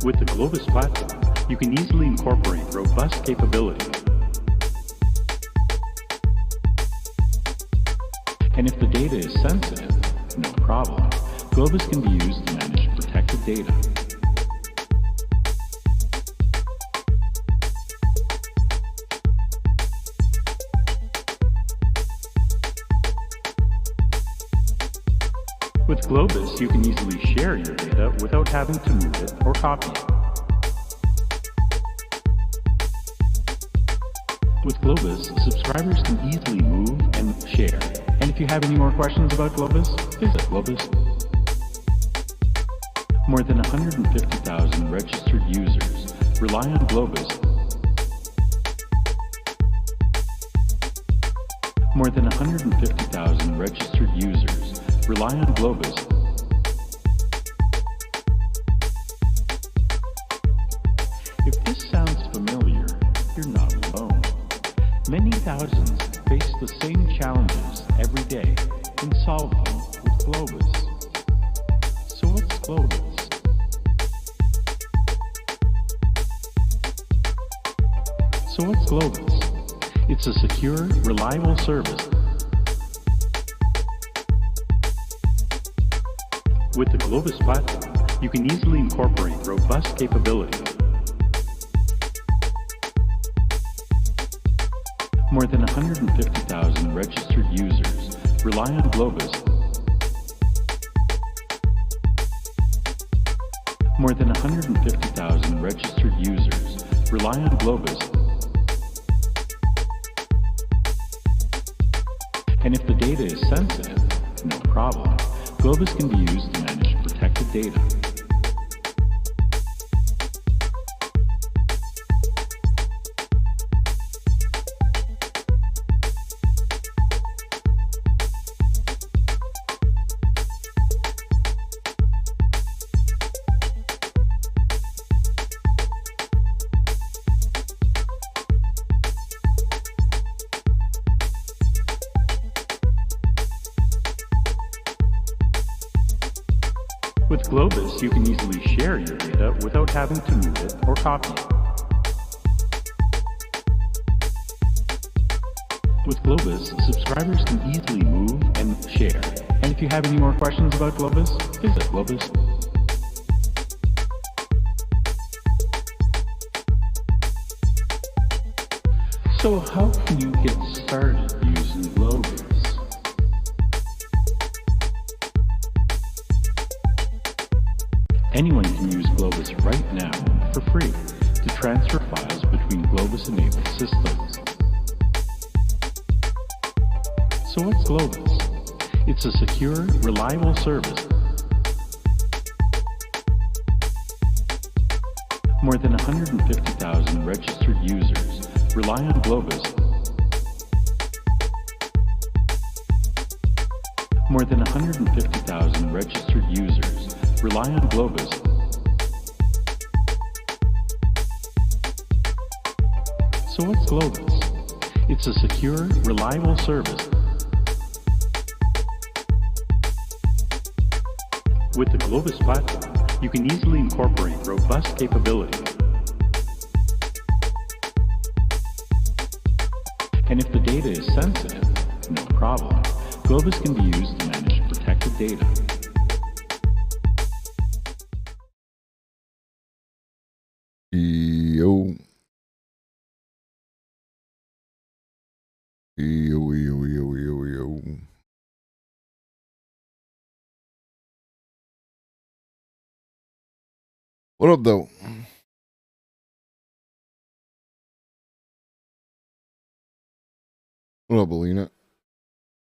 With the Globus platform, you can easily incorporate robust capabilities. And if the data is sensitive, no problem. Globus can be used to manage protected data. With Globus, you can easily share your data without having to move it or copy it. With Globus, subscribers can easily move and share. And if you have any more questions about Globus, visit Globus. More than 150,000 registered users rely on Globus. More than 150,000 registered users rely on Globus. If this sounds familiar, you're not alone. Many thousands face the same challenges every day and solve them with Globus. So what's Globus? So what's Globus? It's a secure, reliable service. With the Globus platform, you can easily incorporate robust capabilities. More than 150,000 registered users rely on Globus. More than 150,000 registered users rely on Globus. And if the data is sensitive, no problem. Globus can be used to manage protected data. With Globus, you can easily share your data without having to move it or copy it. With Globus, subscribers can easily move and share. And if you have any more questions about Globus, visit Globus. So how can you get started using Globus? Anyone can use Globus right now for free to transfer files between Globus-enabled systems. So what's Globus? It's a secure, reliable service. More than 150,000 registered users rely on Globus. More than 150,000 registered users rely on Globus. So what's Globus? It's a secure, reliable service. With the Globus platform, you can easily incorporate robust capabilities. And if the data is sensitive, no problem. Globus can be used to manage protected data. Yo. Yo. What up, though? What up, Alina?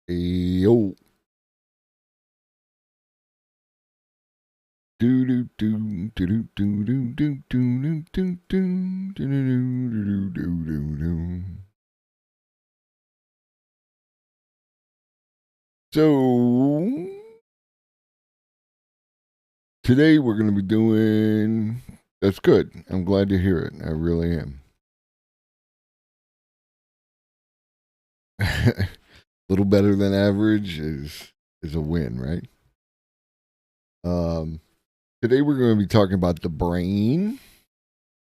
Yo. So today we're going to be doing. That's good. I'm glad to hear it. I really am. A little better than average is a win, right? Today we're going to be talking about the brain.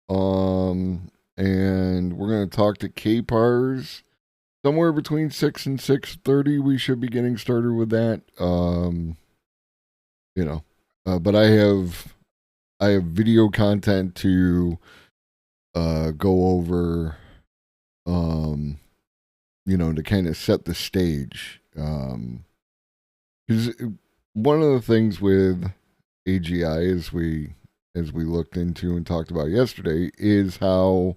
And we're going to talk to Kapars somewhere between 6 and 6:30. We should be getting started with that. But I have video content to go over, to kind of set the stage. Because one of the things with AGI, as we looked into and talked about yesterday, is how,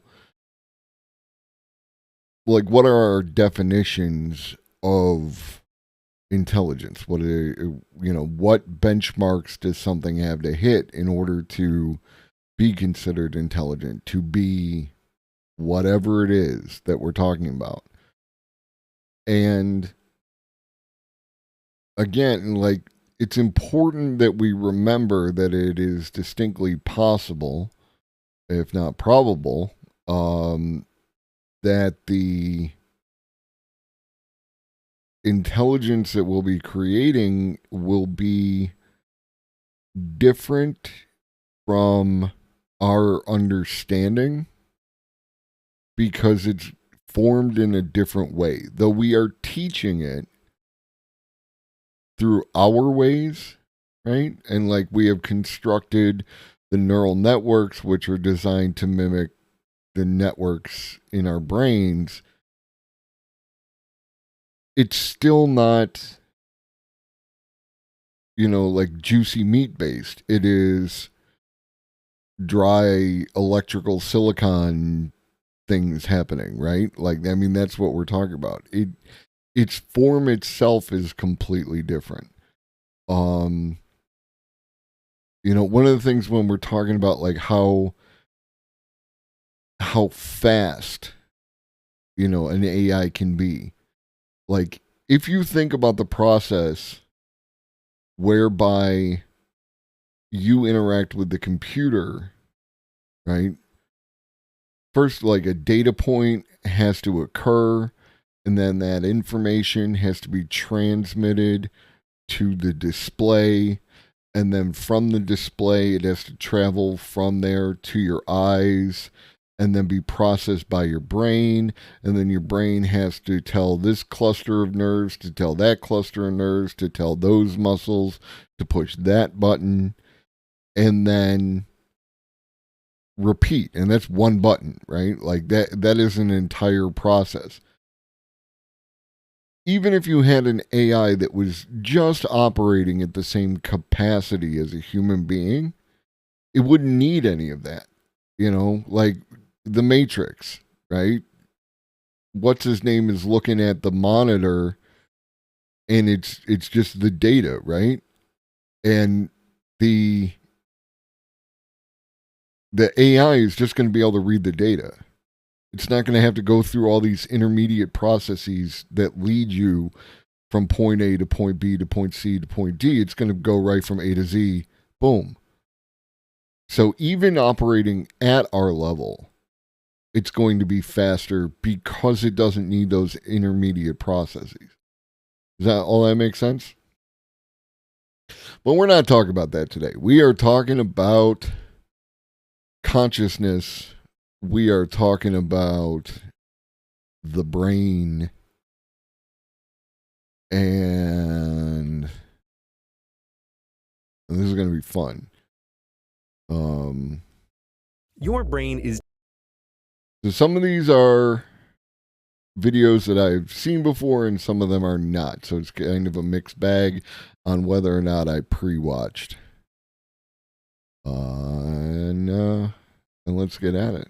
like, what are our definitions of intelligence? What benchmarks does something have to hit in order to be considered intelligent, to be whatever it is that we're talking about? And again, like, it's important that we remember that it is distinctly possible, if not probable, that the intelligence that we'll be creating will be different from our understanding because it's formed in a different way. Though we are teaching it through our ways, right? And like, we have constructed the neural networks, which are designed to mimic the networks in our brains. It's still not, like, juicy meat based. It is dry electrical silicon things happening, right? Like, I mean, that's what we're talking about. Its form itself is completely different. One of the things when we're talking about, like, how fast, an AI can be, like, if you think about the process whereby you interact with the computer, right? First, like, a data point has to occur, and then that information has to be transmitted to the display. And then from the display, it has to travel from there to your eyes and then be processed by your brain. And then your brain has to tell this cluster of nerves to tell that cluster of nerves to tell those muscles to push that button. And then repeat. And that's one button, right? Like, that is an entire process. Even if you had an AI that was just operating at the same capacity as a human being, it wouldn't need any of that. Like the Matrix, right? What's his name is looking at the monitor and it's just the data, right? And the AI is just going to be able to read the data. It's not going to have to go through all these intermediate processes that lead you from point A to point B to point C to point D. It's going to go right from A to Z. Boom. So even operating at our level, it's going to be faster because it doesn't need those intermediate processes. Does that all that make sense? But we're not talking about that today. We are talking about consciousness. We are talking about the brain, and this is going to be fun. Your brain is... So some of these are videos that I've seen before, and some of them are not. So it's kind of a mixed bag on whether or not I pre-watched. And let's get at it.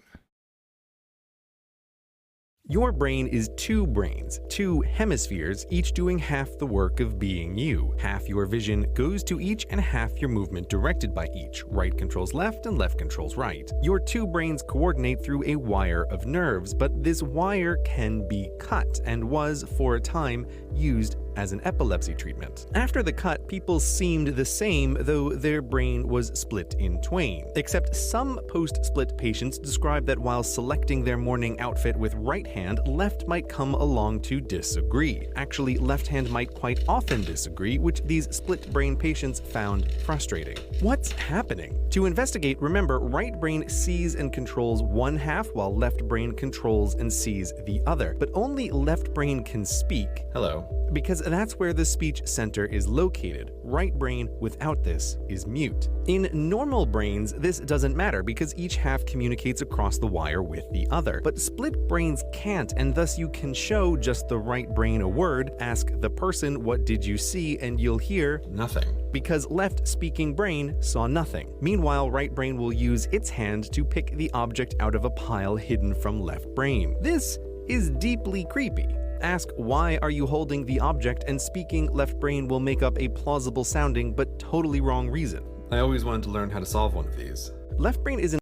Your brain is two brains, two hemispheres, each doing half the work of being you. Half your vision goes to each and half your movement directed by each. Right controls left and left controls right. Your two brains coordinate through a wire of nerves, but this wire can be cut and was, for a time, used as an epilepsy treatment. After the cut, people seemed the same, though their brain was split in twain. Except some post-split patients described that while selecting their morning outfit with right hand, left might come along to disagree. Actually, left hand might quite often disagree, which these split brain patients found frustrating. What's happening? To investigate, remember, right brain sees and controls one half, while left brain controls and sees the other. But only left brain can speak. Hello. Because that's where the speech center is located. Right brain without this is mute. In normal brains, this doesn't matter because each half communicates across the wire with the other. But split brains can't, and thus you can show just the right brain a word, ask the person, "What did you see?" and you'll hear nothing, because left speaking brain saw nothing. Meanwhile, right brain will use its hand to pick the object out of a pile hidden from left brain. This is deeply creepy. Ask, "Why are you holding the object?" and speaking left brain will make up a plausible sounding but totally wrong reason. I always wanted to learn how to solve one of these. Left brain isn't.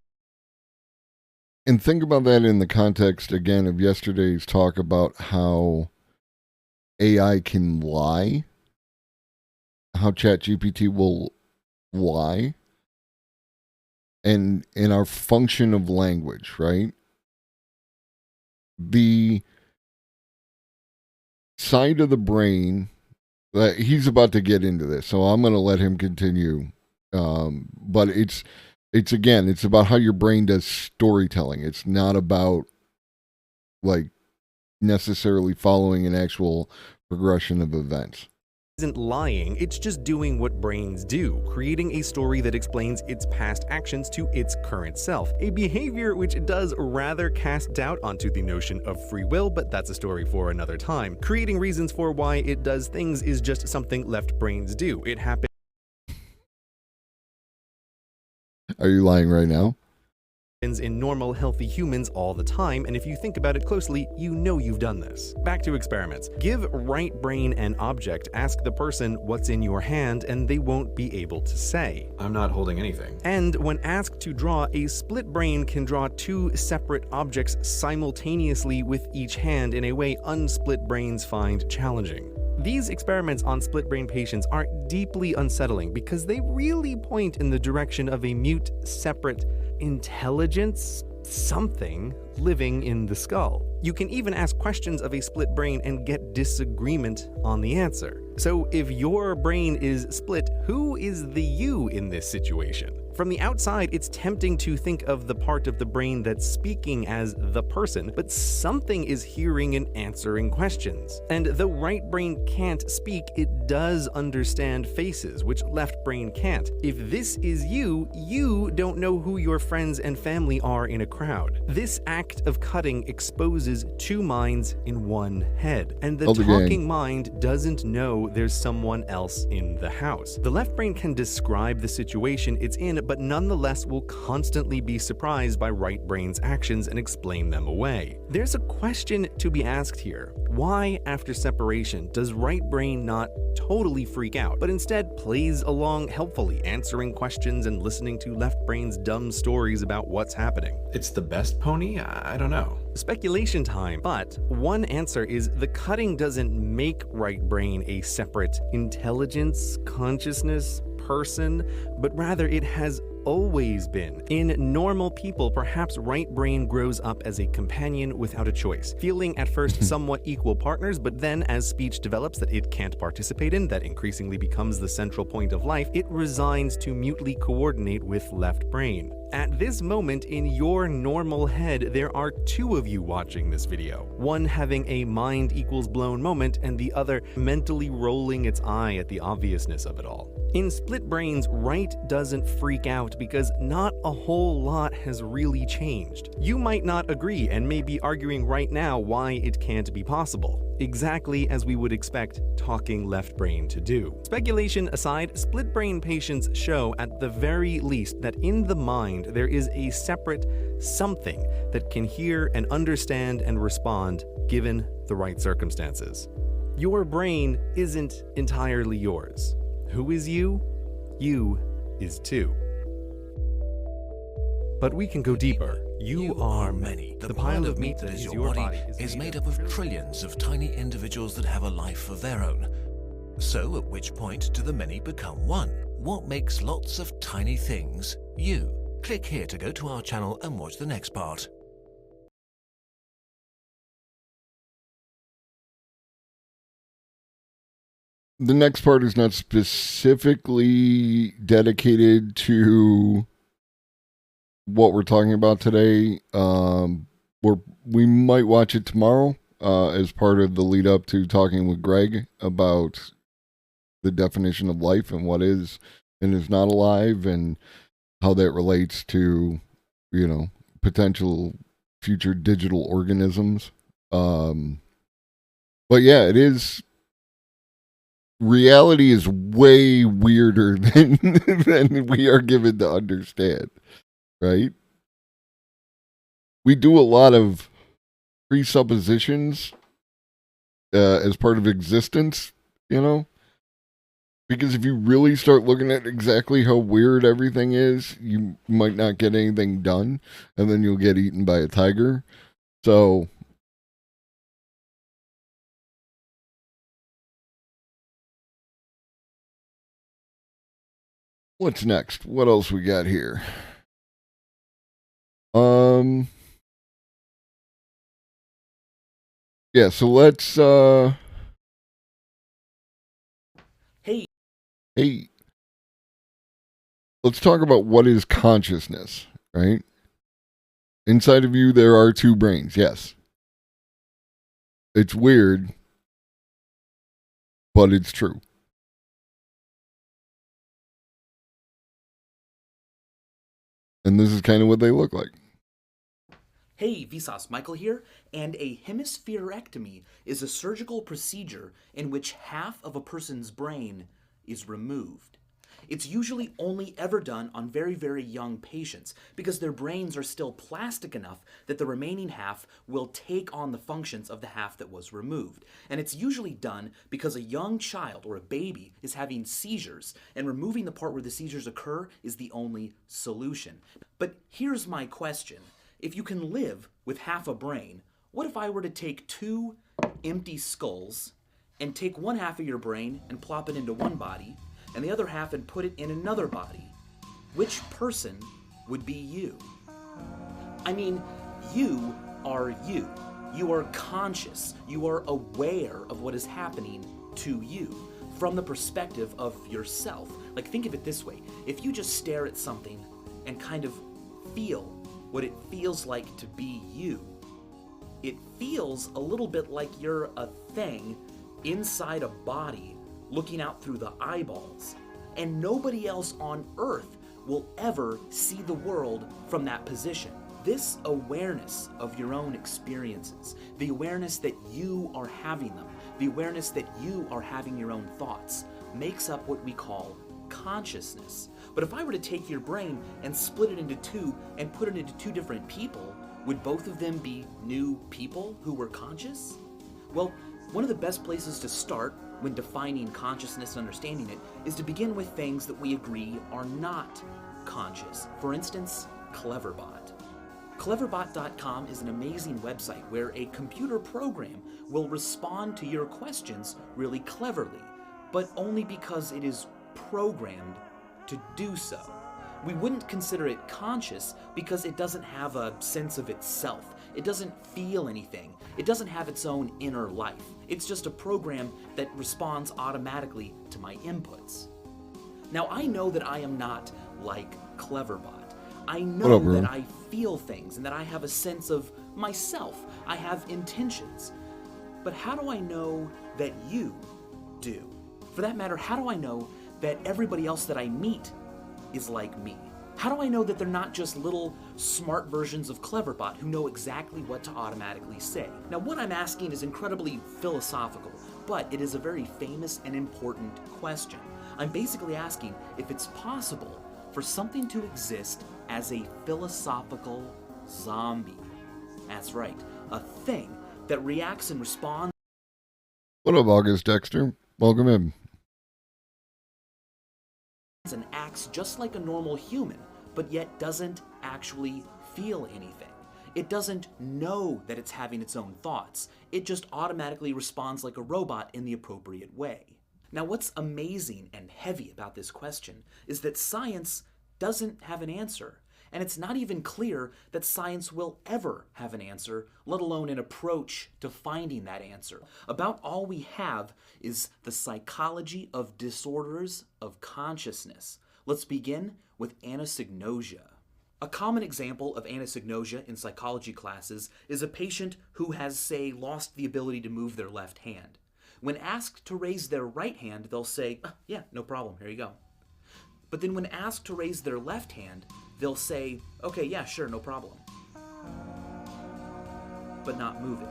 And think about that in the context, again, of yesterday's talk about how AI can lie, how ChatGPT will lie, and in our function of language, right? The side of the brain, he's about to get into this, so I'm going to let him continue. But it's about how your brain does storytelling. It's not about like necessarily following an actual progression of events. Isn't lying, it's just doing what brains do, creating a story that explains its past actions to its current self, a behavior which does rather cast doubt onto the notion of free will, but that's a story for another time. Creating reasons for why it does things is just something left brains do. It happens. Are you lying right now? In normal, healthy humans all the time, and if you think about it closely, you know you've done this. Back to experiments. Give right brain an object, ask the person what's in your hand, and they won't be able to say. I'm not holding anything. And when asked to draw, a split brain can draw two separate objects simultaneously with each hand in a way unsplit brains find challenging. These experiments on split brain patients are deeply unsettling because they really point in the direction of a mute, separate intelligence, something living in the skull. You can even ask questions of a split brain and get disagreement on the answer. So if your brain is split, who is the you in this situation? From the outside, it's tempting to think of the part of the brain that's speaking as the person, but something is hearing and answering questions. And though right brain can't speak, it does understand faces, which left brain can't. If this is you, you don't know who your friends and family are in a crowd. This act of cutting exposes two minds in one head, and the talking mind doesn't know there's someone else in the house. The left brain can describe the situation it's in, but nonetheless will constantly be surprised by right brain's actions and explain them away. There's a question to be asked here. Why, after separation, does right brain not totally freak out, but instead plays along helpfully, answering questions and listening to left brain's dumb stories about what's happening? It's the best pony? I don't know. Speculation time, but one answer is the cutting doesn't make right brain a separate intelligence, consciousness, person, but rather it has always been. In normal people, perhaps right brain grows up as a companion without a choice, feeling at first somewhat equal partners, but then as speech develops that it can't participate in, that increasingly becomes the central point of life, it resigns to mutely coordinate with left brain. At this moment in your normal head, there are two of you watching this video, one having a mind equals blown moment and the other mentally rolling its eye at the obviousness of it all. In split brains, right doesn't freak out because not a whole lot has really changed. You might not agree and may be arguing right now why it can't be possible, exactly as we would expect talking left brain to do. Speculation aside, split brain patients show at the very least that in the mind there is a separate something that can hear and understand and respond given the right circumstances. Your brain isn't entirely yours. Who is you? You is too. But we can go deeper. You are many. The pile of meat that is your body is made up of trillions of tiny individuals that have a life of their own. So at which point do the many become one? What makes lots of tiny things you? Click here to go to our channel and watch the next part. The next part is not specifically dedicated to what we're talking about today. We might watch it tomorrow as part of the lead up to talking with Greg about the definition of life and what is and is not alive and how that relates to, potential future digital organisms. But yeah, it is. Reality is way weirder than we are given to understand, right? We do a lot of presuppositions as part of existence, because if you really start looking at exactly how weird everything is, you might not get anything done, and then you'll get eaten by a tiger. So what's next? What else we got here? Yeah, so let's Hey. Let's talk about what is consciousness, right? Inside of you there are two brains, yes. It's weird, but it's true. And this is kind of what they look like. Hey, Vsauce, Michael here, and a hemispherectomy is a surgical procedure in which half of a person's brain is removed. It's usually only ever done on very, very young patients because their brains are still plastic enough that the remaining half will take on the functions of the half that was removed. And it's usually done because a young child or a baby is having seizures, and removing the part where the seizures occur is the only solution. But here's my question. If you can live with half a brain, what if I were to take two empty skulls and take one half of your brain and plop it into one body, and the other half and put it in another body? Which person would be you? I mean, you are you. You are conscious. You are aware of what is happening to you from the perspective of yourself. Like, think of it this way. If you just stare at something and kind of feel what it feels like to be you, it feels a little bit like you're a thing inside a body looking out through the eyeballs. And nobody else on earth will ever see the world from that position. This awareness of your own experiences, the awareness that you are having them, the awareness that you are having your own thoughts, makes up what we call consciousness. But if I were to take your brain and split it into two and put it into two different people, would both of them be new people who were conscious? Well, one of the best places to start when defining consciousness and understanding it is to begin with things that we agree are not conscious. For instance, Cleverbot. Cleverbot.com is an amazing website where a computer program will respond to your questions really cleverly, but only because it is programmed to do so. We wouldn't consider it conscious because it doesn't have a sense of itself. It doesn't feel anything. It doesn't have its own inner life. It's just a program that responds automatically to my inputs. Now, I know that I am not like Cleverbot. I know that I feel things and that I have a sense of myself. I have intentions. But how do I know that you do? For that matter, how do I know that everybody else that I meet is like me? How do I know that they're not just little smart versions of Cleverbot who know exactly what to automatically say? Now, what I'm asking is incredibly philosophical, but it is a very famous and important question. I'm basically asking if it's possible for something to exist as a philosophical zombie. That's right, a thing that reacts and responds. What up, August Dexter? Welcome in. And acts just like a normal human, but yet doesn't actually feel anything. It doesn't know that it's having its own thoughts. It just automatically responds like a robot in the appropriate way. Now, what's amazing and heavy about this question is that science doesn't have an answer. And it's not even clear that science will ever have an answer, let alone an approach to finding that answer. About all we have is the psychology of disorders of consciousness. Let's begin with anosognosia. A common example of anosognosia in psychology classes is a patient who has, say, lost the ability to move their left hand. When asked to raise their right hand, they'll say, yeah, no problem, here you go. But then when asked to raise their left hand, they'll say, okay, yeah, sure, no problem, but not move it.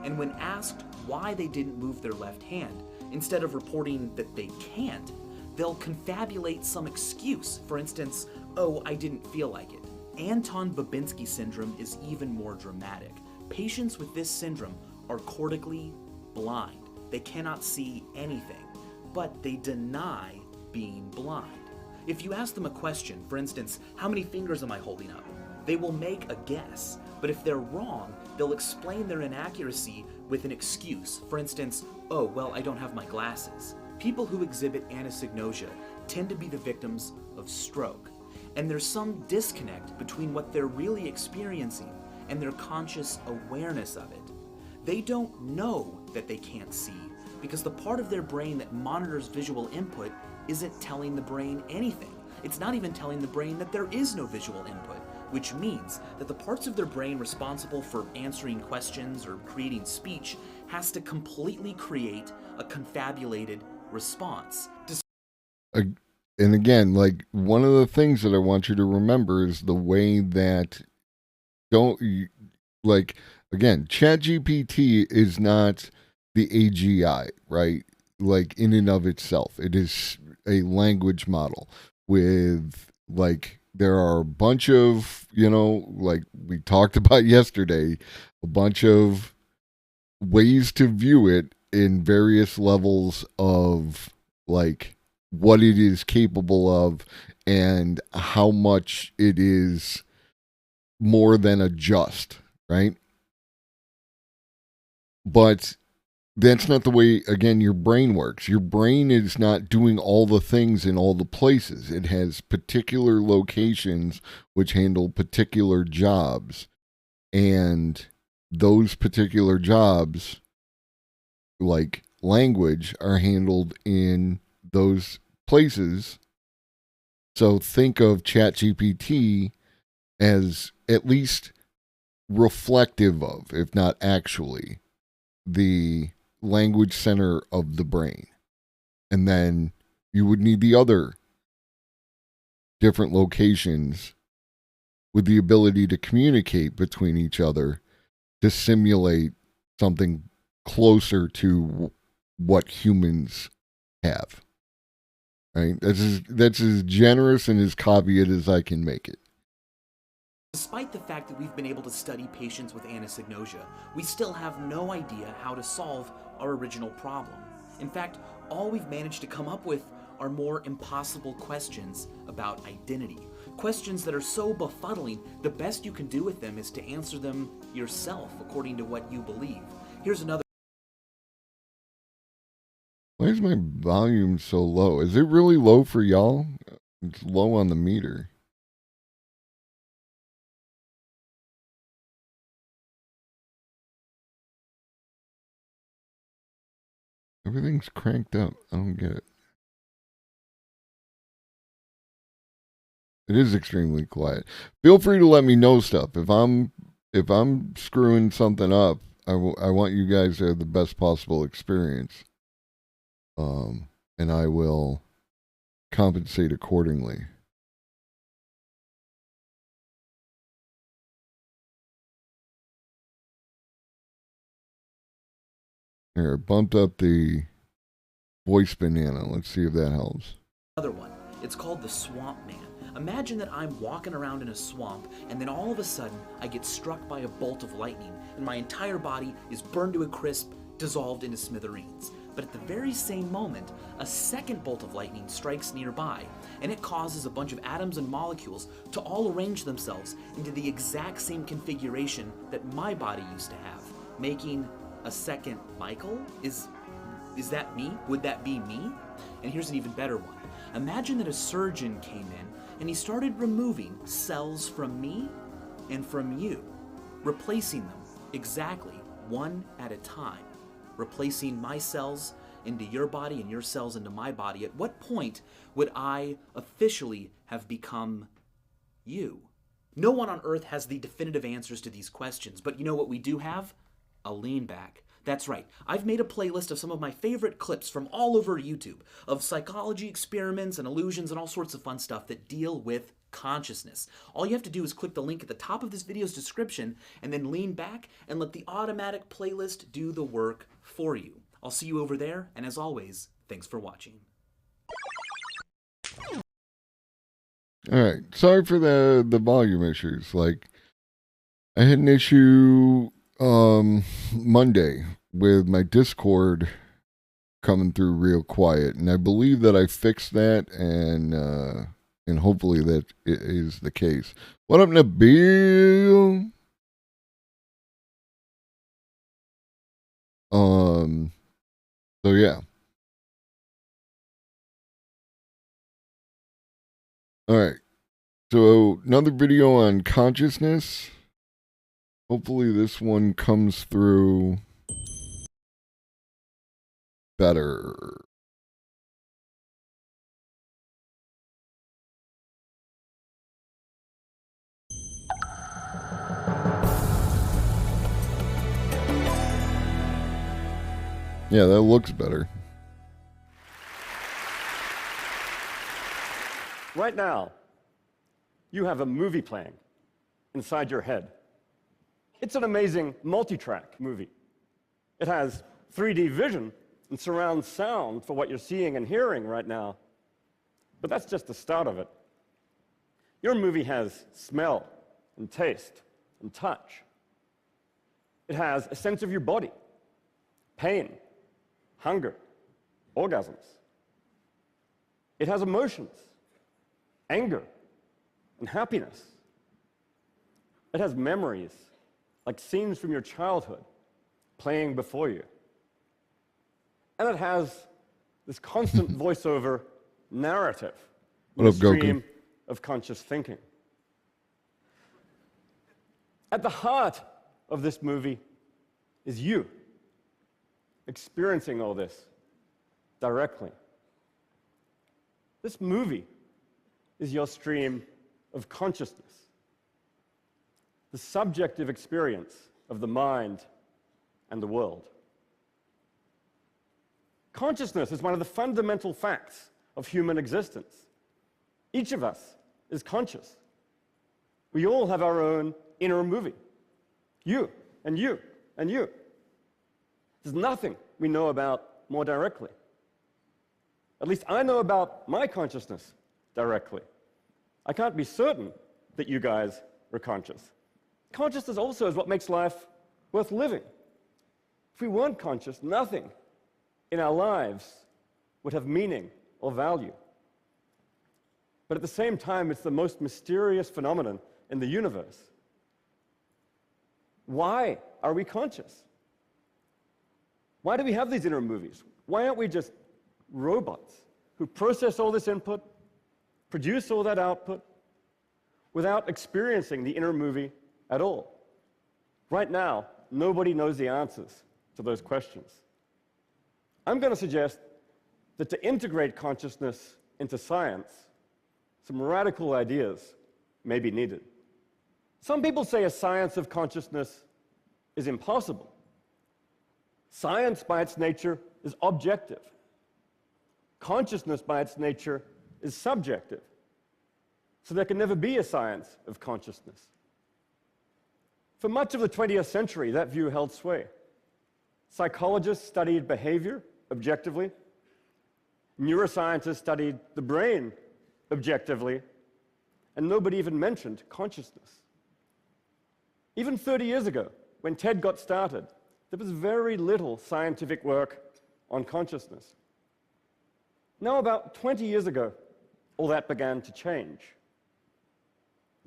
And when asked why they didn't move their left hand, instead of reporting that they can't, they'll confabulate some excuse. For instance, oh, I didn't feel like it. Anton Babinski syndrome is even more dramatic. Patients with this syndrome are cortically blind. They cannot see anything, but they deny being blind. If you ask them a question, for instance, how many fingers am I holding up? They will make a guess, but if they're wrong, they'll explain their inaccuracy with an excuse. For instance, oh, well, I don't have my glasses. People who exhibit anosognosia tend to be the victims of stroke, and there's some disconnect between what they're really experiencing and their conscious awareness of it. They don't know that they can't see because the part of their brain that monitors visual input isn't telling the brain anything. It's not even telling the brain that there is no visual input, which means that the parts of their brain responsible for answering questions or creating speech has to completely create a confabulated response. And again, like, one of the things that I want you to remember is the way that again, ChatGPT is not the AGI, right? Like, in and of itself, it is a language model with, like, there are a bunch of, like we talked about yesterday, a bunch of ways to view it in various levels of, like, what it is capable of and how much it is more than a just, right? But that's not the way, again, your brain works. Your brain is not doing all the things in all the places. It has particular locations which handle particular jobs. And those particular jobs, like language, are handled in those places. So think of ChatGPT as at least reflective of, if not actually, the language center of the brain. And then you would need the other different locations with the ability to communicate between each other to simulate something closer to what humans have. Right? That's as generous and as caveat as I can make it. Despite the fact that we've been able to study patients with anosognosia, we still have no idea how to solve our original problem. In fact, all we've managed to come up with are more impossible questions about identity. Questions that are so befuddling, the best you can do with them is to answer them yourself according to what you believe. Here's another. Why is my volume so low? Is it really low for y'all? It's low on the meter. Everything's cranked up. I don't get it. It is extremely quiet. Feel free to let me know stuff. If I'm screwing something up, I want you guys to have the best possible experience. And I will compensate accordingly. Here, bumped up the voice banana. Let's see if that helps. Another one. It's called the Swamp Man. Imagine that I'm walking around in a swamp, and then all of a sudden, I get struck by a bolt of lightning, and my entire body is burned to a crisp, dissolved into smithereens. But at the very same moment, a second bolt of lightning strikes nearby, and it causes a bunch of atoms and molecules to all arrange themselves into the exact same configuration that my body used to have, making a second Michael? Is that me? Would that be me? And here's an even better one. Imagine that a surgeon came in and he started removing cells from me and from you, replacing them exactly one at a time, replacing my cells into your body and your cells into my body. At what point would I officially have become you? No one on Earth has the definitive answers to these questions, but you know what we do have? A lean back. That's right. I've made a playlist of some of my favorite clips from all over YouTube of psychology experiments and illusions and all sorts of fun stuff that deal with consciousness. All you have to do is click the link at the top of this video's description and then lean back and let the automatic playlist do the work for you. I'll see you over there, and as always, thanks for watching. All right. Sorry for the volume issues. Like, I had an issue Monday with my Discord coming through real quiet, and I believe that I fixed that, and hopefully that is the case. What up, Nabil? So yeah. All right. So another video on consciousness. Hopefully this one comes through better. Yeah, that looks better. Right now, you have a movie playing inside your head. It's an amazing multi-track movie. It has 3D vision and surround sound for what you're seeing and hearing right now. But that's just the start of it. Your movie has smell and taste and touch. It has a sense of your body, pain, hunger, orgasms. It has emotions, anger, and happiness. It has memories, like scenes from your childhood playing before you. And it has this constant voiceover narrative, What up, stream Goku? of conscious thinking. At the heart of this movie is you, experiencing all this directly. This movie is your stream of consciousness, the subjective experience of the mind and the world. Consciousness is one of the fundamental facts of human existence. Each of us is conscious. We all have our own inner movie. You, and you, and you. There's nothing we know about more directly. At least I know about my consciousness directly. I can't be certain that you guys are conscious. Consciousness also is what makes life worth living. If we weren't conscious, nothing in our lives would have meaning or value. But at the same time, it's the most mysterious phenomenon in the universe. Why are we conscious? Why do we have these inner movies? Why aren't we just robots who process all this input, produce all that output, without experiencing the inner movie at all? Right now, nobody knows the answers to those questions. I'm going to suggest that to integrate consciousness into science, some radical ideas may be needed. Some people say a science of consciousness is impossible. Science, by its nature, is objective. Consciousness, by its nature, is subjective. So there can never be a science of consciousness. For much of the 20th century, that view held sway. Psychologists studied behavior objectively. Neuroscientists studied the brain objectively. And nobody even mentioned consciousness. Even 30 years ago, when TED got started, there was very little scientific work on consciousness. Now, about 20 years ago, all that began to change.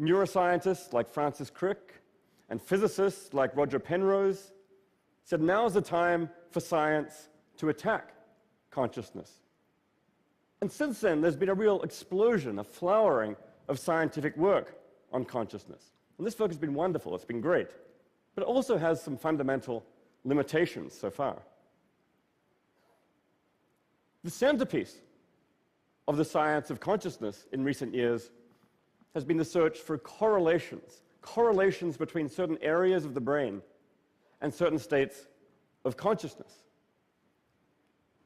Neuroscientists like Francis Crick and physicists like Roger Penrose said now's the time for science to attack consciousness. And since then, there's been a real explosion, a flowering of scientific work on consciousness. And this work has been wonderful, it's been great, but it also has some fundamental limitations so far. The centerpiece of the science of consciousness in recent years has been the search for correlations between certain areas of the brain and certain states of consciousness.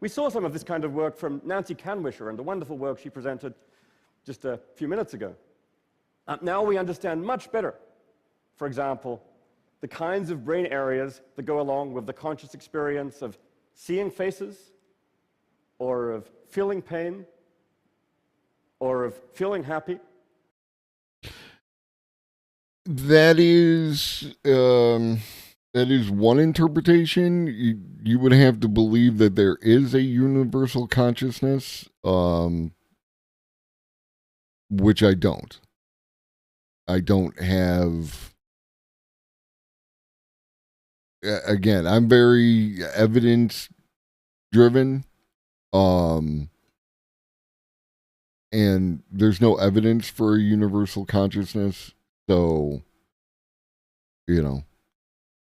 We saw some of this kind of work from Nancy Kanwisher and the wonderful work she presented just a few minutes ago. Now we understand much better, for example, the kinds of brain areas that go along with the conscious experience of seeing faces, or of feeling pain, or of feeling happy. That is one interpretation. You would have to believe that there is a universal consciousness, which I don't. I don't have. Again, I'm very evidence driven, and there's no evidence for a universal consciousness, so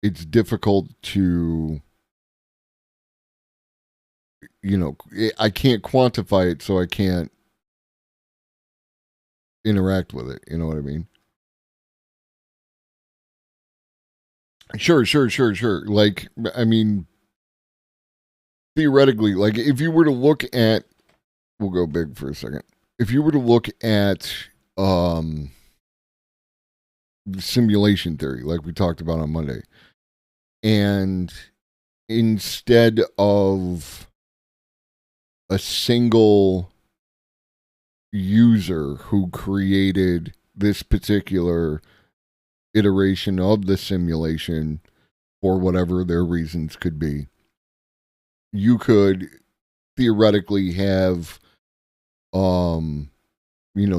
it's difficult to, I can't quantify it, so I can't interact with it. You know what I mean? Sure. Like, I mean, theoretically, like, if you were to look at, we'll go big for a second. If you were to look at simulation theory, like we talked about on Monday, and instead of a single user who created this particular iteration of the simulation for whatever their reasons could be, you could theoretically have the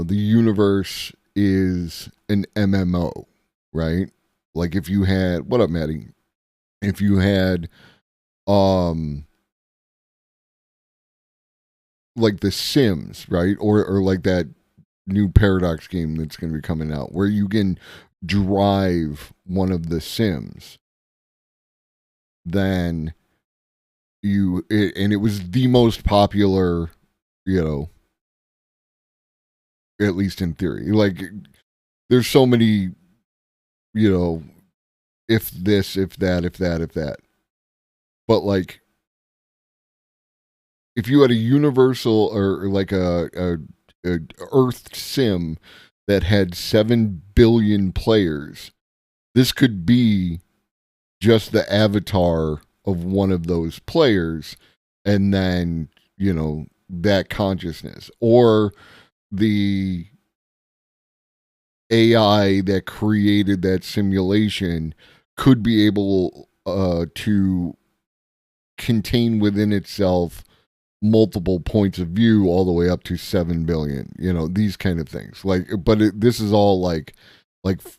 universe is an MMO, right? Like if you had, what up, Maddie? If you had like The Sims, right? Or like that new Paradox game that's going to be coming out where you can drive one of the Sims, then and it was the most popular, at least in theory. Like, there's so many, if this, if that, if that, if that. But like, if you had a universal or like a Earth sim that had 7 billion players, this could be just the avatar of one of those players, and then, that consciousness, or the AI that created that simulation could be able to contain within itself multiple points of view all the way up to 7 billion, these kind of things. Like, but this is all like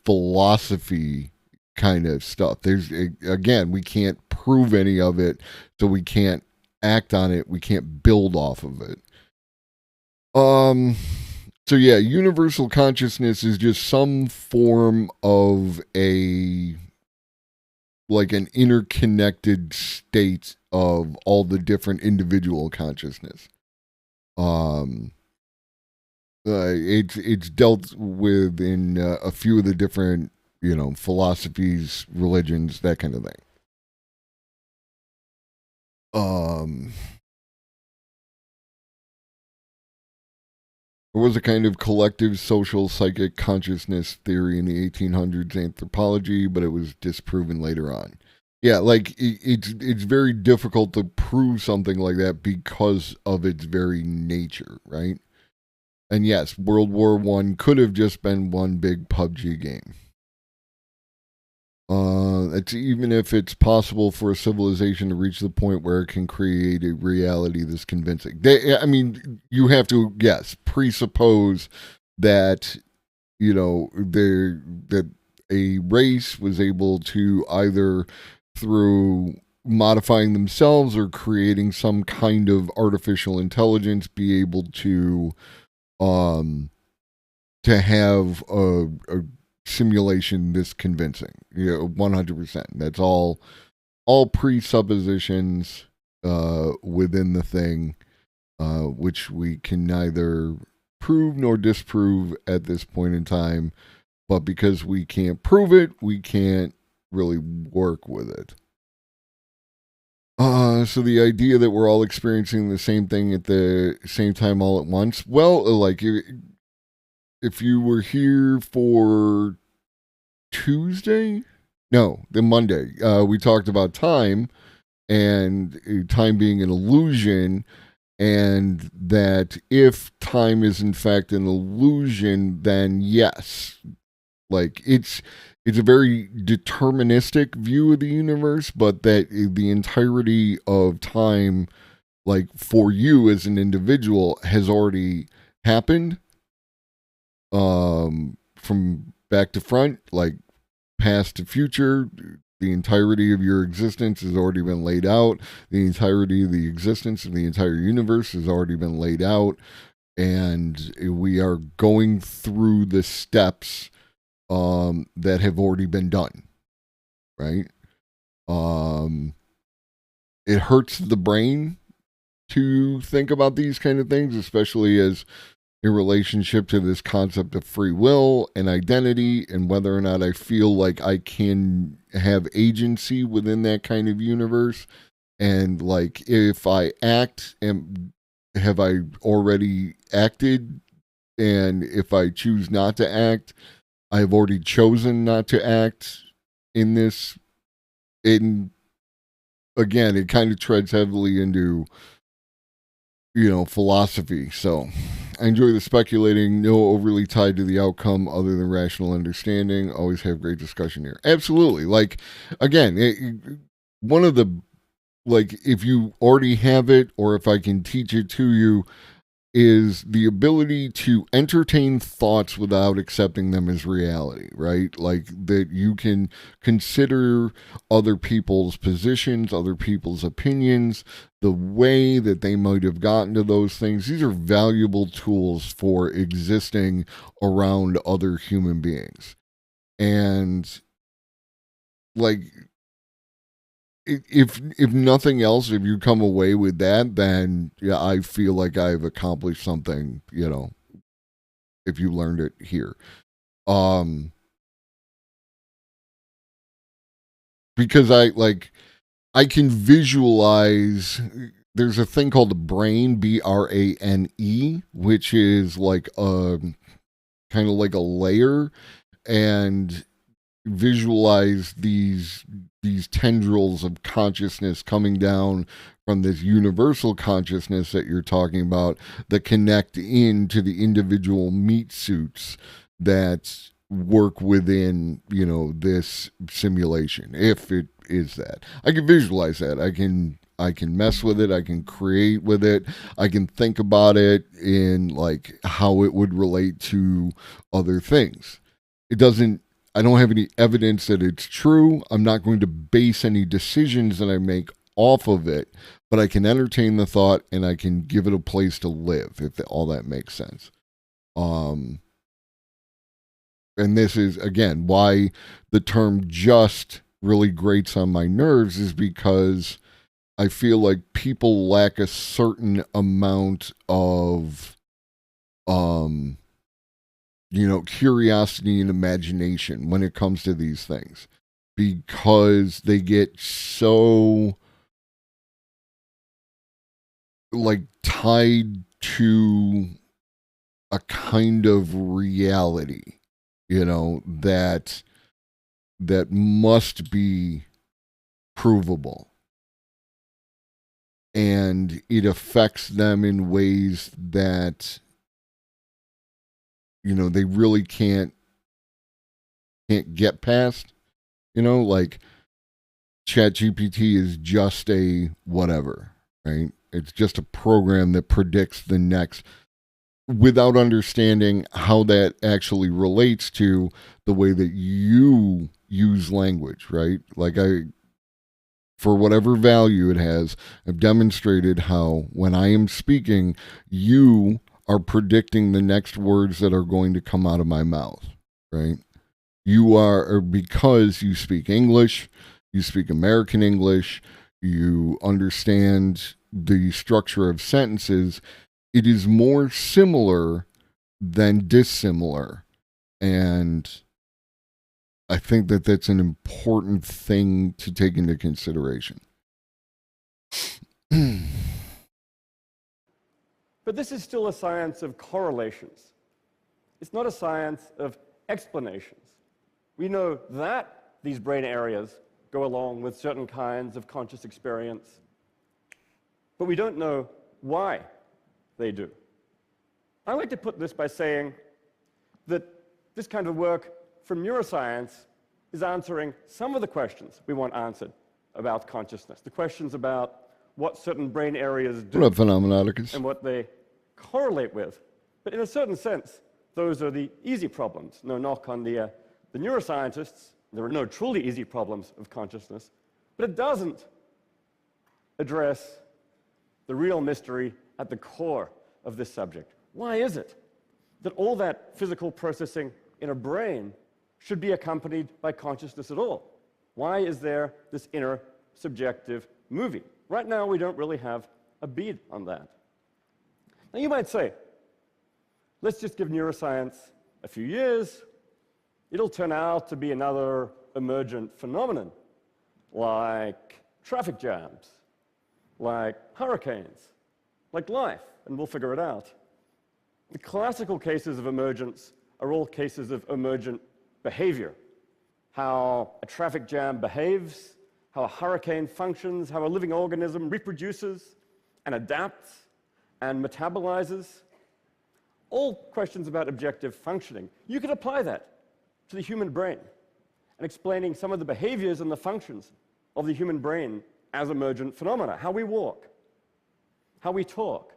philosophy kind of stuff. There's, again, we can't prove any of it, so we can't act on it. We can't build off of it. So yeah, universal consciousness is just some form of an interconnected state of all the different individual consciousness. It's dealt with in a few of the different, philosophies, religions, that kind of thing. There was a kind of collective social psychic consciousness theory in the 1800s anthropology, but it was disproven later on. Yeah, like it's very difficult to prove something like that because of its very nature, right? And yes, World War I could have just been one big PUBG game. It's even if it's possible for a civilization to reach the point where it can create a reality that's convincing. You have to, yes, presuppose that, that a race was able to either through modifying themselves or creating some kind of artificial intelligence be able to have a simulation this convincing. 100%. That's all presuppositions within the thing, which we can neither prove nor disprove at this point in time. But because we can't prove it, we can't really work with it. So the idea that we're all experiencing the same thing at the same time all at once, well, like if you were here for the Monday, we talked about time and time being an illusion, and that if time is in fact an illusion, then yes, like it's a very deterministic view of the universe, but that the entirety of time, like for you as an individual, has already happened. From back to front, like past to future, the entirety of your existence has already been laid out. The entirety of the existence of the entire universe has already been laid out. And we are going through the steps that have already been done, right? It hurts the brain to think about these kind of things, especially as in relationship to this concept of free will and identity and whether or not I feel like I can have agency within that kind of universe. And like, if I act, have I already acted? And if I choose not to act, I've already chosen not to act in this. Again, it kind of treads heavily into, philosophy. So I enjoy the speculating, no overly tied to the outcome other than rational understanding. Always have great discussion here. Absolutely. Like, again, one of the, like, if you already have it or if I can teach it to you, is the ability to entertain thoughts without accepting them as reality, right? Like that you can consider other people's positions, other people's opinions, the way that they might have gotten to those things. These are valuable tools for existing around other human beings. And like, if nothing else, if you come away with that, then yeah, I feel like I've accomplished something, if you learned it here. Because I can visualize, there's a thing called the brain, BRANE, which is like kind of like a layer, and visualize these tendrils of consciousness coming down from this universal consciousness that you're talking about that connect into the individual meat suits that work within, this simulation. If it is that, I can visualize that. I can mess with it. I can create with it. I can think about it in like how it would relate to other things. I don't have any evidence that it's true. I'm not going to base any decisions that I make off of it, but I can entertain the thought and I can give it a place to live, if all that makes sense. And this is, again, why the term just really grates on my nerves, is because I feel like people lack a certain amount of curiosity and imagination when it comes to these things, because they get so like tied to a kind of reality, that must be provable, and it affects them in ways that they really can't get past, You know, like ChatGPT is just a whatever, right? It's just a program that predicts the next without understanding how that actually relates to the way that you use language, right? Like for whatever value it has, I've demonstrated how when I am speaking, you are predicting the next words that are going to come out of my mouth, right? You are, because you speak English, you speak American English, you understand the structure of sentences, it is more similar than dissimilar. And I think that that's an important thing to take into consideration. But this is still a science of correlations. It's not a science of explanations. We know that these brain areas go along with certain kinds of conscious experience, but we don't know why they do. I like to put this by saying that this kind of work from neuroscience is answering some of the questions we want answered about consciousness, the questions about what certain brain areas do What up, Phenomenauticus? and what they correlate with. But in a certain sense, those are the easy problems. No knock on the neuroscientists. There are no truly easy problems of consciousness, but it doesn't address the real mystery at the core of this subject. Why is it that all that physical processing in a brain should be accompanied by consciousness at all? Why is there this inner subjective movie? Right now, we don't really have a bead on that. Now, you might say, let's just give neuroscience a few years. It'll turn out to be another emergent phenomenon, like traffic jams, like hurricanes, like life, and we'll figure it out. The classical cases of emergence are all cases of emergent behavior. How a traffic jam behaves, how a hurricane functions, how a living organism reproduces and adapts and metabolizes. All questions about objective functioning. You could apply that to the human brain and explaining some of the behaviors and the functions of the human brain as emergent phenomena. How we walk, how we talk,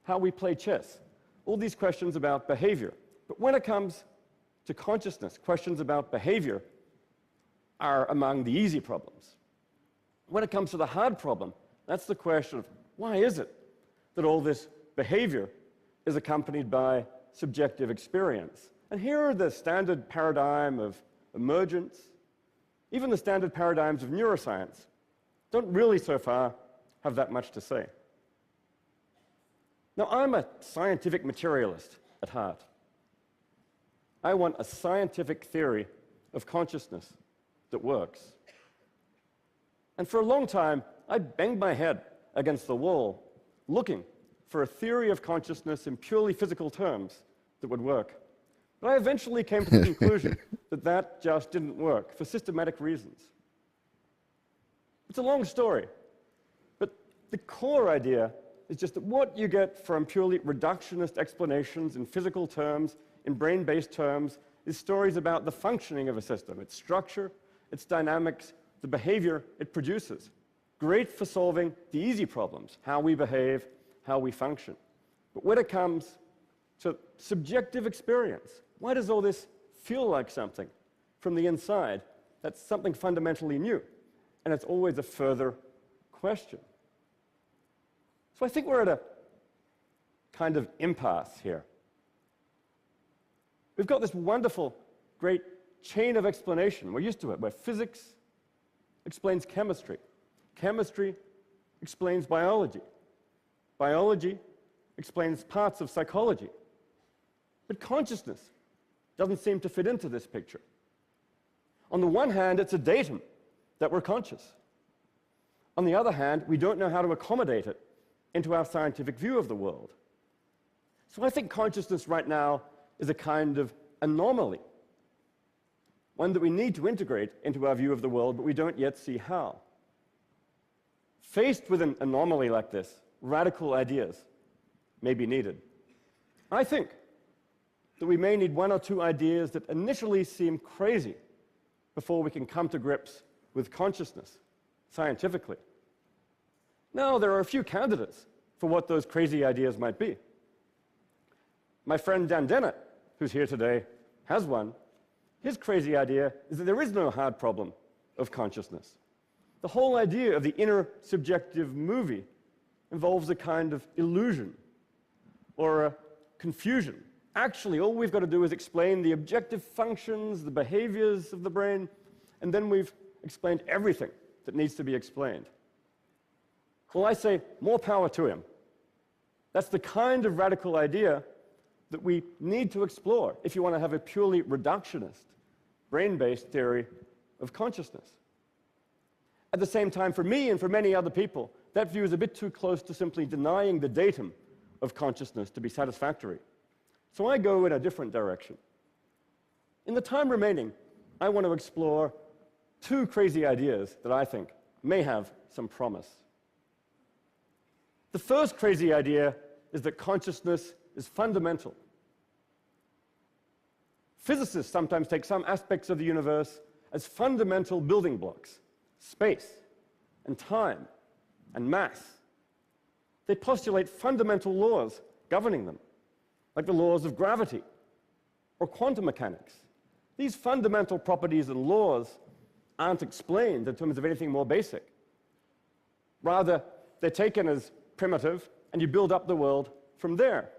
how we play chess. All these questions about behavior. But when it comes to consciousness, questions about behavior are among the easy problems. When it comes to the hard problem, that's the question of why is it that all this behavior is accompanied by subjective experience? And here are the standard paradigm of emergence, even the standard paradigms of neuroscience, don't really so far have that much to say. Now, I'm a scientific materialist at heart. I want a scientific theory of consciousness that works. And for a long time, I banged my head against the wall looking for a theory of consciousness in purely physical terms that would work. But I eventually came to the conclusion that that just didn't work for systematic reasons. It's a long story, but the core idea is just that what you get from purely reductionist explanations in physical terms, in brain-based terms, is stories about the functioning of a system, its structure, its dynamics, the behavior it produces. Great for solving the easy problems, how we behave, how we function. But when it comes to subjective experience, why does all this feel like something from the inside that's something fundamentally new? And it's always a further question. So I think we're at a kind of impasse here. We've got this wonderful, great chain of explanation. We're used to it, where physics explains chemistry. Chemistry explains biology. Biology explains parts of psychology. But consciousness doesn't seem to fit into this picture. On the one hand, it's a datum that we're conscious. On the other hand, we don't know how to accommodate it into our scientific view of the world. So I think consciousness right now is a kind of anomaly, one that we need to integrate into our view of the world, but we don't yet see how. Faced with an anomaly like this, radical ideas may be needed. I think that we may need one or two ideas that initially seem crazy, before we can come to grips with consciousness scientifically. Now, there are a few candidates for what those crazy ideas might be. My friend Dan Dennett, who's here today, has one. His crazy idea is that there is no hard problem of consciousness. The whole idea of the inner subjective movie involves a kind of illusion or a confusion. Actually, all we've got to do is explain the objective functions, the behaviors of the brain, and then we've explained everything that needs to be explained. Well, I say, more power to him. That's the kind of radical idea that we need to explore if you want to have a purely reductionist, brain-based theory of consciousness. At the same time, for me and for many other people, that view is a bit too close to simply denying the datum of consciousness to be satisfactory. So I go in a different direction. In the time remaining, I want to explore two crazy ideas that I think may have some promise. The first crazy idea is that consciousness is fundamental. Physicists sometimes take some aspects of the universe as fundamental building blocks: space and time and mass. They postulate fundamental laws governing them, like the laws of gravity or quantum mechanics. These fundamental properties and laws aren't explained in terms of anything more basic. Rather, they're taken as primitive, and you build up the world from there.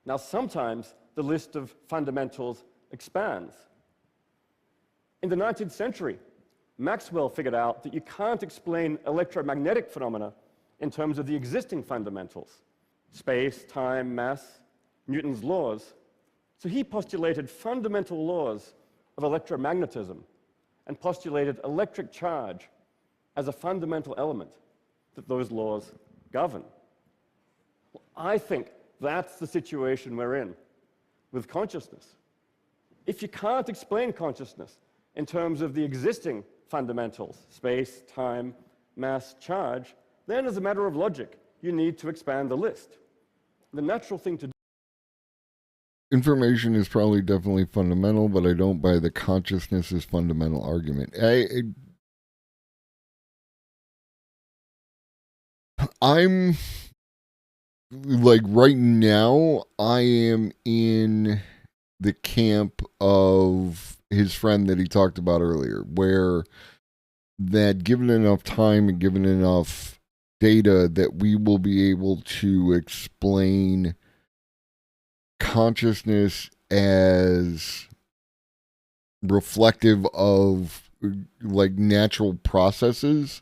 Now, sometimes the list of fundamentals expands. In the 19th century, Maxwell figured out that you can't explain electromagnetic phenomena in terms of the existing fundamentals: space, time, mass, Newton's laws. So he postulated fundamental laws of electromagnetism and postulated electric charge as a fundamental element that those laws govern. Well, I think that's the situation we're in with consciousness. If you can't explain consciousness in terms of the existing fundamentals, space, time, mass, charge, then as a matter of logic, you need to expand the list. The natural thing to do. Information is probably definitely fundamental, but I don't buy the consciousness is fundamental argument. I'm like, right now, I am in the camp of his friend that he talked about earlier, where that given enough time and given enough data that we will be able to explain consciousness as reflective of like natural processes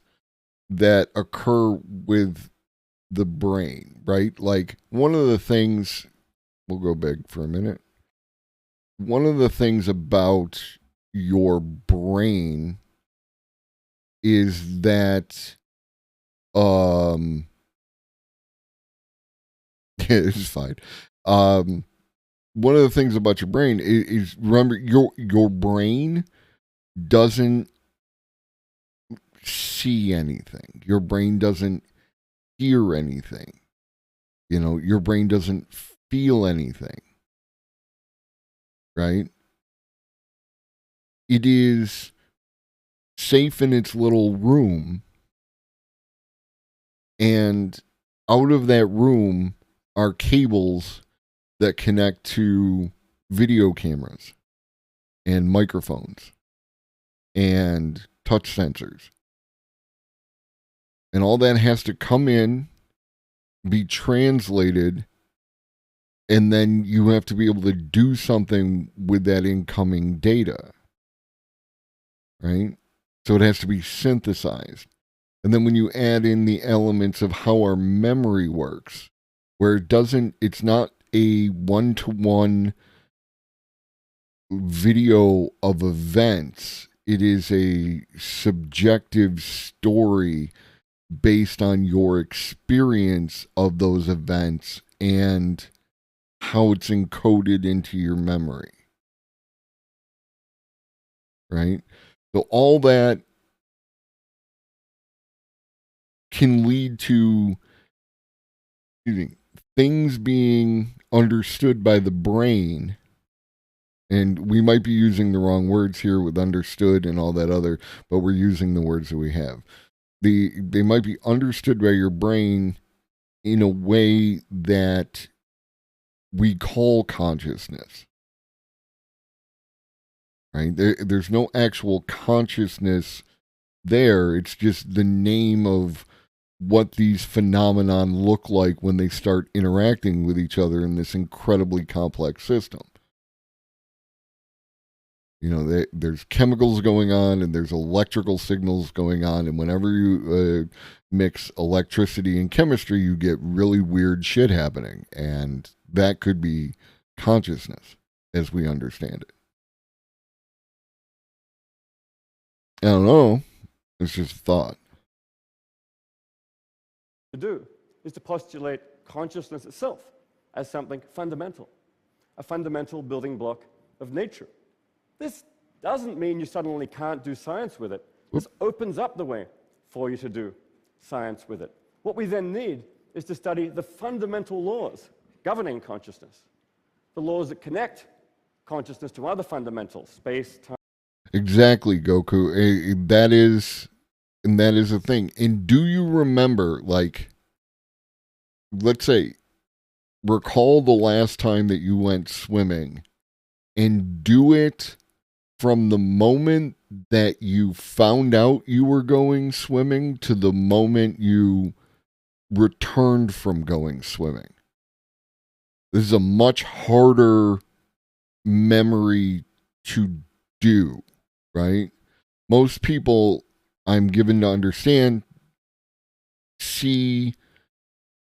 that occur with the brain, right? Like, one of the things, we'll go big for a minute. One of the things about your brain is that it's fine. One of the things about your brain is remember, your brain doesn't see anything. Your brain doesn't hear anything. You know, your brain doesn't feel anything. Right? It is safe in its little room, and out of that room are cables that connect to video cameras and microphones and touch sensors. And all that has to come in, be translated, and then you have to be able to do something with that incoming data. Right? So it has to be synthesized. And then when you add in the elements of how our memory works, where it's not a one-to-one video of events, it is a subjective story based on your experience of those events and how it's encoded into your memory. Right? So all that can lead to things being understood by the brain And we might be using the wrong words here with understood and all that other, but we're using the words that we have. They might be understood by your brain in a way that we call consciousness. Right? There's no actual consciousness there. It's just the name of what these phenomenon look like when they start interacting with each other in this incredibly complex system. You know, there's chemicals going on and there's electrical signals going on. And whenever you mix electricity and chemistry, you get really weird shit happening. And that could be consciousness as we understand it. I don't know. It's just a thought. To do is to postulate consciousness itself as something fundamental, a fundamental building block of nature. This doesn't mean you suddenly can't do science with it. This opens up the way for you to do science with it. What we then need is to study the fundamental laws governing consciousness, the laws that connect consciousness to other fundamentals, space, time. Exactly, Goku. That is a thing. And do you remember, like, let's say, recall the last time that you went swimming and do it from the moment that you found out you were going swimming to the moment you returned from going swimming. This is a much harder memory to do, right? Most people, I'm given to understand, see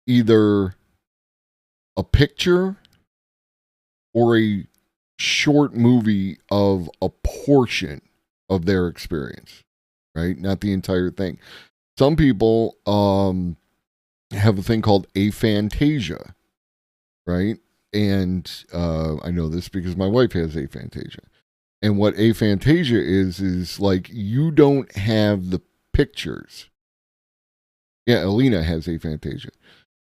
either a picture or a short movie of a portion of their experience, right? Not the entire thing. Some people have a thing called aphantasia, right? And I know this because my wife has aphantasia. And what aphantasia is like you don't have the pictures. Yeah, Alina has aphantasia.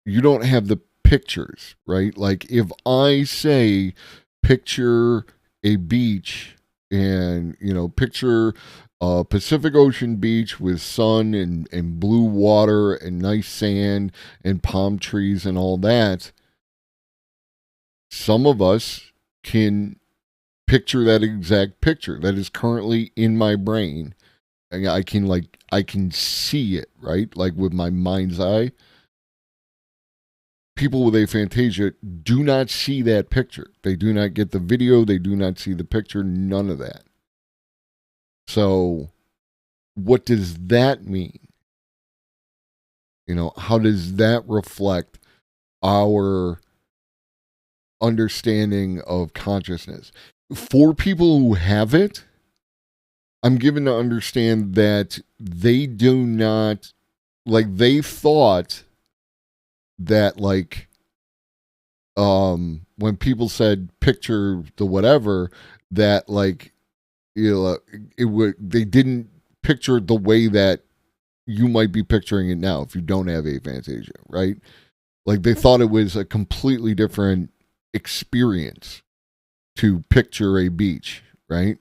You don't have the pictures, right? Like if I say picture a beach and, you know, picture a Pacific Ocean beach with sun and blue water and nice sand and palm trees and all that, some of us can picture that exact picture that is currently in my brain. And I can see it, right? Like with my mind's eye. People with aphantasia do not see that picture. They do not get the video. They do not see the picture. None of that. So what does that mean? You know, how does that reflect our understanding of consciousness? For people who have it, I'm given to understand that they do not, like, they thought that, like, when people said picture the whatever, that, like, you know, they didn't picture it the way that you might be picturing it now if you don't have aphantasia, right? Like, they thought it was a completely different experience to picture a beach, right?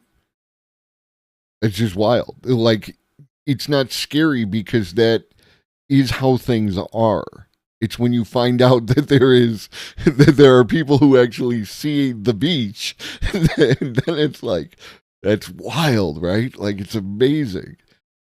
It's just wild. Like, it's not scary because that is how things are. It's when you find out that there are people who actually see the beach, then it's like, that's wild, right? Like, it's amazing.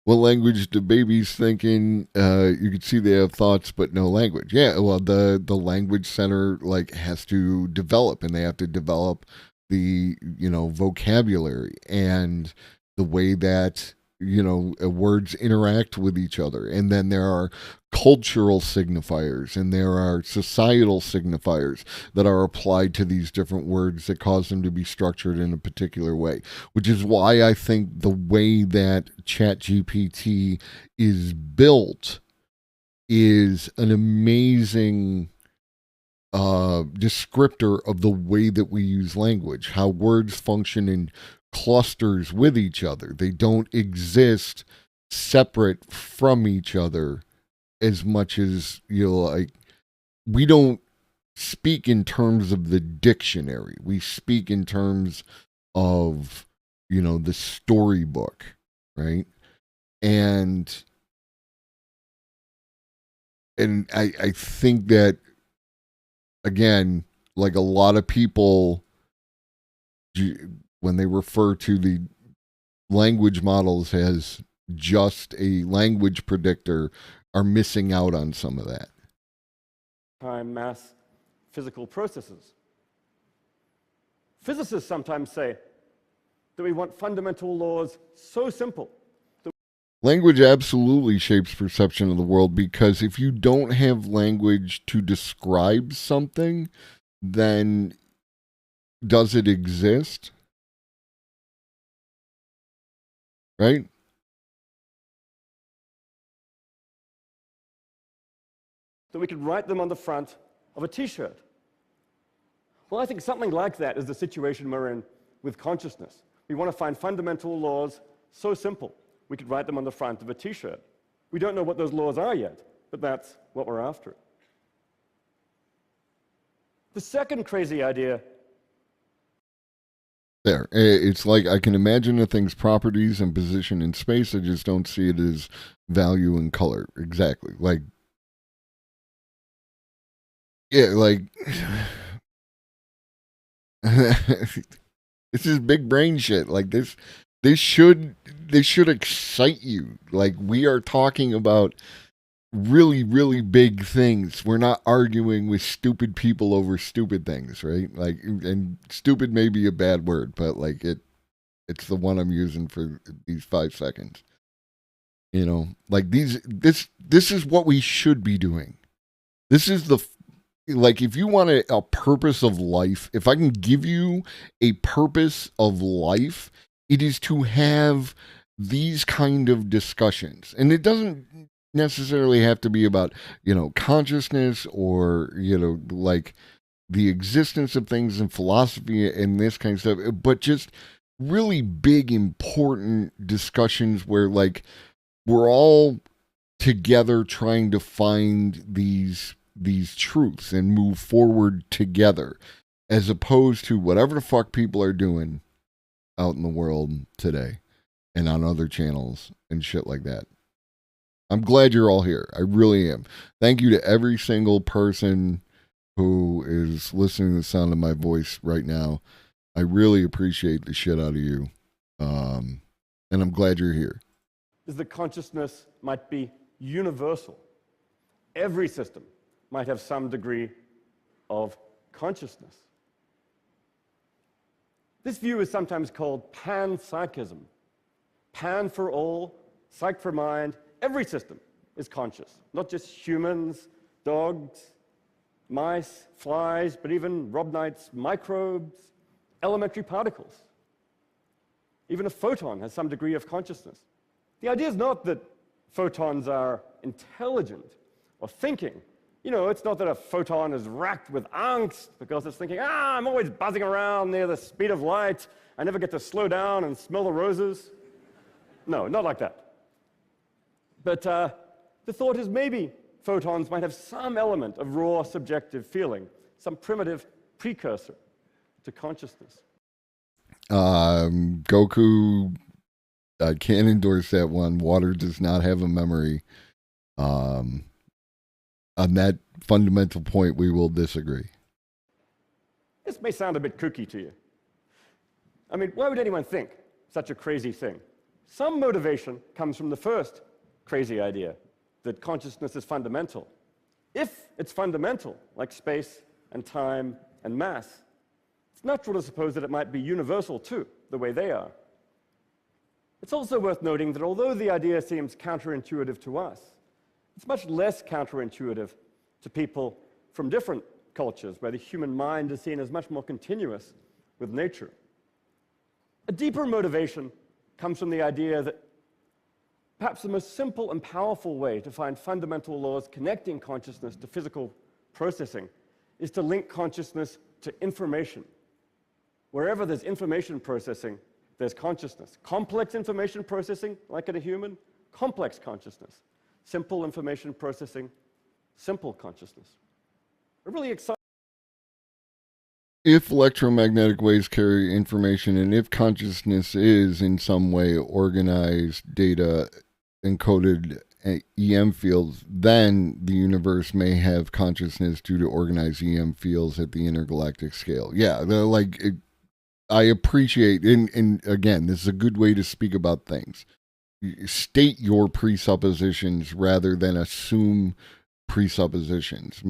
What language do babies thinking? You can see they have thoughts but no language. Yeah, well, the language center, like, has to develop, and they have to develop the, you know, vocabulary and the way that, you know, words interact with each other. And then there are cultural signifiers and there are societal signifiers that are applied to these different words that cause them to be structured in a particular way, which is why I think the way that ChatGPT is built is an amazing descriptor of the way that we use language, how words function in clusters with each other. They don't exist separate from each other as much as, you know, like, we don't speak in terms of the dictionary. We speak in terms of, the storybook, right? And I think that, again, like a lot of people, when they refer to the language models as just a language predictor, are missing out on some of that. Time, mass, physical processes. Physicists sometimes say that we want fundamental laws so simple. Language absolutely shapes perception of the world, because if you don't have language to describe something, then does it exist? Right? That we could write them on the front of a t-shirt. Well, I think something like that is the situation we're in with consciousness. We want to find fundamental laws so simple we could write them on the front of a t-shirt. We don't know what those laws are yet, but that's what we're after. The second crazy idea. There. It's like I can imagine a thing's properties and position in space. I just don't see it as value and color. Exactly. Like, yeah, like, this is big brain shit. Like, this should excite you. Like, we are talking about really, really big things. We're not arguing with stupid people over stupid things, right? Like, and stupid may be a bad word, but like it's the one I'm using for these 5 seconds. Like this is what we should be doing. This is like, if you want a purpose of life, if I can give you a purpose of life, it is to have these kind of discussions. And it doesn't necessarily have to be about, consciousness or, like the existence of things in philosophy and this kind of stuff, but just really big, important discussions where, like, we're all together trying to find these truths and move forward together, as opposed to whatever the fuck people are doing out in the world today and on other channels and shit like that. I'm glad you're all here. I really am. Thank you to every single person who is listening to the sound of my voice right now. I really appreciate the shit out of you. And I'm glad you're here. Is that consciousness might be universal. Every system might have some degree of consciousness. This view is sometimes called panpsychism. Pan for all, psych for mind. Every system is conscious, not just humans, dogs, mice, flies, but even Rob Knight's microbes, elementary particles. Even a photon has some degree of consciousness. The idea is not that photons are intelligent or thinking. It's not that a photon is racked with angst because it's thinking, I'm always buzzing around near the speed of light. I never get to slow down and smell the roses. No, not like that. But the thought is maybe photons might have some element of raw subjective feeling, some primitive precursor to consciousness. Goku, I can't endorse that one. Water does not have a memory. On that fundamental point, we will disagree. This may sound a bit kooky to you. I mean, why would anyone think such a crazy thing? Some motivation comes from the first crazy idea, that consciousness is fundamental. If it's fundamental, like space and time and mass, it's natural to suppose that it might be universal too, the way they are. It's also worth noting that although the idea seems counterintuitive to us, it's much less counterintuitive to people from different cultures, where the human mind is seen as much more continuous with nature. A deeper motivation comes from the idea that perhaps the most simple and powerful way to find fundamental laws connecting consciousness to physical processing is to link consciousness to information. Wherever there's information processing, there's consciousness. Complex information processing, like in a human, complex consciousness. Simple information processing, simple consciousness. A really exciting if electromagnetic waves carry information and if consciousness is in some way organized data encoded EM fields, then the universe may have consciousness due to organized EM fields at the intergalactic scale. Yeah, I appreciate, and again, this is a good way to speak about things. State your presuppositions rather than assume presuppositions.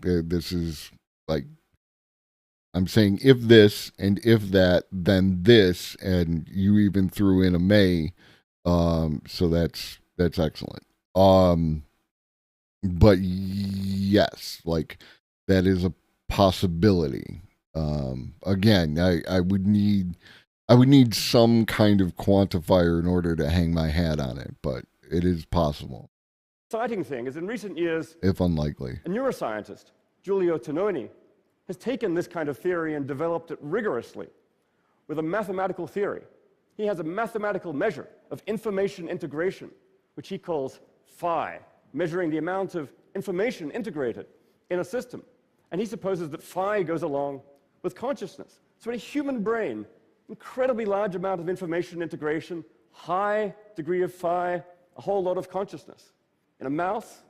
This is like, I'm saying if this and if that, then this, and you even threw in a may. So that's excellent. But yes, like that is a possibility. Again, I would need some kind of quantifier in order to hang my hat on it, but it is possible. Exciting thing is in recent years, if unlikely, a neuroscientist, Giulio Tononi, has taken this kind of theory and developed it rigorously with a mathematical theory. He has a mathematical measure of information integration, which he calls phi, measuring the amount of information integrated in a system. And he supposes that phi goes along with consciousness. So in a human brain, incredibly large amount of information integration, high degree of phi, a whole lot of consciousness. In a mouse,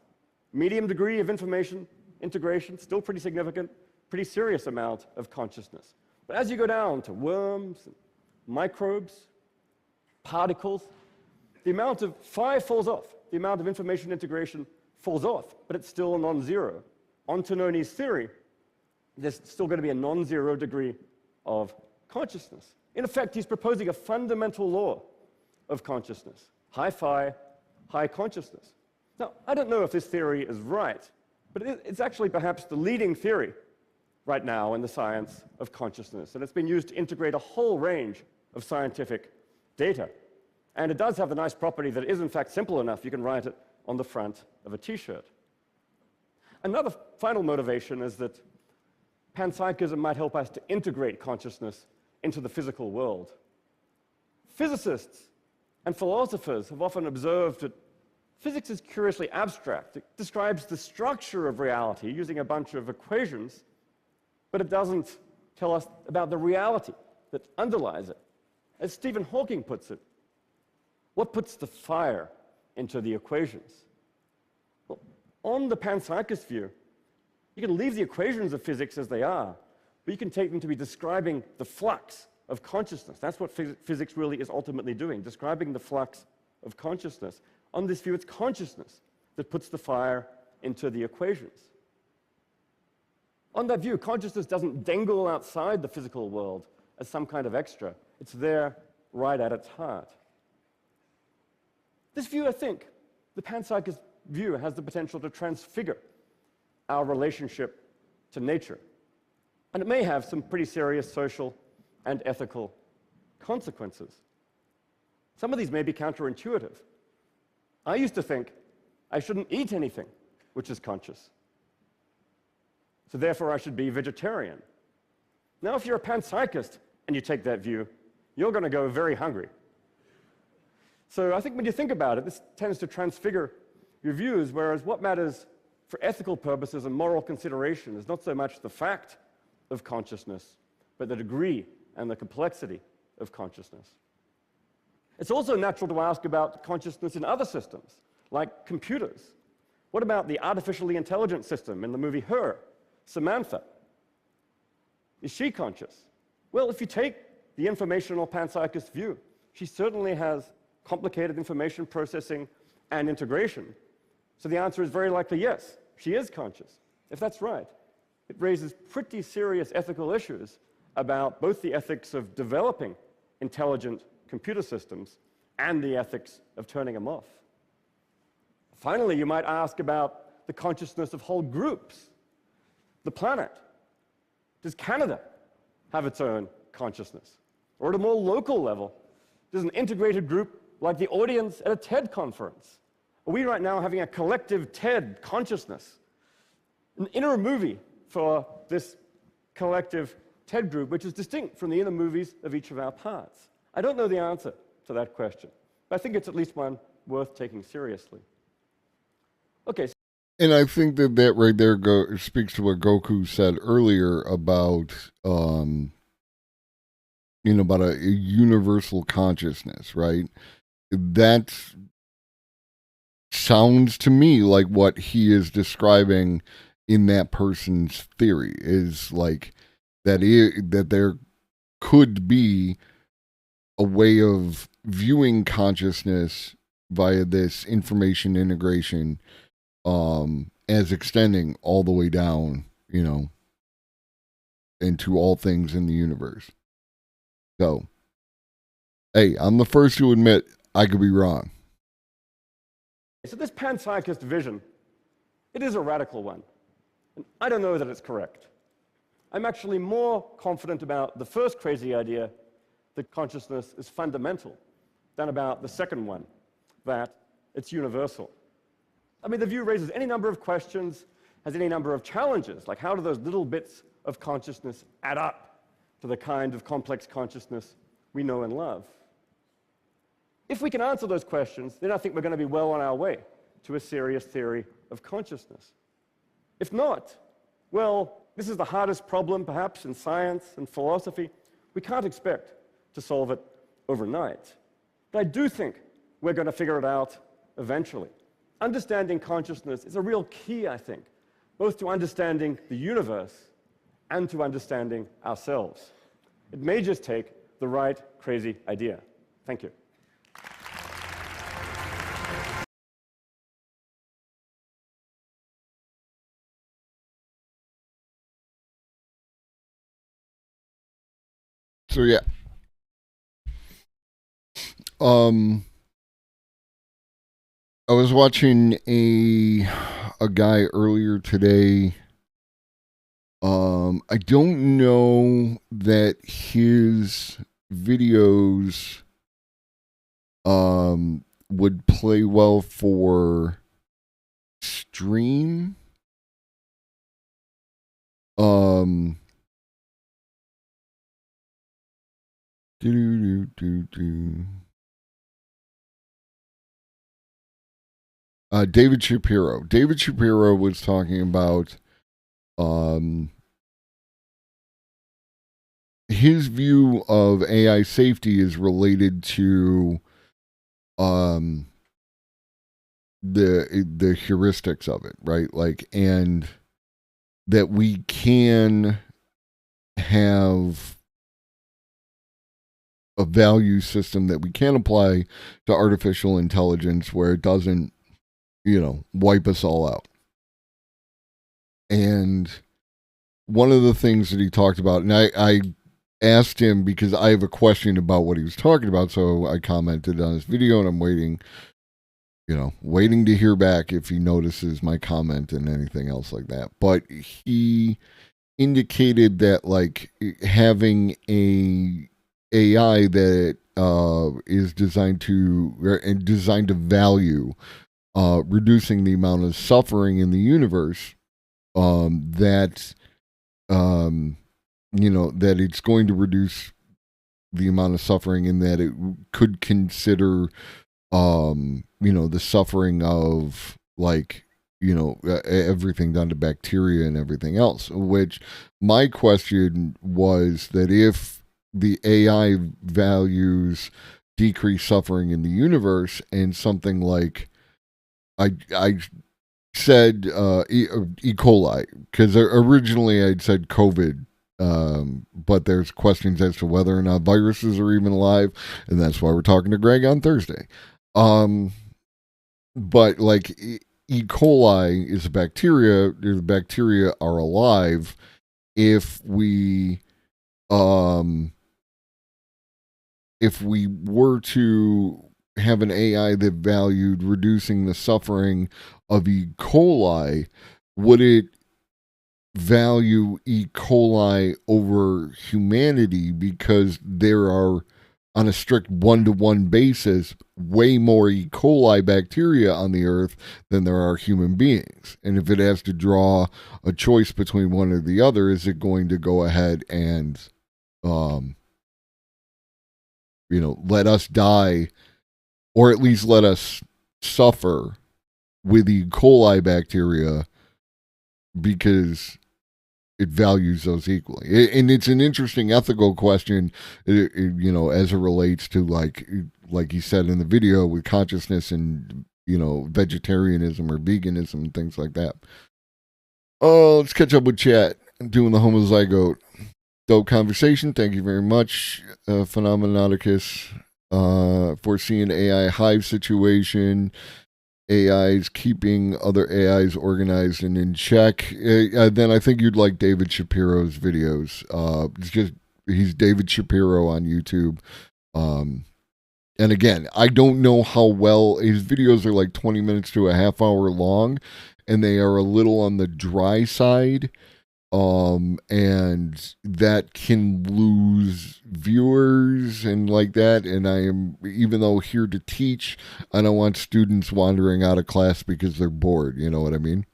medium degree of information integration, still pretty significant, pretty serious amount of consciousness. But as you go down to worms, and microbes, particles, the amount of phi falls off. The amount of information integration falls off, but it's still non-zero. On Tononi's theory, there's still going to be a non-zero degree of consciousness. In effect, he's proposing a fundamental law of consciousness. High phi, high consciousness. Now, I don't know if this theory is right, but it's actually perhaps the leading theory right now in the science of consciousness, and it's been used to integrate a whole range of scientific data. And it does have the nice property that it is, in fact, simple enough you can write it on the front of a T-shirt. Another final motivation is that panpsychism might help us to integrate consciousness into the physical world. Physicists and philosophers have often observed that physics is curiously abstract. It describes the structure of reality using a bunch of equations, but it doesn't tell us about the reality that underlies it. As Stephen Hawking puts it, what puts the fire into the equations? Well, on the panpsychist view, you can leave the equations of physics as they are, but you can take them to be describing the flux of consciousness. That's what physics really is ultimately doing, describing the flux of consciousness. On this view, it's consciousness that puts the fire into the equations. On that view, consciousness doesn't dangle outside the physical world as some kind of extra. It's there right at its heart. This view, I think, the panpsychist view, has the potential to transfigure our relationship to nature. And it may have some pretty serious social and ethical consequences. Some of these may be counterintuitive. I used to think I shouldn't eat anything which is conscious. So therefore, I should be vegetarian. Now, if you're a panpsychist and you take that view, you're going to go very hungry. So I think when you think about it, this tends to transfigure your views, whereas what matters for ethical purposes and moral consideration is not so much the fact of consciousness, but the degree and the complexity of consciousness. It's also natural to ask about consciousness in other systems, like computers. What about the artificially intelligent system in the movie Her, Samantha? Is she conscious? Well, if you take the informational panpsychist view, she certainly has complicated information processing and integration. So the answer is very likely yes, she is conscious. If that's right, it raises pretty serious ethical issues about both the ethics of developing intelligent computer systems and the ethics of turning them off. Finally, you might ask about the consciousness of whole groups. The planet. Does Canada have its own consciousness? Or at a more local level, does an integrated group like the audience at a TED conference? Are we right now having a collective TED consciousness? An inner movie for this collective TED group, which is distinct from the inner movies of each of our parts? I don't know the answer to that question, but I think it's at least one worth taking seriously. Okay. And I think that right there speaks to what Goku said earlier about, about a universal consciousness, right? That sounds to me like what he is describing in that person's theory is like that there could be a way of viewing consciousness via this information integration as extending all the way down, into all things in the universe. So, hey, I'm the first to admit I could be wrong. So this panpsychist vision, it is a radical one. And I don't know that it's correct. I'm actually more confident about the first crazy idea, that consciousness is fundamental, than about the second one, that it's universal. I mean, the view raises any number of questions, has any number of challenges, like how do those little bits of consciousness add up to the kind of complex consciousness we know and love? If we can answer those questions, then I think we're going to be well on our way to a serious theory of consciousness. If not, well, this is the hardest problem, perhaps, in science and philosophy. We can't expect to solve it overnight. But I do think we're going to figure it out eventually. Understanding consciousness is a real key, I think, both to understanding the universe and to understanding ourselves. It may just take the right crazy idea. Thank you. So yeah. I was watching a guy earlier today. I don't know that his videos would play well for stream. David Shapiro. David Shapiro was talking about his view of AI safety is related to the heuristics of it, right? Like, and that we can have a value system that we can apply to artificial intelligence where it doesn't, wipe us all out. And one of the things that he talked about, and I asked him because I have a question about what he was talking about, so I commented on his video, and I'm waiting to hear back if he notices my comment and anything else like that. But he indicated that, like, having a AI that is designed to value reducing the amount of suffering in the universe, that it's going to reduce the amount of suffering, in that it could consider the suffering of, like, everything down to bacteria and everything else. Which my question was that if the AI values decreased suffering in the universe, and something like, I said E. coli, because originally I'd said COVID, but there's questions as to whether or not viruses are even alive, and that's why we're talking to Greg on Thursday. But like E. coli is a bacteria. The bacteria are alive. If we were to have an AI that valued reducing the suffering of E. coli, would it value E. coli over humanity, because there are, on a strict one-to-one basis, way more E. coli bacteria on the earth than there are human beings? And if it has to draw a choice between one or the other, is it going to go ahead and let us die, or at least let us suffer with E. coli bacteria because it values those equally. And it's an interesting ethical question, you know, as it relates to like you said in the video with consciousness and, you know, vegetarianism or veganism and things like that. Oh, let's catch up with chat. I'm doing the homozygote. Dope conversation. Thank you very much, Phenomenauticus, foreseeing AI hive situation. AIs keeping other AIs organized and in check. Then I think you'd like David Shapiro's videos. He's David Shapiro on YouTube. And again, I don't know how well his videos are, like 20 minutes to a half hour long, and they are a little on the dry side. And that can lose viewers and like that. And I am, even though here to teach, I don't want students wandering out of class because they're bored. You know what I mean?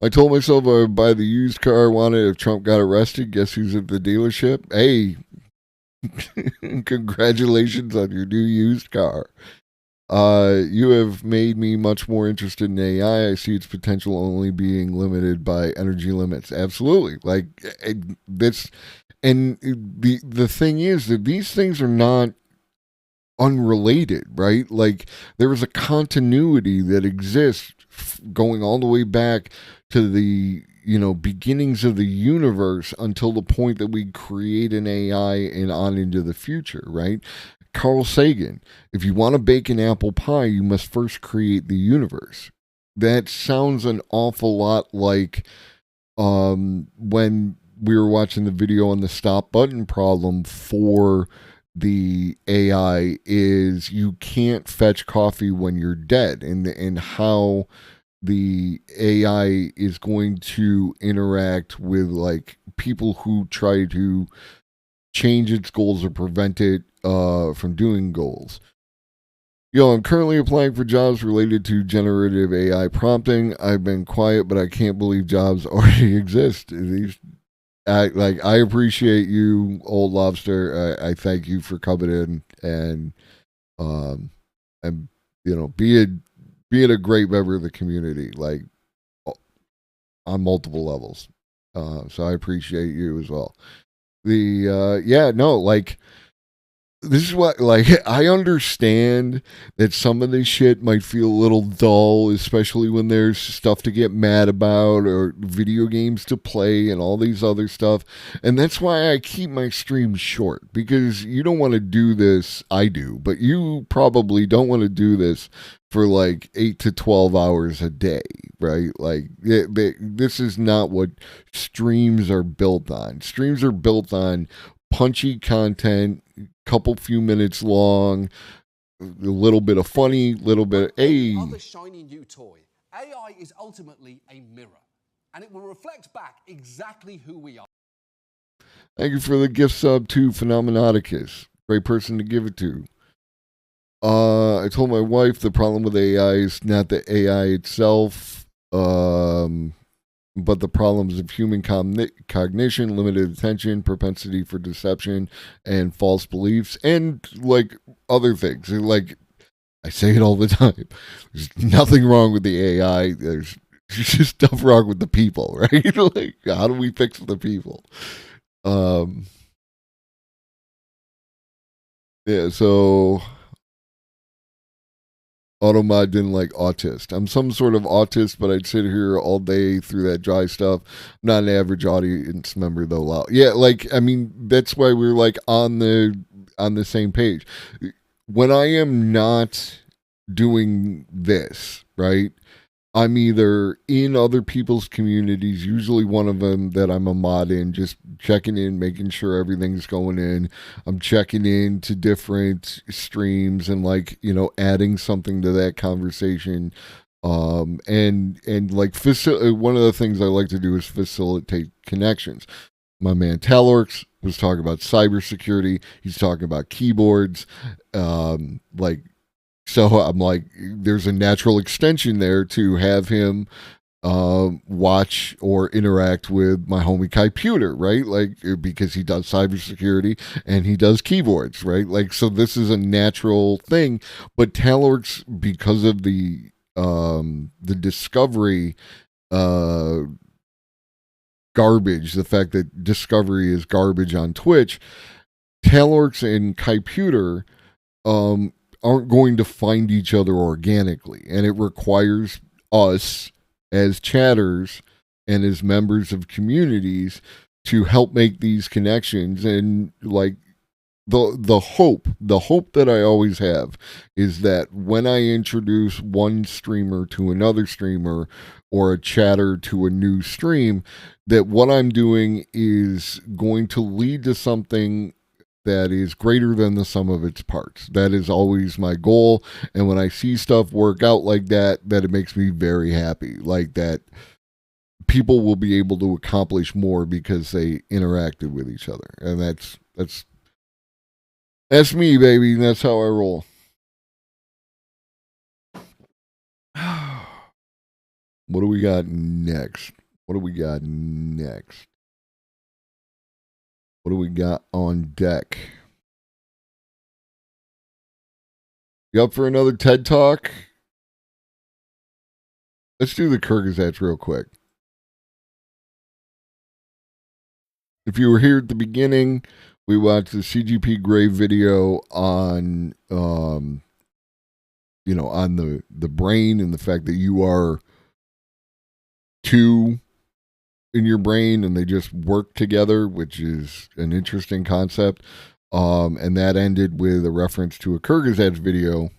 I told myself I would buy the used car I wanted if Trump got arrested. Guess who's at the dealership? Hey, congratulations on your new used car. You have made me much more interested in AI. I see its potential only being limited by energy limits. Absolutely. Like this, and the thing is that these things are not unrelated, right? Like there is a continuity that exists going all the way back to the, you know, beginnings of the universe until the point that we create an AI and on into the future, right? Carl Sagan, if you want to bake an apple pie, you must first create the universe. That sounds an awful lot like when we were watching the video on the stop button problem for the AI is you can't fetch coffee when you're dead, and how the AI is going to interact with like people who try to change its goals or prevent it from doing goals. Yo, I'm currently applying for jobs related to generative AI prompting. I've been quiet, but I can't believe jobs already exist. I appreciate you, Old Lobster. I thank you for coming in and you know, being a great member of the community, like on multiple levels. So I appreciate you as well. Like this is what, like, I understand that some of this shit might feel a little dull, especially when there's stuff to get mad about or video games to play and all these other stuff. And that's why I keep my streams short, because you don't want to do this. I do, but you probably don't want to do this for like 8 to 12 hours a day, right? Like this is not what streams are built on. Streams are built on punchy content, couple few minutes long, a little bit of funny, little bit of other shiny new toy. AI is ultimately a mirror, and it will reflect back exactly who we are. Thank you for the gift sub to Phenomenauticus. Great person to give it to. I told my wife the problem with AI is not the AI itself, but the problems of human cognition, limited attention, propensity for deception, and false beliefs, and like other things. Like I say it all the time. There's nothing wrong with the AI. There's just stuff wrong with the people, right? Like, how do we fix the people? Yeah, so Automod didn't like autist. I'm some sort of autist, but I'd sit here all day through that dry stuff. I'm not an average audience member though. Yeah, like, I mean, that's why we're like on the same page. When I am not doing this, right, I'm either in other people's communities, usually one of them that I'm a mod in, just checking in, making sure everything's going in. I'm checking in to different streams and, like, you know, adding something to that conversation. And like one of the things I like to do is facilitate connections. My man Talorx was talking about cybersecurity. He's talking about keyboards, so I'm like, there's a natural extension there to have him watch or interact with my homie Computer, right? Like, because he does cybersecurity and he does keyboards, right? Like, so this is a natural thing. But Talorx, because of the the Discovery garbage, the fact that Discovery is garbage on Twitch, Talorx and Kaiputer aren't going to find each other organically, and it requires us as chatters and as members of communities to help make these connections. And like the hope that I always have is that when I introduce one streamer to another streamer or a chatter to a new stream, that what I'm doing is going to lead to something that is greater than the sum of its parts. That is always my goal. And when I see stuff work out like that, it makes me very happy. Like that people will be able to accomplish more because they interacted with each other. And that's me, baby. That's how I roll. What do we got next? What do we got on deck? You up for another TED Talk? Let's do the Kyrgyzstats real quick. If you were here at the beginning, we watched the CGP Grey video on, on the brain and the fact that you are two in your brain and they just work together, which is an interesting concept. And that ended with a reference to a Kyrgyzstats video.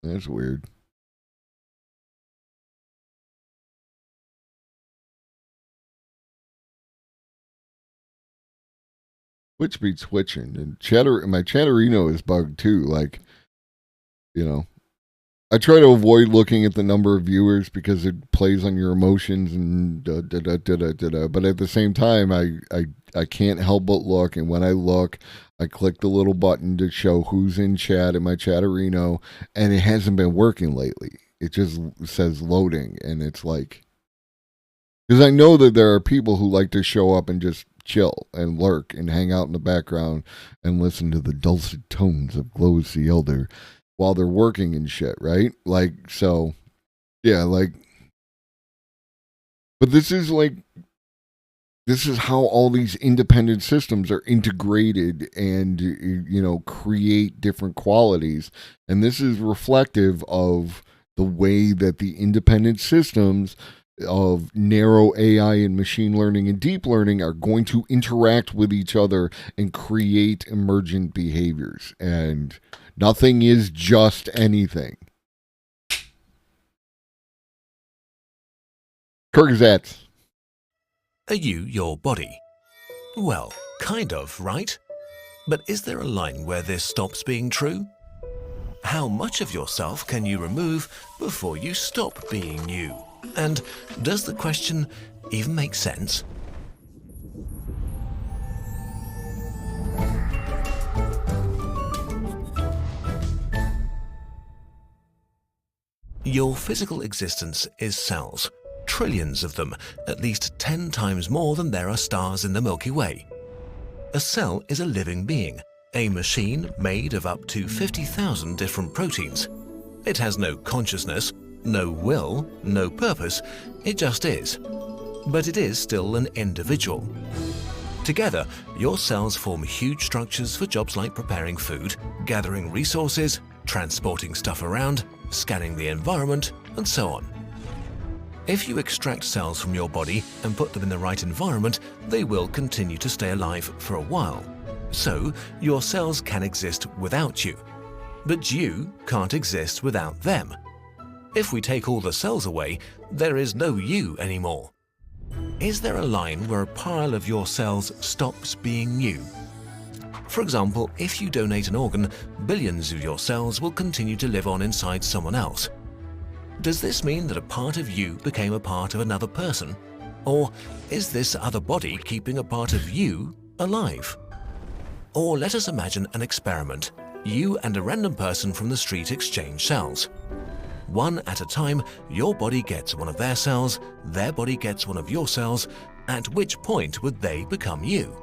That's weird. Twitch be twitching, and my Chatterino is bugged too. Like, I try to avoid looking at the number of viewers because it plays on your emotions and but at the same time, I can't help but look, and when I look, I click the little button to show who's in chat in my Chatterino, and it hasn't been working lately. It just says loading, and it's like, because I know that there are people who like to show up and just chill and lurk and hang out in the background and listen to the dulcet tones of Glowis the Elder while they're working and shit, right? Like, so, yeah, like, but this is how all these independent systems are integrated and, create different qualities. And this is reflective of the way that the independent systems of narrow AI and machine learning and deep learning are going to interact with each other and create emergent behaviors. And nothing is just anything. Kyrgyzstats. Are you your body? Well, kind of, right? But is there a line where this stops being true? How much of yourself can you remove before you stop being you? And does the question even make sense? Your physical existence is cells. Trillions of them, at least 10 times more than there are stars in the Milky Way. A cell is a living being, a machine made of up to 50,000 different proteins. It has no consciousness, no will, no purpose, it just is. But it is still an individual. Together, your cells form huge structures for jobs like preparing food, gathering resources, transporting stuff around, scanning the environment, and so on. If you extract cells from your body and put them in the right environment, they will continue to stay alive for a while. So, your cells can exist without you. But you can't exist without them. If we take all the cells away, there is no you anymore. Is there a line where a pile of your cells stops being you? For example, if you donate an organ, billions of your cells will continue to live on inside someone else. Does this mean that a part of you became a part of another person? Or is this other body keeping a part of you alive? Or let us imagine an experiment. You and a random person from the street exchange cells. One at a time, your body gets one of their cells, their body gets one of your cells, at which point would they become you?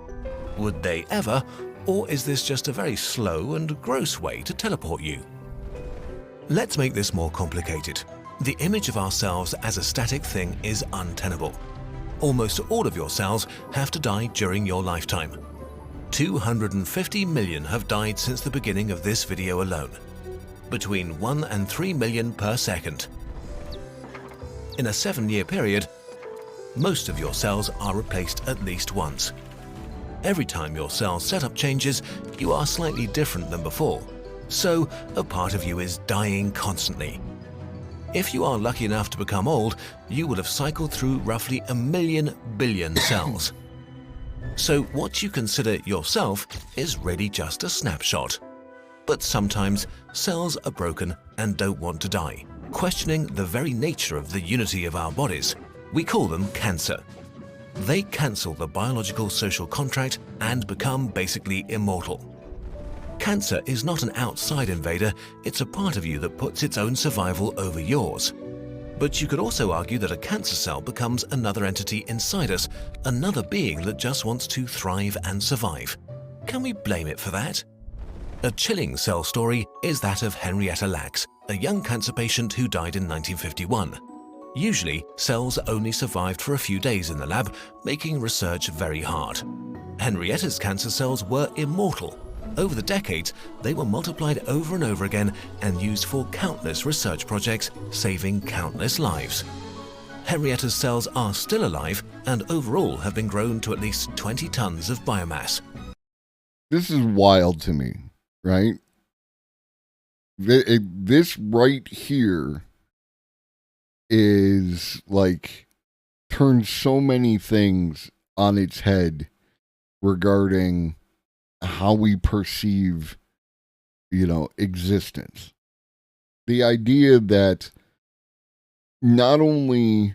Would they ever, Or is this just a very slow and gross way to teleport you? Let's make this more complicated. The image of ourselves as a static thing is untenable. Almost all of your cells have to die during your lifetime. 250 million have died since the beginning of this video alone. Between 1 and 3 million per second. In a 7-year period, most of your cells are replaced at least once. Every time your cell setup changes, you are slightly different than before, so a part of you is dying constantly. If you are lucky enough to become old, you will have cycled through roughly 1,000,000 billion cells. So what you consider yourself is really just a snapshot. But sometimes cells are broken and don't want to die, questioning the very nature of the unity of our bodies. We call them cancer. They cancel the biological social contract and become basically immortal. Cancer is not an outside invader, it's a part of you that puts its own survival over yours. But you could also argue that a cancer cell becomes another entity inside us, another being that just wants to thrive and survive. Can we blame it for that? A chilling cell story is that of Henrietta Lacks, a young cancer patient who died in 1951. Usually, cells only survived for a few days in the lab, making research very hard. Henrietta's cancer cells were immortal. Over the decades, they were multiplied over and over again and used for countless research projects, saving countless lives. Henrietta's cells are still alive and overall have been grown to at least 20 tons of biomass. This is wild to me, right? This right here is like turns so many things on its head regarding how we perceive, existence. The idea that not only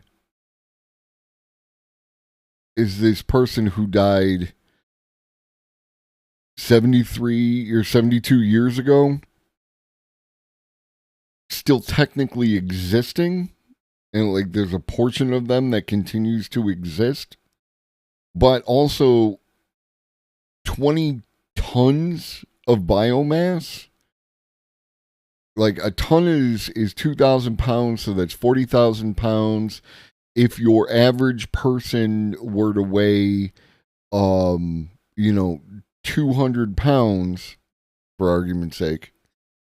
is this person who died 73 or 72 years ago still technically existing, and like there's a portion of them that continues to exist, but also 20 tons of biomass. Like a ton is 2,000 pounds, so that's 40,000 pounds. If your average person were to weigh 200 pounds, for argument's sake,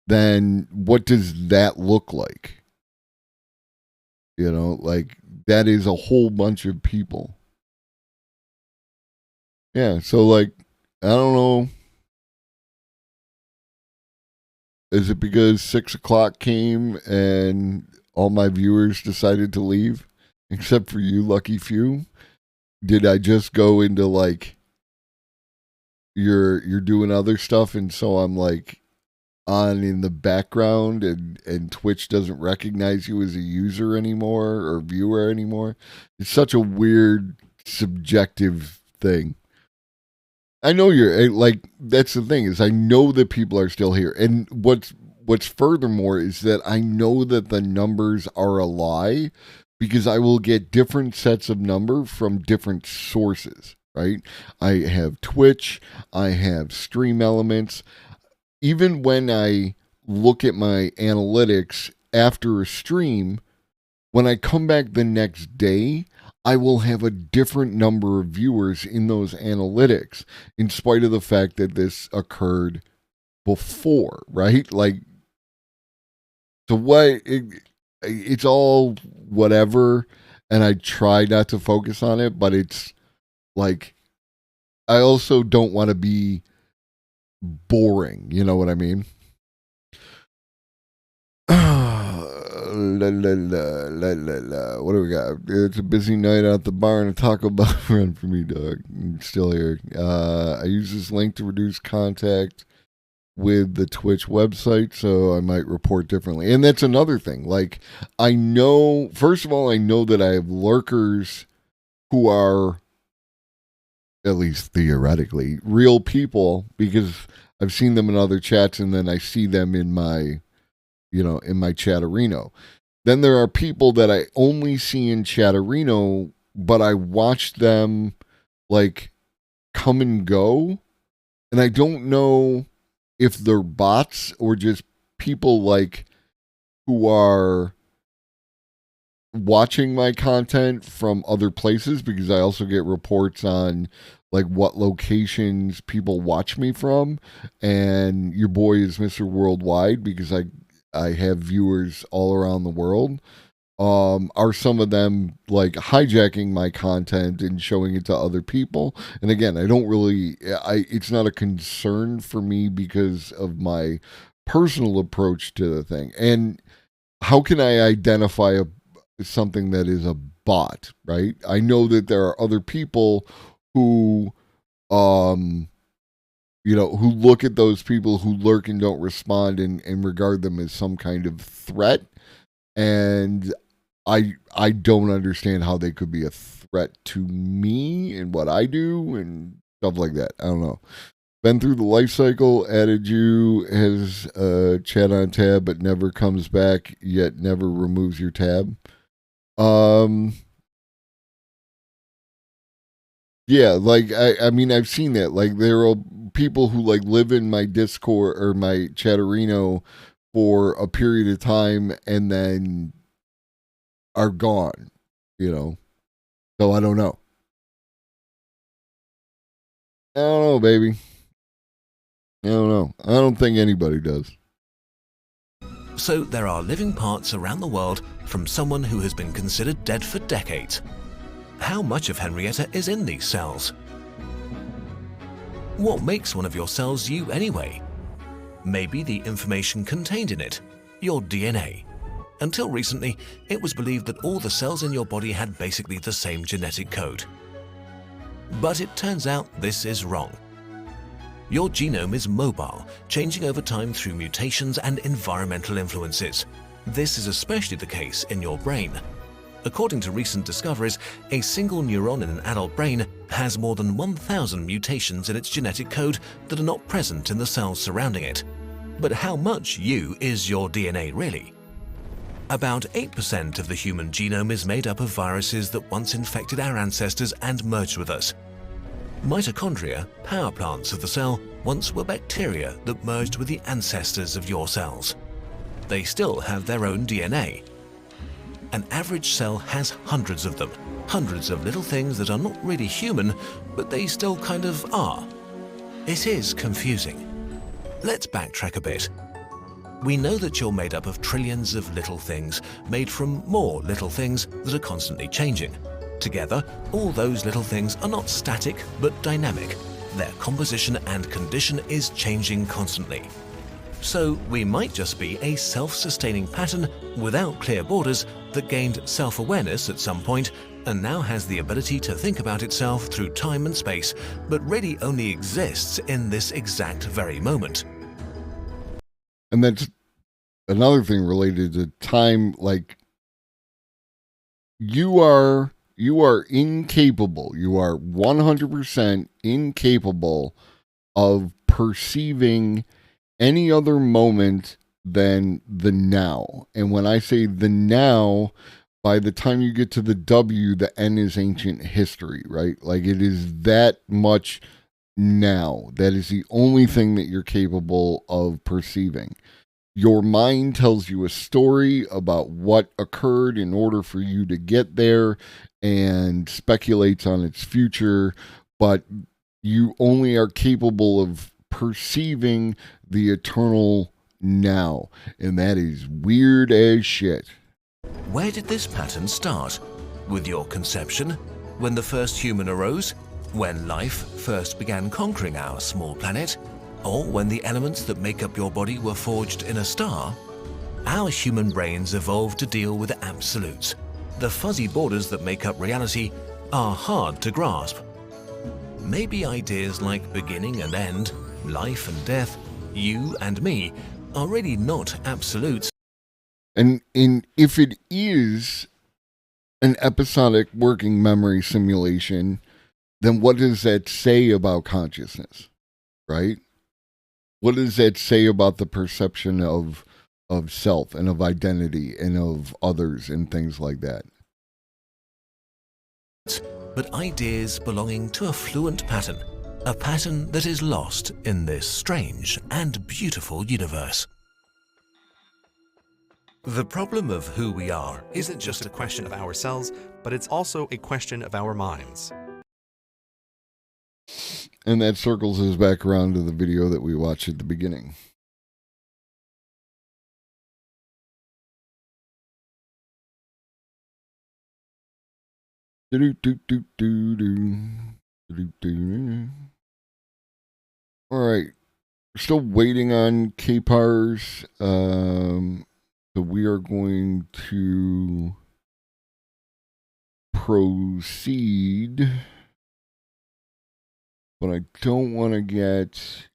then what does that look like? Like that is a whole bunch of people. Yeah, so like, I don't know. Is it because 6 o'clock came and all my viewers decided to leave? Except for you, lucky few. Did I just go into like, you're doing other stuff and so I'm like on in the background and Twitch doesn't recognize you as a user anymore or viewer anymore? It's such a weird, subjective thing. I know you're like, that's the thing, is I know that people are still here. And what's furthermore is that I know that the numbers are a lie because I will get different sets of number from different sources, right? I have Twitch, I have Stream Elements. Even when I look at my analytics after a stream, when I come back the next day, I will have a different number of viewers in those analytics, in spite of the fact that this occurred before, right? Like, so what? It's all whatever, and I try not to focus on it, but it's like, I also don't want to be boring, you know what I mean? What do we got? It's a busy night at the bar and a Taco Bell run for me, dog. I'm still here. I use this link to reduce contact with the Twitch website, so I might report differently. And that's another thing. Like, I know, first of all, I know that I have lurkers who are, at least theoretically, real people, because I've seen them in other chats and then I see them in my, in my Chatterino. Then there are people that I only see in Chatterino, but I watch them like come and go And I don't know if they're bots or just people like who are watching my content from other places, because I also get reports on like what locations people watch me from, and your boy is Mr. Worldwide because I have viewers all around the world. Are some of them like hijacking my content and showing it to other people? And again, it's not a concern for me because of my personal approach to the thing. And how can I identify something that is a bot, right? I know that there are other people who who look at those people who lurk and don't respond and regard them as some kind of threat. And I don't understand how they could be a threat to me and what I do and stuff like that. I don't know. Been through the life cycle. Added you has chat on tab, but never comes back, yet never removes your tab. Yeah, like I mean, I've seen that. Like there are people who like live in my Discord or my Chatterino for a period of time and then are gone, So I don't know. I don't know, baby. I don't know. I don't think anybody does. So there are living parts around the world from someone who has been considered dead for decades. How much of Henrietta is in these cells? What makes one of your cells you anyway? Maybe the information contained in it, your DNA. Until recently, it was believed that all the cells in your body had basically the same genetic code. But it turns out this is wrong. Your genome is mobile, changing over time through mutations and environmental influences. This is especially the case in your brain. According to recent discoveries, a single neuron in an adult brain has more than 1,000 mutations in its genetic code that are not present in the cells surrounding it. But how much you is your DNA really? About 8% of the human genome is made up of viruses that once infected our ancestors and merged with us. Mitochondria, power plants of the cell, once were bacteria that merged with the ancestors of your cells. They still have their own DNA. An average cell has hundreds of them, hundreds of little things that are not really human, but they still kind of are. It is confusing. Let's backtrack a bit. We know that you're made up of trillions of little things, made from more little things that are constantly changing. Together, all those little things are not static, but dynamic. Their composition and condition is changing constantly. So we might just be a self-sustaining pattern without clear borders that gained self-awareness at some point and now has the ability to think about itself through time and space, but really only exists in this exact very moment. And that's another thing related to time. Like you are incapable. You are 100% incapable of perceiving any other moment than the now. And when I say the now, by the time you get to the W, the N is ancient history, right? Like it is that much now. That is the only thing that you're capable of perceiving. Your mind tells you a story about what occurred in order for you to get there and speculates on its future, but you only are capable of perceiving the eternal now. And that is weird as shit. Where did this pattern start? With your conception? When the first human arose? When life first began conquering our small planet? Or when the elements that make up your body were forged in a star? Our human brains evolved to deal with absolutes. The fuzzy borders that make up reality are hard to grasp. Maybe ideas like beginning and end, life and death, you and me, are really not absolutes. And if it is an episodic working memory simulation, then what does that say about consciousness, right? What does that say about the perception of self and of identity and of others and things like that? But ideas belonging to a fluent pattern, a pattern that is lost in this strange and beautiful universe. The problem of who we are Isn't just a question of ourselves, but it's also a question of our minds. And that circles us back around to the video that we watched at the beginning. All right. We're still waiting on Capars. So we are going to proceed. But I don't want to get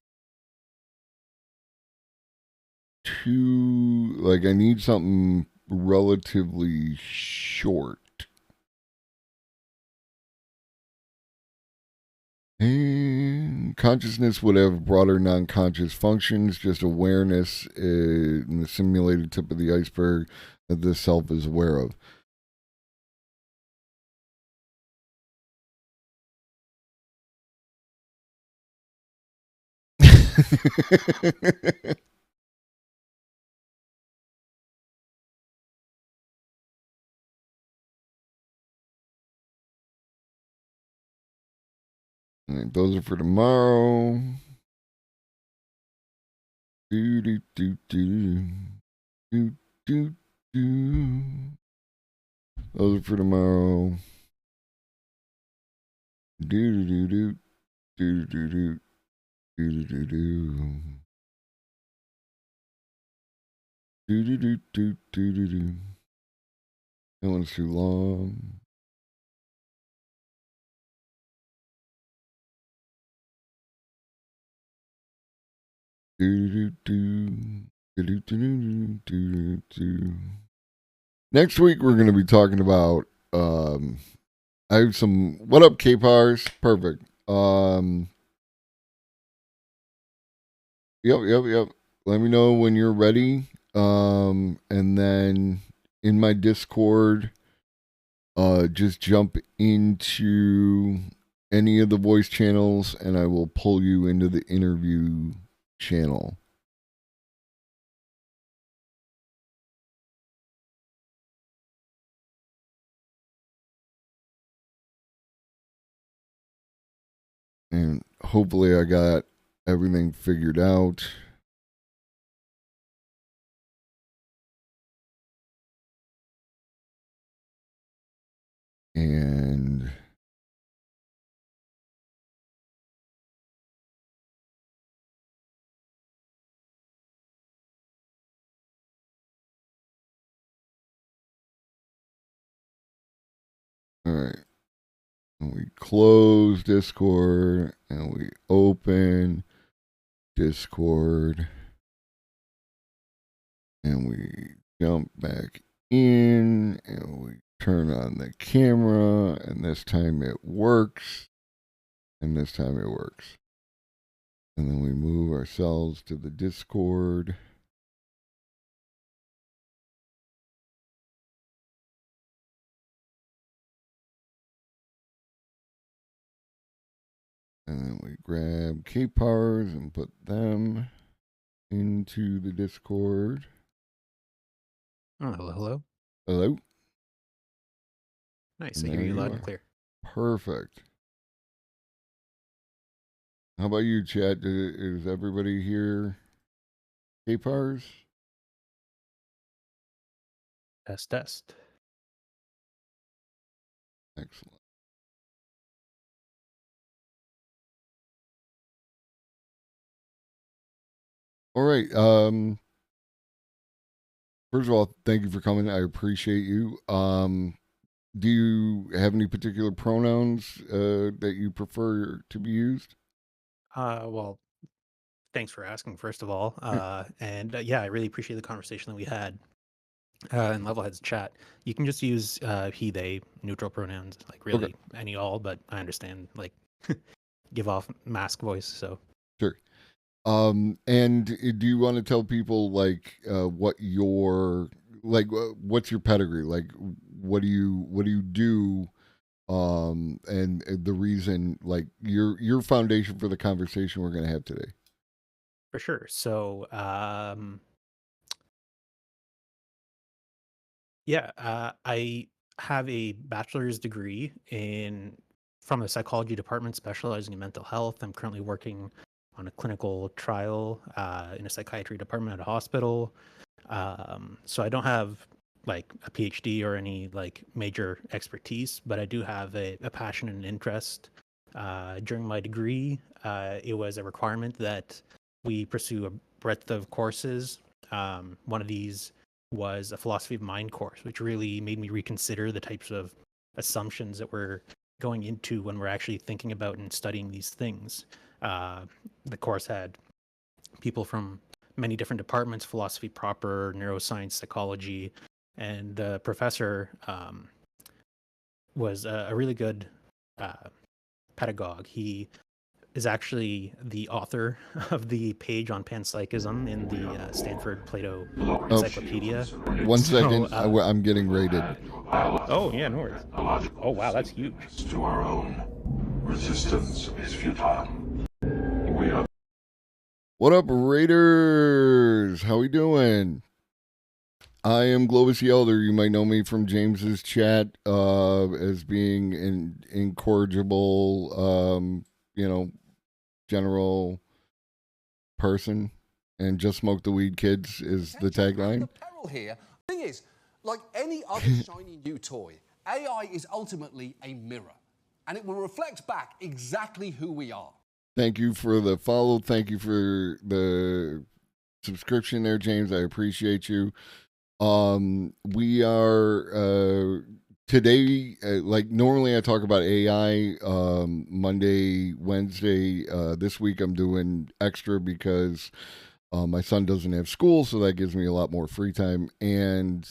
too, like, I need something relatively short. And consciousness would have broader non-conscious functions, just awareness in the simulated tip of the iceberg that the self is aware of. All right, those are for tomorrow. Do do do do do do do. Those are for tomorrow. Do do do do do do do do do. Do do do do do do do. That one's too long. Do do do do do do do. Next week we're going to be talking about. I have some. What up, Capars? Perfect. Yep. Let me know when you're ready. And then in my Discord, just jump into any of the voice channels and I will pull you into the interview channel. And hopefully I got everything figured out. And all right. And we close Discord and we open Discord and we jump back in and we turn on the camera and this time it works and this time it works. And then we move ourselves to the Discord. And then we grab Capars and put them into the Discord. Oh, hello. Hello. Nice. I hear you loud and clear. Perfect. How about you, chat? Is everybody here? Capars? Test. Excellent. All right. First of all, thank you for coming. I appreciate you. Do you have any particular pronouns that you prefer to be used? Well, thanks for asking, first of all. And yeah, I really appreciate the conversation that we had in Levelhead's chat. You can just use he, they, neutral pronouns, like really any, all, but I understand, like, give off mask voice, so. Sure. And do you want to tell people like what your what's your pedigree? Like what do you do and the reason, like your foundation for the conversation we're going to have today. For sure. So, I have a bachelor's degree from the psychology department specializing in mental health. I'm currently working on a clinical trial in a psychiatry department at a hospital. So I don't have like a PhD or any like major expertise, but I do have a passion and interest. During my degree, it was a requirement that we pursue a breadth of courses. One of these was a philosophy of mind course, which really made me reconsider the types of assumptions that we're going into when we're actually thinking about and studying these things. The course had people from many different departments: philosophy proper, neuroscience, psychology, and the professor was a really good pedagogue. He is actually the author of the page on panpsychism in the Stanford Plato Encyclopedia. One second, I'm getting rated. Oh, yeah, no worries. Oh, wow, that's huge. To our own resistance is futile. We are. What up, Raiders? How we doing? I am Globus the Elder. You might know me from James's chat as being an incorrigible, general person, and just smoke the weed, kids is the tagline. The peril here. Thing is, like any other shiny new toy, AI is ultimately a mirror, and it will reflect back exactly who we are. Thank you for the follow. Thank you for the subscription there, James. I appreciate you. We are today, like normally I talk about AI Monday, Wednesday. This week I'm doing extra because my son doesn't have school, so that gives me a lot more free time. And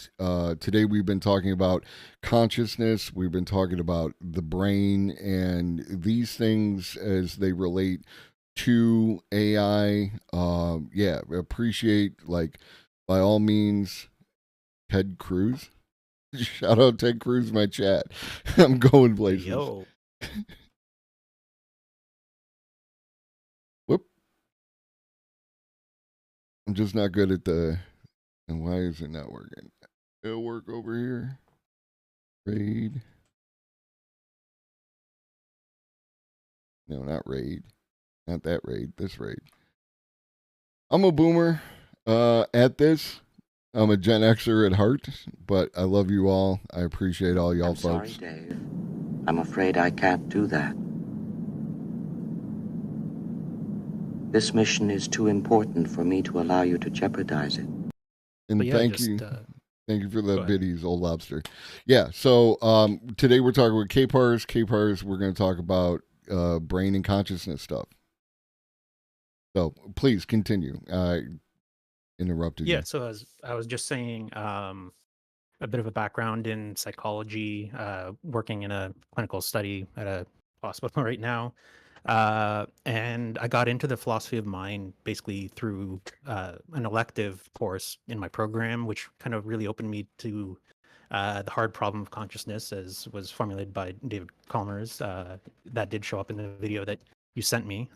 today we've been talking about consciousness. We've been talking about the brain and these things as they relate to AI. Appreciate, like, by all means, Ted Cruz. Shout out Ted Cruz, my chat. I'm going places. Yo. Whoop. I'm just not good at the. And why is it not working? It'll work over here. Raid. No, not raid. Not that raid. This raid. I'm a boomer at this. I'm a Gen Xer at heart, but I love you all. I appreciate all y'all folks. Sorry, Dave. I'm afraid I can't do that. This mission is too important for me to allow you to jeopardize it. And thank you for the biddies, old lobster. Yeah, so today we're talking with K-Pars. K-Pars, we're going to talk about brain and consciousness stuff. So please continue. Interrupted you. So I was just saying a bit of a background in psychology, working in a clinical study at a hospital right now. And I got into the philosophy of mind basically through an elective course in my program, which kind of really opened me to the hard problem of consciousness, as was formulated by David Chalmers. That did show up in the video that you sent me.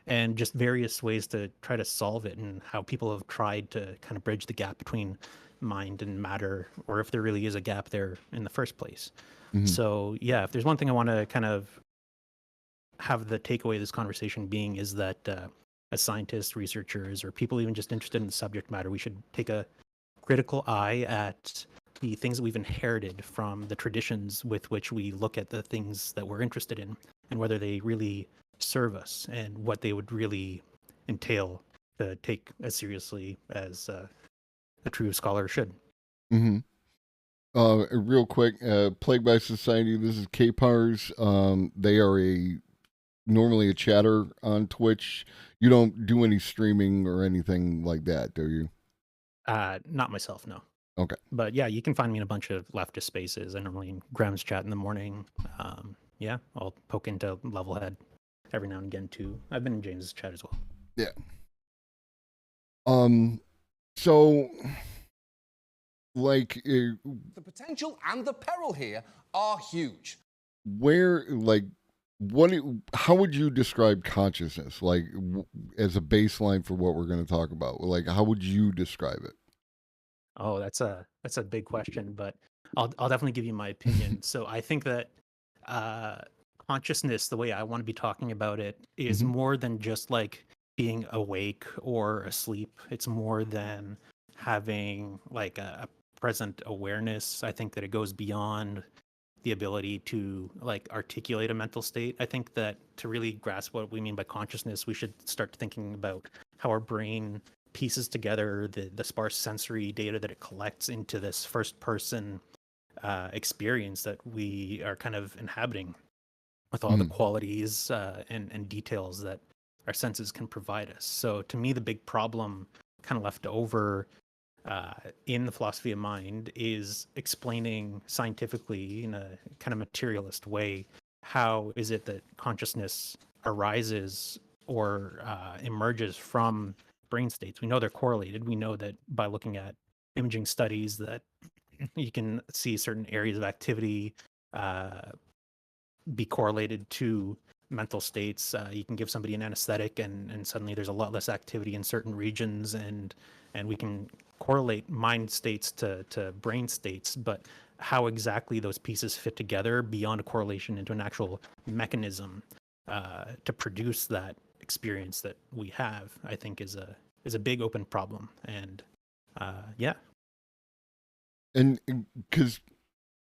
And just various ways to try to solve it, and how people have tried to kind of bridge the gap between mind and matter, or if there really is a gap there in the first place. Mm-hmm. So if there's one thing I want to kind of have the takeaway of this conversation being is that as scientists, researchers, or people even just interested in the subject matter, we should take a critical eye at the things that we've inherited from the traditions with which we look at the things that we're interested in, and whether they really serve us, and what they would really entail to take as seriously as a true scholar should. Mm-hmm. Real quick, Plagued by Society, this is K-Pars. They are normally a chatter on Twitch. You don't do any streaming or anything like that, do you? Not myself, no. Okay. But you can find me in a bunch of leftist spaces. I normally in Graham's chat in the morning. I'll poke into Levelhead every now and again too. I've been in James's chat as well. Yeah. So, like, the potential and the peril here are huge. where, like, how would you describe consciousness, like, as a baseline for what we're going to talk about? Like, how would you describe it? Oh, that's a big question, but I'll definitely give you my opinion. So I think that uh, consciousness, the way I want to be talking about it, is Mhm. more than just like being awake or asleep. It's more than having like a present awareness. I think that it goes beyond the ability to like articulate a mental state. I think that to really grasp what we mean by consciousness, we should start thinking about how our brain pieces together the sparse sensory data that it collects into this first person experience that we are kind of inhabiting with all the qualities and details that our senses can provide us. So to me, the big problem kind of left over in the philosophy of mind is explaining scientifically in a kind of materialist way how is it that consciousness arises or emerges from brain states. We know they're correlated. We know that by looking at imaging studies that you can see certain areas of activity be correlated to mental states. You can give somebody an anesthetic and suddenly there's a lot less activity in certain regions, and we can correlate mind states to brain states, but how exactly those pieces fit together beyond a correlation into an actual mechanism to produce that experience that we have, I think is a big open problem. And yeah. And because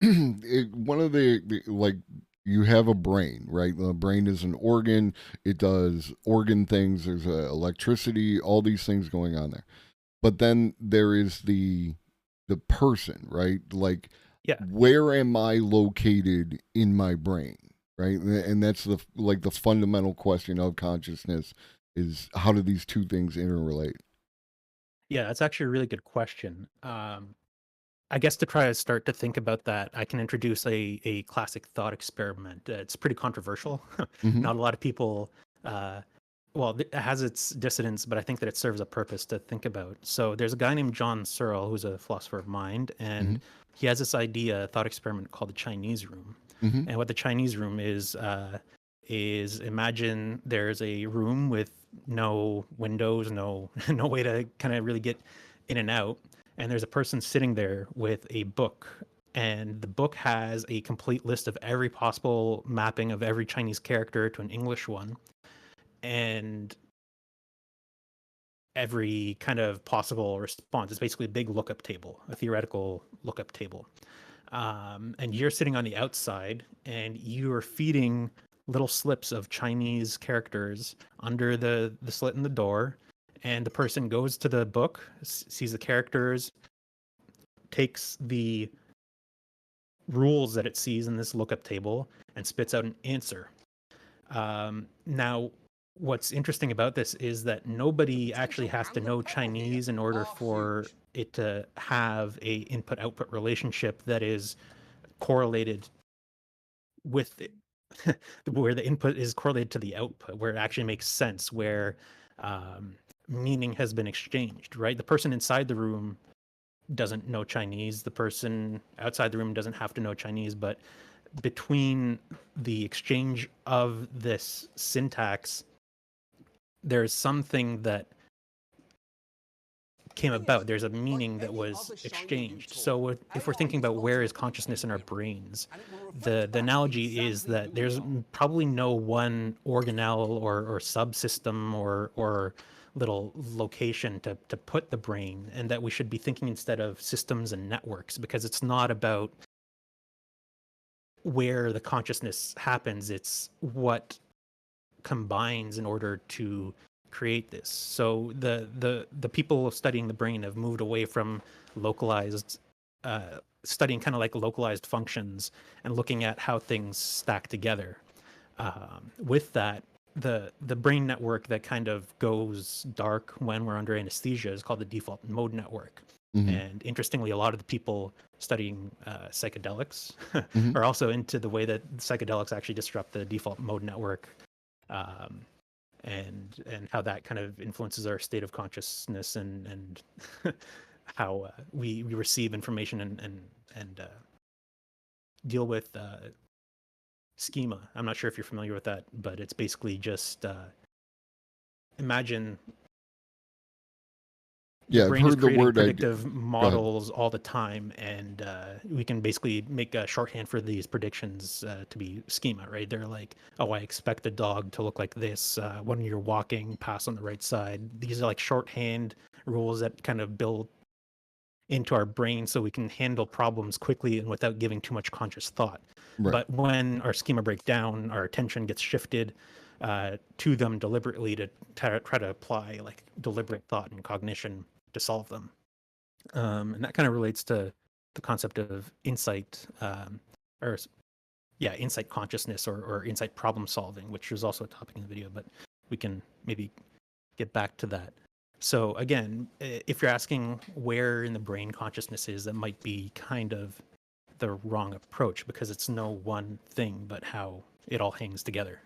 one of the like, you have a brain, right? The brain is an organ. It does organ things. There's electricity, all these things going on there. But then there is the person, right? Like, Yeah. where am I located in my brain, right? And that's the fundamental question of consciousness is, how do these two things interrelate? Yeah, that's actually a really good question. I guess to try to start to think about that, I can introduce a classic thought experiment. It's pretty controversial. Mhm. Not a lot of people, well, it has its dissidence, but I think that it serves a purpose to think about. So there's a guy named John Searle who's a philosopher of mind, and he has this idea, thought experiment called the Chinese room. Mhm. And what the Chinese room is imagine there's a room with no windows, no no way to kind of really get in and out, and there's a person sitting there with a book, and the book has a complete list of every possible mapping of every Chinese character to an English one, and every kind of possible response. It's basically a big lookup table, a theoretical lookup table. And you're sitting on the outside and you are feeding little slips of Chinese characters under the slit in the door. And the person goes to the book, sees the characters, takes the rules that it sees in this lookup table, and spits out an answer. Now, what's interesting about this is that nobody actually has to know Chinese in order for it to have a input-output relationship that is correlated with it, where the input is correlated to the output, where it actually makes sense, where meaning has been exchanged, right? The person inside the room doesn't know Chinese. The person outside the room doesn't have to know Chinese, but between the exchange of this syntax, there's something that came about. There's a meaning that was exchanged. So if we're thinking about where is consciousness in our brains, the analogy is that there's probably no one organelle or subsystem or little location to put the brain, and that we should be thinking instead of systems and networks, because it's not about where the consciousness happens, it's what combines in order to create this. So the people studying the brain have moved away from localized studying kind of like localized functions and looking at how things stack together. With that, the brain network that kind of goes dark when we're under anesthesia is called the default mode network. And interestingly, a lot of the people studying psychedelics are also into the way that psychedelics actually disrupt the default mode network, and how that kind of influences our state of consciousness and how we receive information and deal with schema. I'm not sure if you're familiar with that, but it's basically just imagine Yeah, your I've brain is heard the creating word. predictive Go ahead. models all the time, and we can basically make a shorthand for these predictions to be schema, right? They're like, oh, I expect a dog to look like this when you're walking, pass on the right side. These are like shorthand rules that kind of build into our brain so we can handle problems quickly and without giving too much conscious thought. Right. But when our schema break down, our attention gets shifted to them deliberately to try to apply like deliberate thought and cognition to solve them. And that kind of relates to the concept of insight, insight consciousness or insight problem solving, which was also a topic in the video, but we can maybe get back to that. So again, if you're asking where in the brain consciousness is, that might be kind of the wrong approach, because it's no one thing, but how it all hangs together.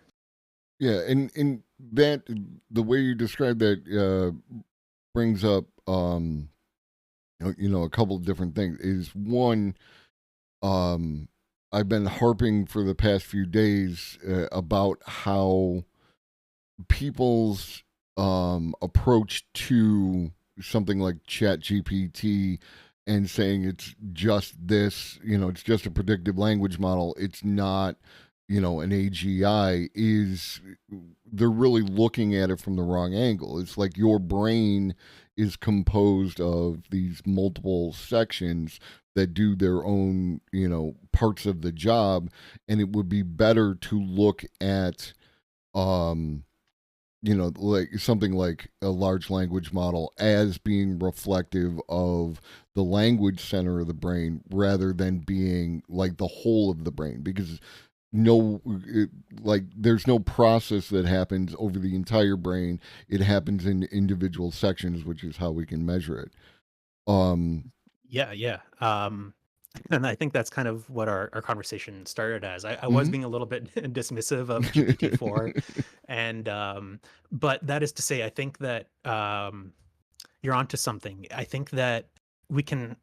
Yeah, and that, the way you describe that brings up a couple of different things. Is one, I've been harping for the past few days about how people's approach to something like ChatGPT and saying it's just this, it's just a predictive language model, it's not, an AGI, is they're really looking at it from the wrong angle. It's like your brain is composed of these multiple sections that do their own, parts of the job, and it would be better to look at like something like a large language model as being reflective of the language center of the brain rather than being like the whole of the brain, because there's no process that happens over the entire brain. It happens in individual sections, which is how we can measure it. Yeah. And I think that's kind of what our conversation started as. I was being a little bit dismissive of GPT-4, and but that is to say, I think that you're onto something. I think that we can.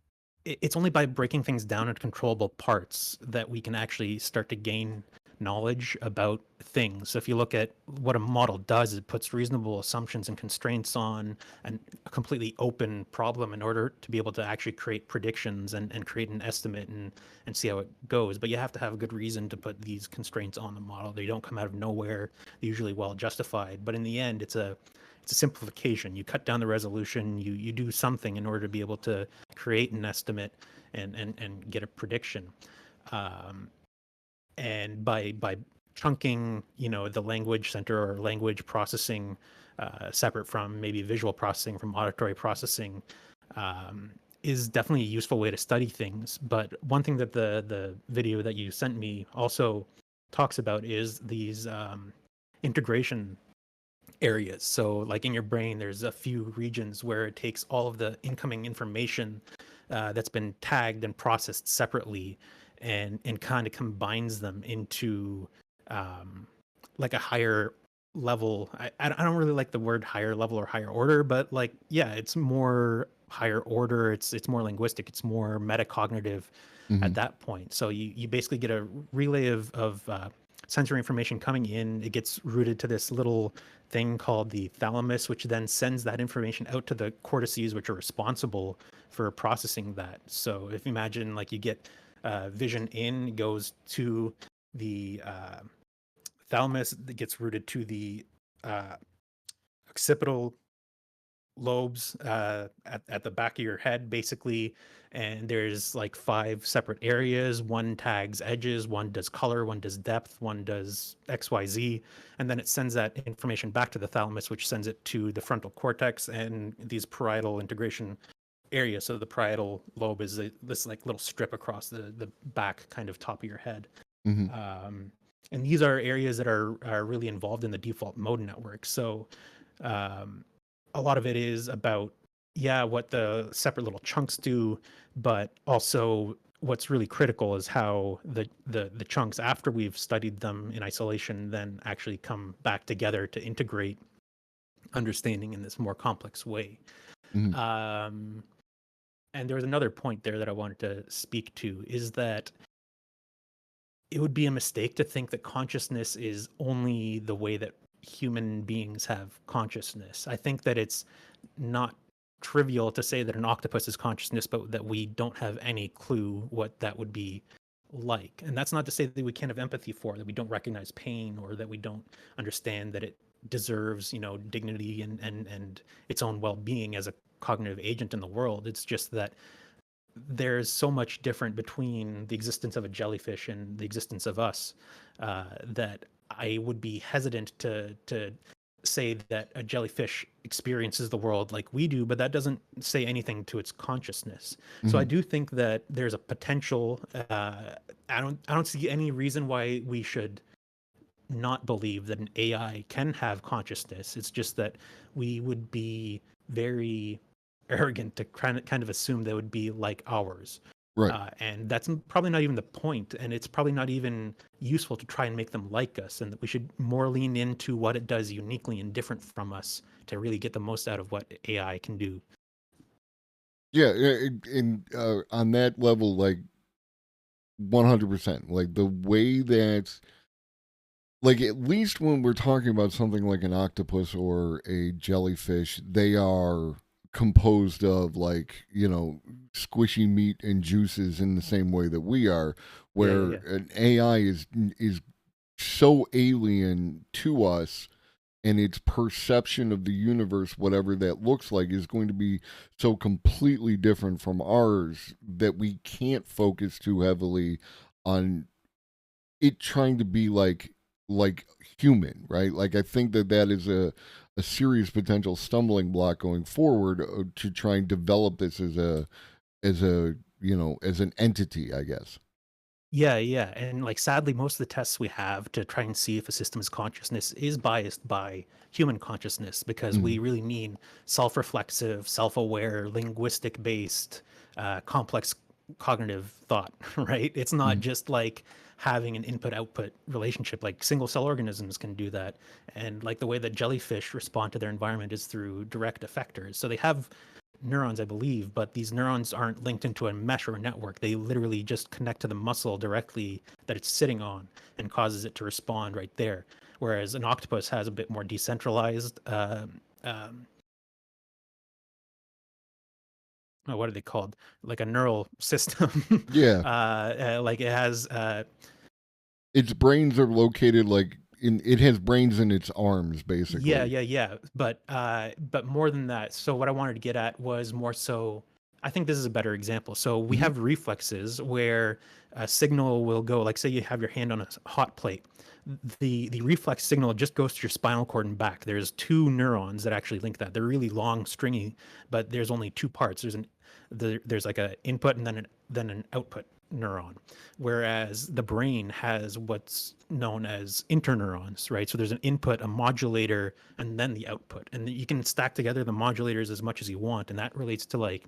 It's only by breaking things down into controllable parts that we can actually start to gain knowledge about things. So if you look at what a model does, it puts reasonable assumptions and constraints on a completely open problem in order to be able to actually create predictions and create an estimate and see how it goes. But you have to have a good reason to put these constraints on the model. They don't come out of nowhere. They're usually well justified. But in the end, it's a simplification. You cut down the resolution, you do something in order to be able to create an estimate and get a prediction. And by chunking, the language center or language processing separate from maybe visual processing, from auditory processing, is definitely a useful way to study things. But one thing that the video that you sent me also talks about is these integration areas. So like in your brain, there's a few regions where it takes all of the incoming information that's been tagged and processed separately and kind of combines them into like a higher level. I don't really like the word higher level or higher order, but like, yeah, it's more higher order. It's more linguistic. It's more metacognitive at that point. So you basically get a relay of sensory information coming in. It gets routed to this little thing called the thalamus, which then sends that information out to the cortices, which are responsible for processing that. So if you imagine like you get vision in, it goes to the thalamus, that gets routed to the occipital lobes at the back of your head, basically. And there's like 5 separate areas. One tags edges, one does color, one does depth, one does XYZ. And then it sends that information back to the thalamus, which sends it to the frontal cortex and these parietal integration areas. So the parietal lobe is this like little strip across the back kind of top of your head. And these are areas that are really involved in the default mode network. So a lot of it is about, what the separate little chunks do, but also what's really critical is how the chunks, after we've studied them in isolation, then actually come back together to integrate understanding in this more complex way. And there was another point there that I wanted to speak to, is that it would be a mistake to think that consciousness is only the way that human beings have consciousness. I think that it's not trivial to say that an octopus is consciousness, but that we don't have any clue what that would be like. And that's not to say that we can't have empathy for, that we don't recognize pain, or that we don't understand that it deserves, dignity and its own well-being as a cognitive agent in the world. It's just that there's so much different between the existence of a jellyfish and the existence of us, that I would be hesitant to say that a jellyfish experiences the world like we do, but that doesn't say anything to its consciousness. So I do think that there's a potential. I don't see any reason why we should not believe that an AI can have consciousness. It's just that we would be very arrogant to kind of assume they would be like ours. Right. And that's probably not even the point, and it's probably not even useful to try and make them like us, and that we should more lean into what it does uniquely and different from us to really get the most out of what AI can do. Yeah, and on that level, like 100%, like the way that, like, at least when we're talking about something like an octopus or a jellyfish, they are composed of, like, squishy meat and juices in the same way that we are, where an AI is so alien to us, and its perception of the universe, whatever that looks like, is going to be so completely different from ours that we can't focus too heavily on it trying to be like human, right? Like, I think that is a serious potential stumbling block going forward, to try and develop this as an entity, I guess. Yeah, and like, sadly, most of the tests we have to try and see if a system's consciousness is biased by human consciousness, because we really mean self-reflexive, self-aware, linguistic-based, complex cognitive thought, right? It's not just like having an input-output relationship. Like, single-cell organisms can do that, and like the way that jellyfish respond to their environment is through direct effectors. So they have neurons, I believe, but these neurons aren't linked into a mesh or a network. They literally just connect to the muscle directly that it's sitting on and causes it to respond right there. Whereas an octopus has a bit more decentralized, what are they called? Like a neural system. Yeah. Like, it has its brains are located, like, it has brains in its arms, basically. Yeah. But more than that. So what I wanted to get at was more so, I think this is a better example. So we have reflexes where a signal will go, like, say you have your hand on a hot plate. The reflex signal just goes to your spinal cord and back. There's two neurons that actually link that. They're really long, stringy, but there's only two parts. There's like an input and then an output neuron, whereas the brain has what's known as interneurons, right? So there's an input, a modulator, and then the output, and you can stack together the modulators as much as you want, and that relates to like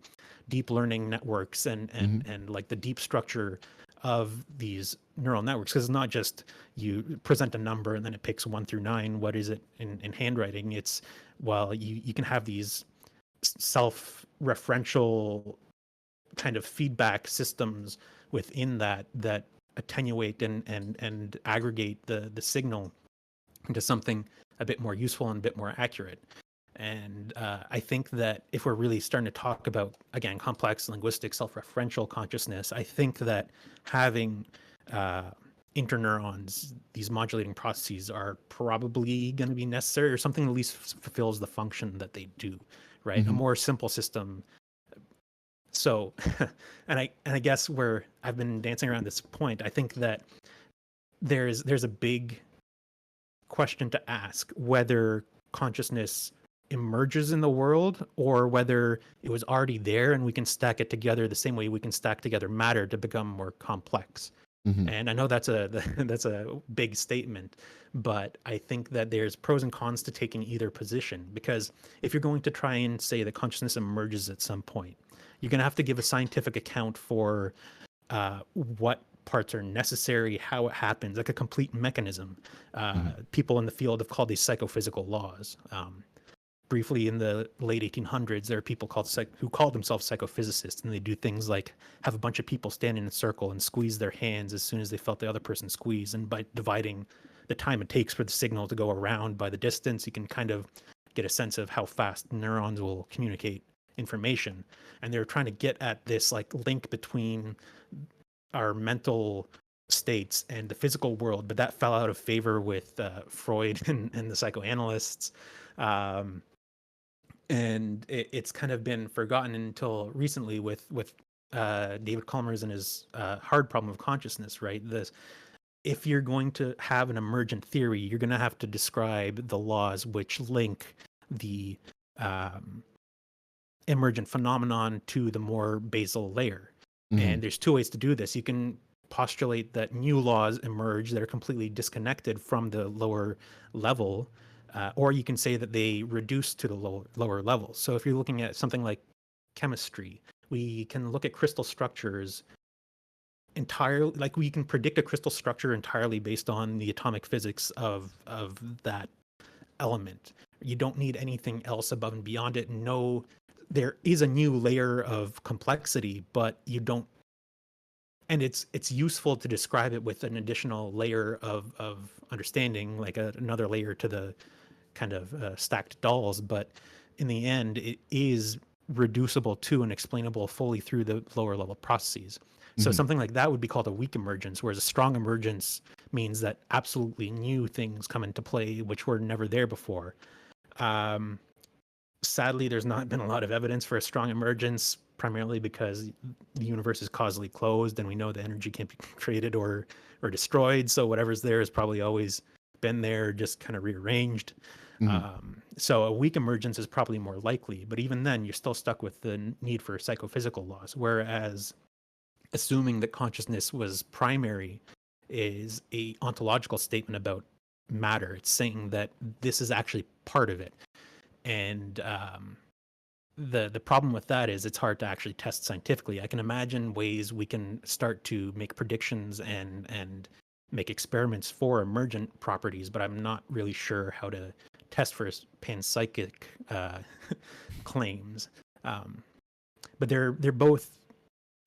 deep learning networks and like the deep structure of these neural networks, because it's not just you present a number and then it picks 1 through 9. What is it in handwriting? It's, well, you can have these self-referential kind of feedback systems within that attenuate and aggregate the signal into something a bit more useful and a bit more accurate. And I think that if we're really starting to talk about, again, complex linguistic self-referential consciousness, I think that having interneurons, these modulating processes, are probably going to be necessary, or something at least fulfills the function that they do, right? A more simple system. So, and I guess where I've been dancing around this point, I think that there's a big question to ask, whether consciousness emerges in the world or whether it was already there and we can stack it together the same way we can stack together matter to become more complex. And I know that's a big statement, but I think that there's pros and cons to taking either position, because if you're going to try and say that consciousness emerges at some point, you're going to have to give a scientific account for what parts are necessary, how it happens, like a complete mechanism. People in the field have called these psychophysical laws. briefly in the late 1800s, there are people who called themselves psychophysicists, and they do things like have a bunch of people stand in a circle and squeeze their hands as soon as they felt the other person squeeze. And by dividing the time it takes for the signal to go around by the distance, you can kind of get a sense of how fast neurons will communicate information. And they're trying to get at this like link between our mental states and the physical world, but that fell out of favor with Freud and the psychoanalysts. And it's kind of been forgotten until recently with David Chalmers and his hard problem of consciousness, right? If you're going to have an emergent theory, you're going to have to describe the laws which link the emergent phenomenon to the more basal layer. And there's two ways to do this. You can postulate that new laws emerge that are completely disconnected from the lower level, or you can say that they reduce to the lower level. So if you're looking at something like chemistry, we can look at crystal structures entirely, like we can predict a crystal structure entirely based on the atomic physics of that element. You don't need anything else above and beyond it. No, there is a new layer of complexity, but you don't, and it's useful to describe it with an additional layer of understanding, like another layer to the kind of stacked dolls. But in the end, it is reducible to and explainable fully through the lower level processes. So something like that would be called a weak emergence, whereas a strong emergence means that absolutely new things come into play which were never there before. Sadly, there's not been a lot of evidence for a strong emergence, primarily because the universe is causally closed and we know the energy can't be created or destroyed. So whatever's there has probably always been there, just kind of rearranged. So a weak emergence is probably more likely, but even then you're still stuck with the need for psychophysical laws. Whereas assuming that consciousness was primary is a ontological statement about matter. It's saying that this is actually part of it. And the problem with that is it's hard to actually test scientifically. I can imagine ways we can start to make predictions and make experiments for emergent properties, but I'm not really sure how to test for panpsychic claims. But they're both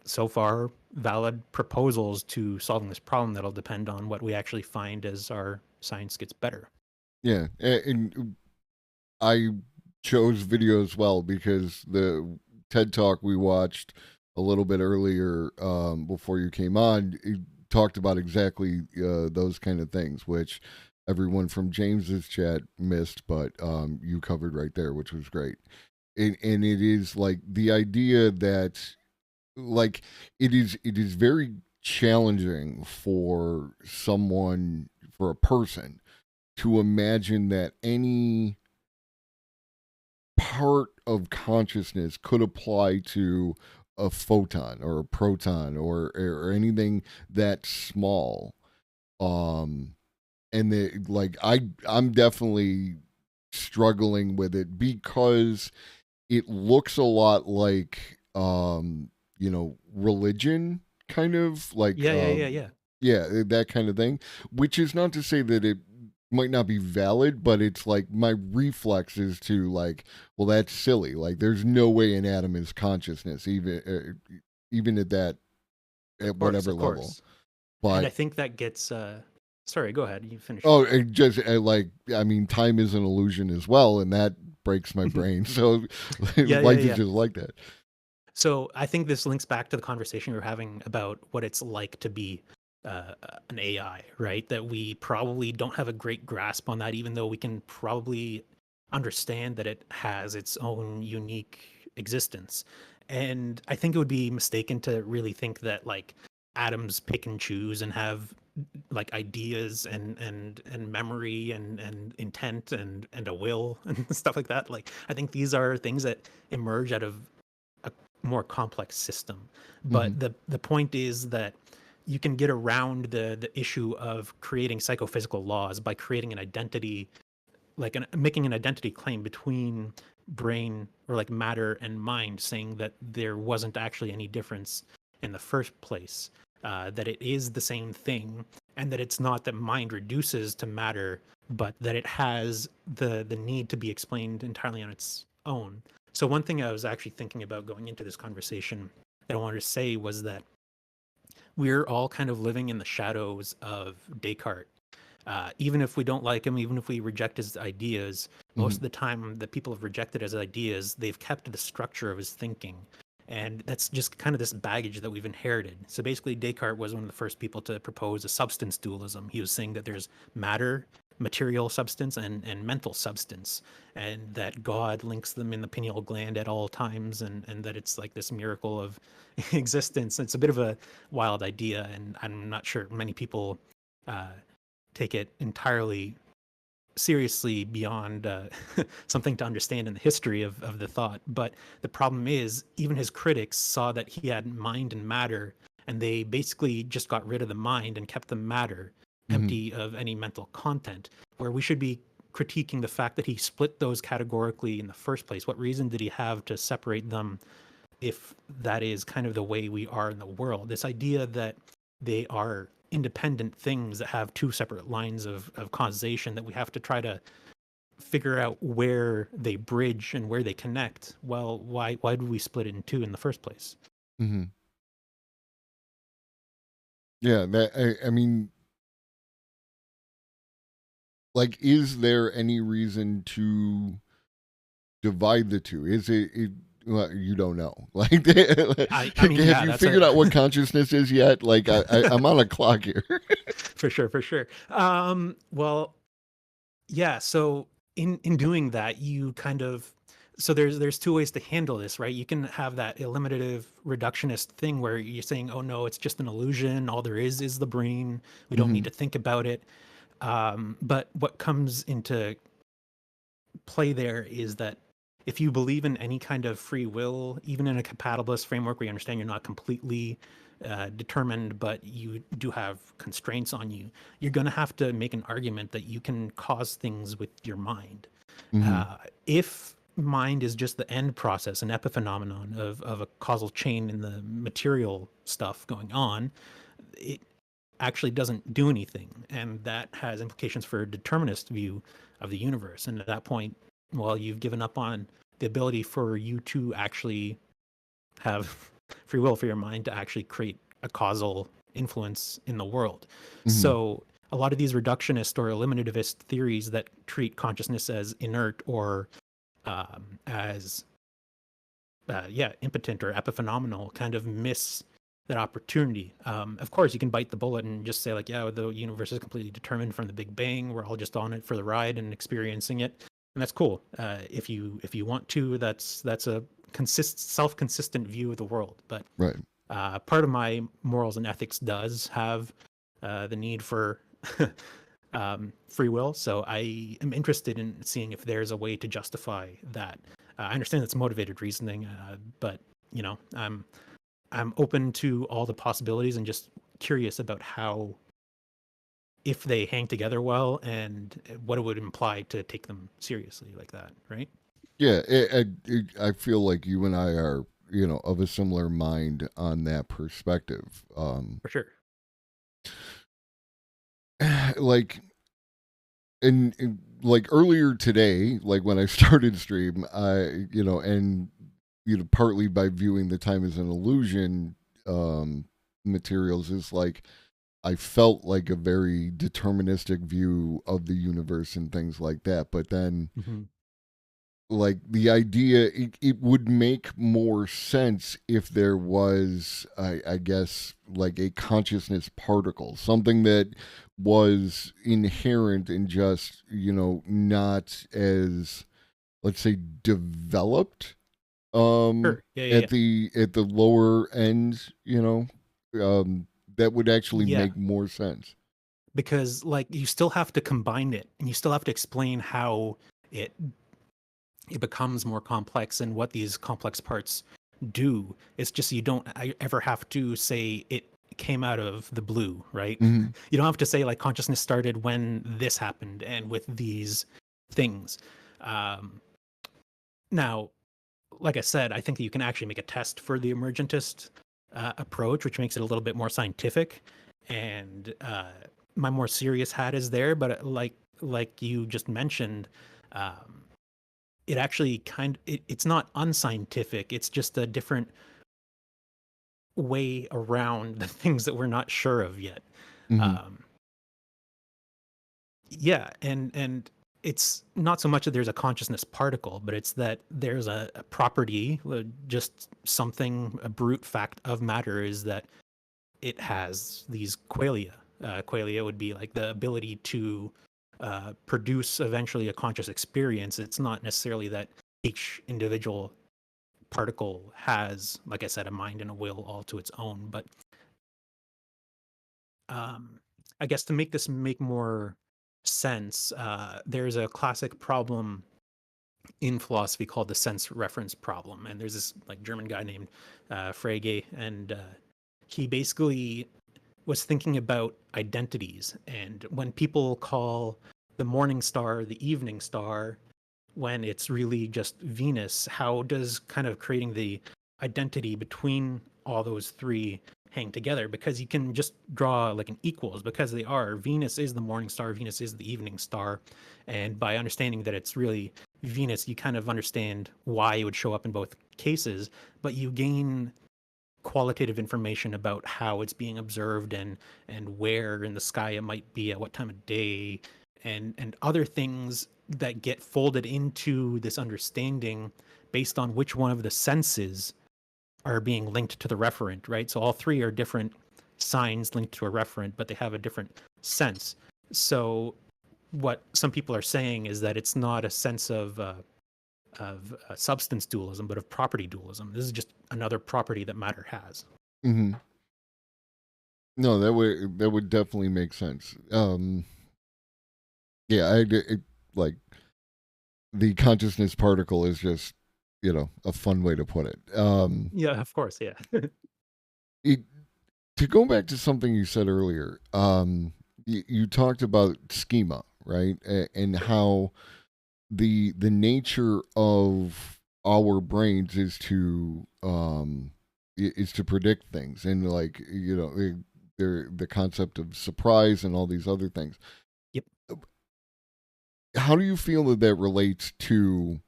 so far valid proposals to solving this problem that'll depend on what we actually find as our science gets better. Yeah, and I chose video as well because the TED Talk we watched a little bit earlier before you came on, it talked about exactly those kind of things, which everyone from James's chat missed, but you covered right there, which was great. And it is like the idea that like it is very challenging for someone, for a person, to imagine that any part of consciousness could apply to a photon or a proton or anything that small. And like I'm definitely struggling with it because it looks a lot like religion, kind of like yeah, that kind of thing, which is not to say that it might not be valid, but it's like my reflex is to like, well, that's silly. Like there's no way an atom is consciousness, even at that, at whatever level. But and I think that gets sorry, go ahead, you finish. Oh, it just like, I mean, time is an illusion as well, and that breaks my brain. So life is just like that. So I think this links back to the conversation we were having about what it's like to be an AI, right? That we probably don't have a great grasp on that, even though we can probably understand that it has its own unique existence. And I think it would be mistaken to really think that like atoms pick and choose and have like ideas and memory and intent and a will and stuff like that. Like I think these are things that emerge out of a more complex system. But the point is that you can get around the issue of creating psychophysical laws by creating an identity, like making an identity claim between brain or like matter and mind, saying that there wasn't actually any difference in the first place, that it is the same thing, and that it's not that mind reduces to matter, but that it has the need to be explained entirely on its own. So one thing I was actually thinking about going into this conversation that I wanted to say was that we're all kind of living in the shadows of Descartes. Even if we don't like him, even if we reject his ideas, most of the time that people have rejected his ideas, they've kept the structure of his thinking. And that's just kind of this baggage that we've inherited. So basically, Descartes was one of the first people to propose a substance dualism. He was saying that there's matter, material substance, and mental substance, and that God links them in the pineal gland at all times, and that it's like this miracle of existence. It's a bit of a wild idea, and I'm not sure many people take it entirely seriously beyond something to understand in the history of the thought. But the problem is, even his critics saw that he had mind and matter, and they basically just got rid of the mind and kept the matter empty of any mental content, where we should be critiquing the fact that he split those categorically in the first place. What reason did he have to separate them if that is kind of the way we are in the world? This idea that they are independent things that have two separate lines of causation, that we have to try to figure out where they bridge and where they connect. Well, why did we split it in two in the first place? Yeah, I mean, like, is there any reason to divide the two? Is it well, you don't know. Like, have you figured out what consciousness is yet? Like, I'm on a clock here. For sure. Well, yeah. So in doing that, you kind of, so there's two ways to handle this, right? You can have that eliminative reductionist thing where you're saying, oh no, it's just an illusion. All there is the brain. We don't need to think about it. But what comes into play there is that if you believe in any kind of free will, even in a compatibilist framework where you understand you're not completely determined, but you do have constraints on you, you're going to have to make an argument that you can cause things with your mind. If mind is just the end process, an epiphenomenon of a causal chain in the material stuff going on, it actually doesn't do anything. And that has implications for a determinist view of the universe. And at that point, well, you've given up on the ability for you to actually have free will, for your mind to actually create a causal influence in the world. So a lot of these reductionist or eliminativist theories that treat consciousness as inert or as impotent or epiphenomenal kind of miss that opportunity. Of course, you can bite the bullet and just say, like, yeah, the universe is completely determined from the Big Bang. We're all just on it for the ride and experiencing it. And that's cool. If you want to, that's a self-consistent view of the world. But part of my morals and ethics does have the need for free will. So I am interested in seeing if there's a way to justify that. I understand it's motivated reasoning, but you know, I'm open to all the possibilities and just curious about how, if they hang together well, and what it would imply to take them seriously like that, right? Yeah, I feel like you and I are, you know, of a similar mind on that perspective. For sure. Like, and like earlier today, like when I started stream, partly by viewing the time as an illusion materials is like, I felt like a very deterministic view of the universe and things like that. But then, like, the idea, it would make more sense if there was, I guess, like a consciousness particle, something that was inherent and just, you know, not as, let's say, developed at the lower end, you know, that would actually make more sense. Because, like, you still have to combine it, and you still have to explain how it becomes more complex and what these complex parts do. It's just you don't ever have to say it came out of the blue, right? You don't have to say, like, consciousness started when this happened and with these things. Now, like I said, I think that you can actually make a test for the emergentist approach, which makes it a little bit more scientific. And my more serious hat is there, but like you just mentioned, it actually it's not unscientific. It's just a different way around the things that we're not sure of yet. Yeah, and it's not so much that there's a consciousness particle, but it's that there's a property, just something, a brute fact of matter is that it has these qualia. Qualia would be like the ability to produce eventually a conscious experience. It's not necessarily that each individual particle has, like I said, a mind and a will all to its own. But I guess to make this make more sense, there's a classic problem in philosophy called the sense reference problem. And there's this like German guy named Frege, and he basically was thinking about identities. And when people call the morning star the evening star, when it's really just Venus, how does kind of creating the identity between all those three hang together? Because you can just draw like an equals, because they are. Venus is the morning star, Venus is the evening star. And by understanding that it's really Venus, you kind of understand why it would show up in both cases, but you gain qualitative information about how it's being observed and where in the sky it might be at what time of day, and other things that get folded into this understanding based on which one of the senses are being linked to the referent, right? So all three are different signs linked to a referent, but they have a different sense. So what some people are saying is that it's not a sense of substance dualism, but of property dualism. This is just another property that matter has. No, that would definitely make sense. Yeah, like the consciousness particle is just, a fun way to put it. Yeah, of course, yeah. To go back to something you said earlier, you talked about schema, right? And how the nature of our brains is to predict things, and like the concept of surprise and all these other things. Yep. How do you feel that relates to,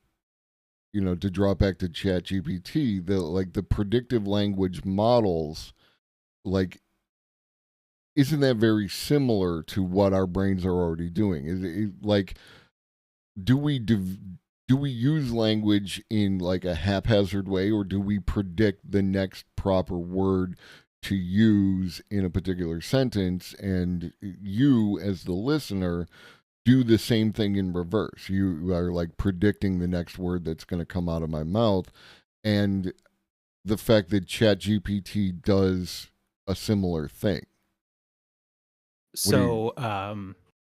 to draw back to ChatGPT, the predictive language models, like, isn't that very similar to what our brains are already doing? Is it like, do we use language in like a haphazard way, or do we predict the next proper word to use in a particular sentence, and you as the listener do the same thing in reverse? You are like predicting the next word that's going to come out of my mouth, and the fact that ChatGPT does a similar thing. So,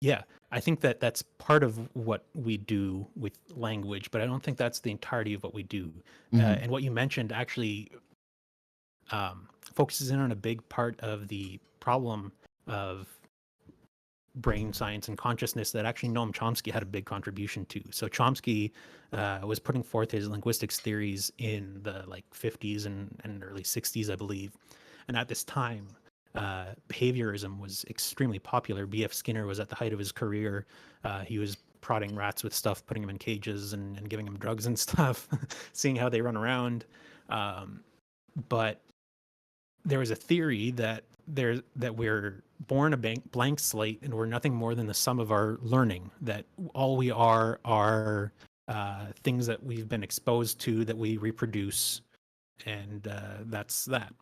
yeah, I think that's part of what we do with language, but I don't think that's the entirety of what we do. And what you mentioned actually focuses in on a big part of the problem of brain science and consciousness that actually Noam Chomsky had a big contribution to. So Chomsky was putting forth his linguistics theories in the 50s and early 60s, I believe. And at this time, behaviorism was extremely popular. B.F. Skinner was at the height of his career. He was prodding rats with stuff, putting them in cages and giving them drugs and stuff, seeing how they run around. But there was a theory that we're born a blank slate and we're nothing more than the sum of our learning, that all we are things that we've been exposed to that we reproduce, and that's that.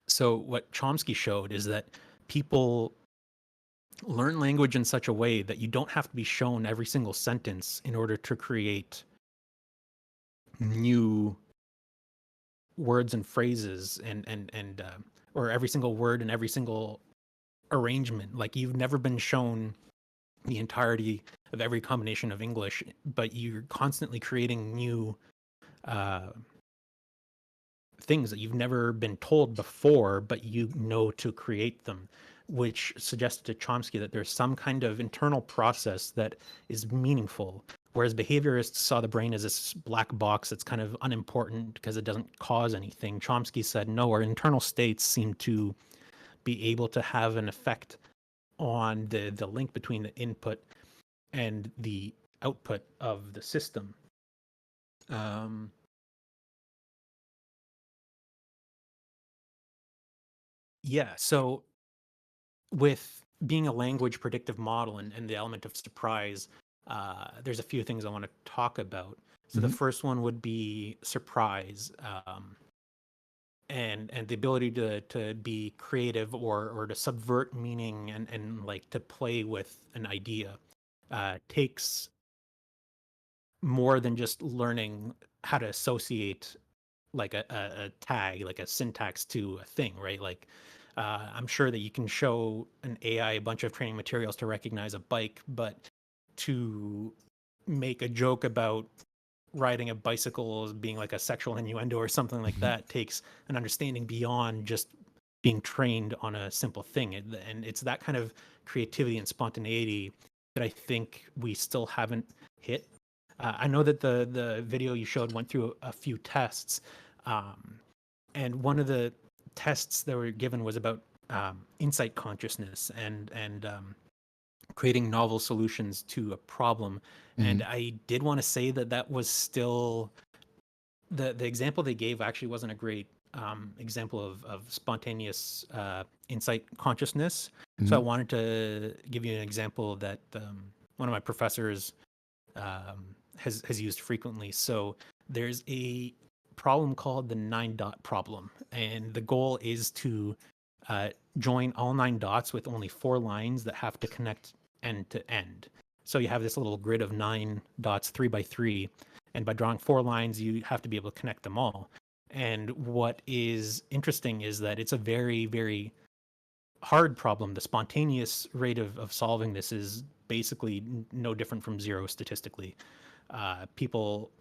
So what Chomsky showed is that people learn language in such a way that you don't have to be shown every single sentence in order to create new words and phrases and or every single word and every single arrangement. Like, you've never been shown the entirety of every combination of English, but you're constantly creating new things that you've never been told before, but you know to create them, which suggested to Chomsky that there's some kind of internal process that is meaningful. Whereas behaviorists saw the brain as this black box that's kind of unimportant because it doesn't cause anything. Chomsky said, no, our internal states seem to be able to have an effect on the link between the input and the output of the system. Yeah, so with being a language predictive model and the element of surprise, there's a few things I want to talk about. So the first one would be surprise, and the ability to be creative or to subvert meaning and like to play with an idea takes more than just learning how to associate like a tag, like a syntax to a thing, right? Like I'm sure that you can show an AI a bunch of training materials to recognize a bike, but to make a joke about riding a bicycle as being like a sexual innuendo or something like that takes an understanding beyond just being trained on a simple thing. And it's that kind of creativity and spontaneity that I think we still haven't hit. I know that the video you showed went through a few tests, and one of the tests that were given was about insight consciousness and creating novel solutions to a problem. And I did want to say that was still the example they gave actually wasn't a great example of spontaneous insight consciousness. So I wanted to give you an example that one of my professors has used frequently. So there's a problem called the 9-dot problem, and the goal is to join all 9 dots with only 4 lines that have to connect end to end. So you have this little grid of 9 dots, 3 by 3, and by drawing 4 lines, you have to be able to connect them all. And what is interesting is that it's a very, very hard problem. The spontaneous rate of solving this is basically no different from 0 statistically. People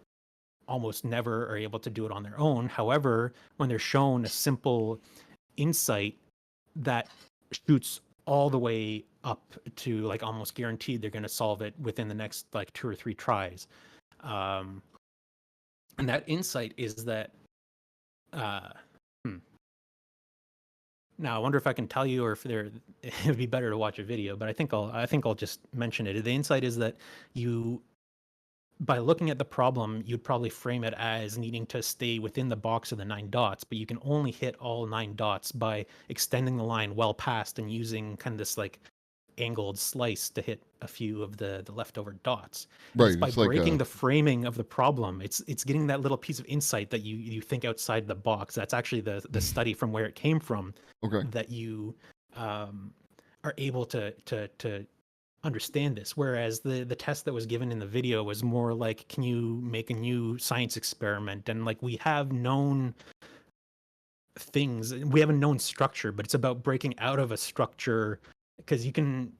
almost never are able to do it on their own. However, when they're shown a simple insight that shoots all the way up to like almost guaranteed they're going to solve it within the next like 2 or 3 tries. And that insight is that now I wonder if I can tell you, or if it would be better to watch a video, but I think I'll just mention it. The insight is that by looking at the problem, you'd probably frame it as needing to stay within the box of the 9 dots, but you can only hit all 9 dots by extending the line well past and using kind of this like angled slice to hit a few of the leftover dots. Right. By breaking the framing of the problem, it's getting that little piece of insight that you think outside the box. That's actually the study from where it came from. Okay. That you are able to understand this, whereas the test that was given in the video was more like, can you make a new science experiment? And like, we have known things, we have a known structure, but it's about breaking out of a structure, because you can,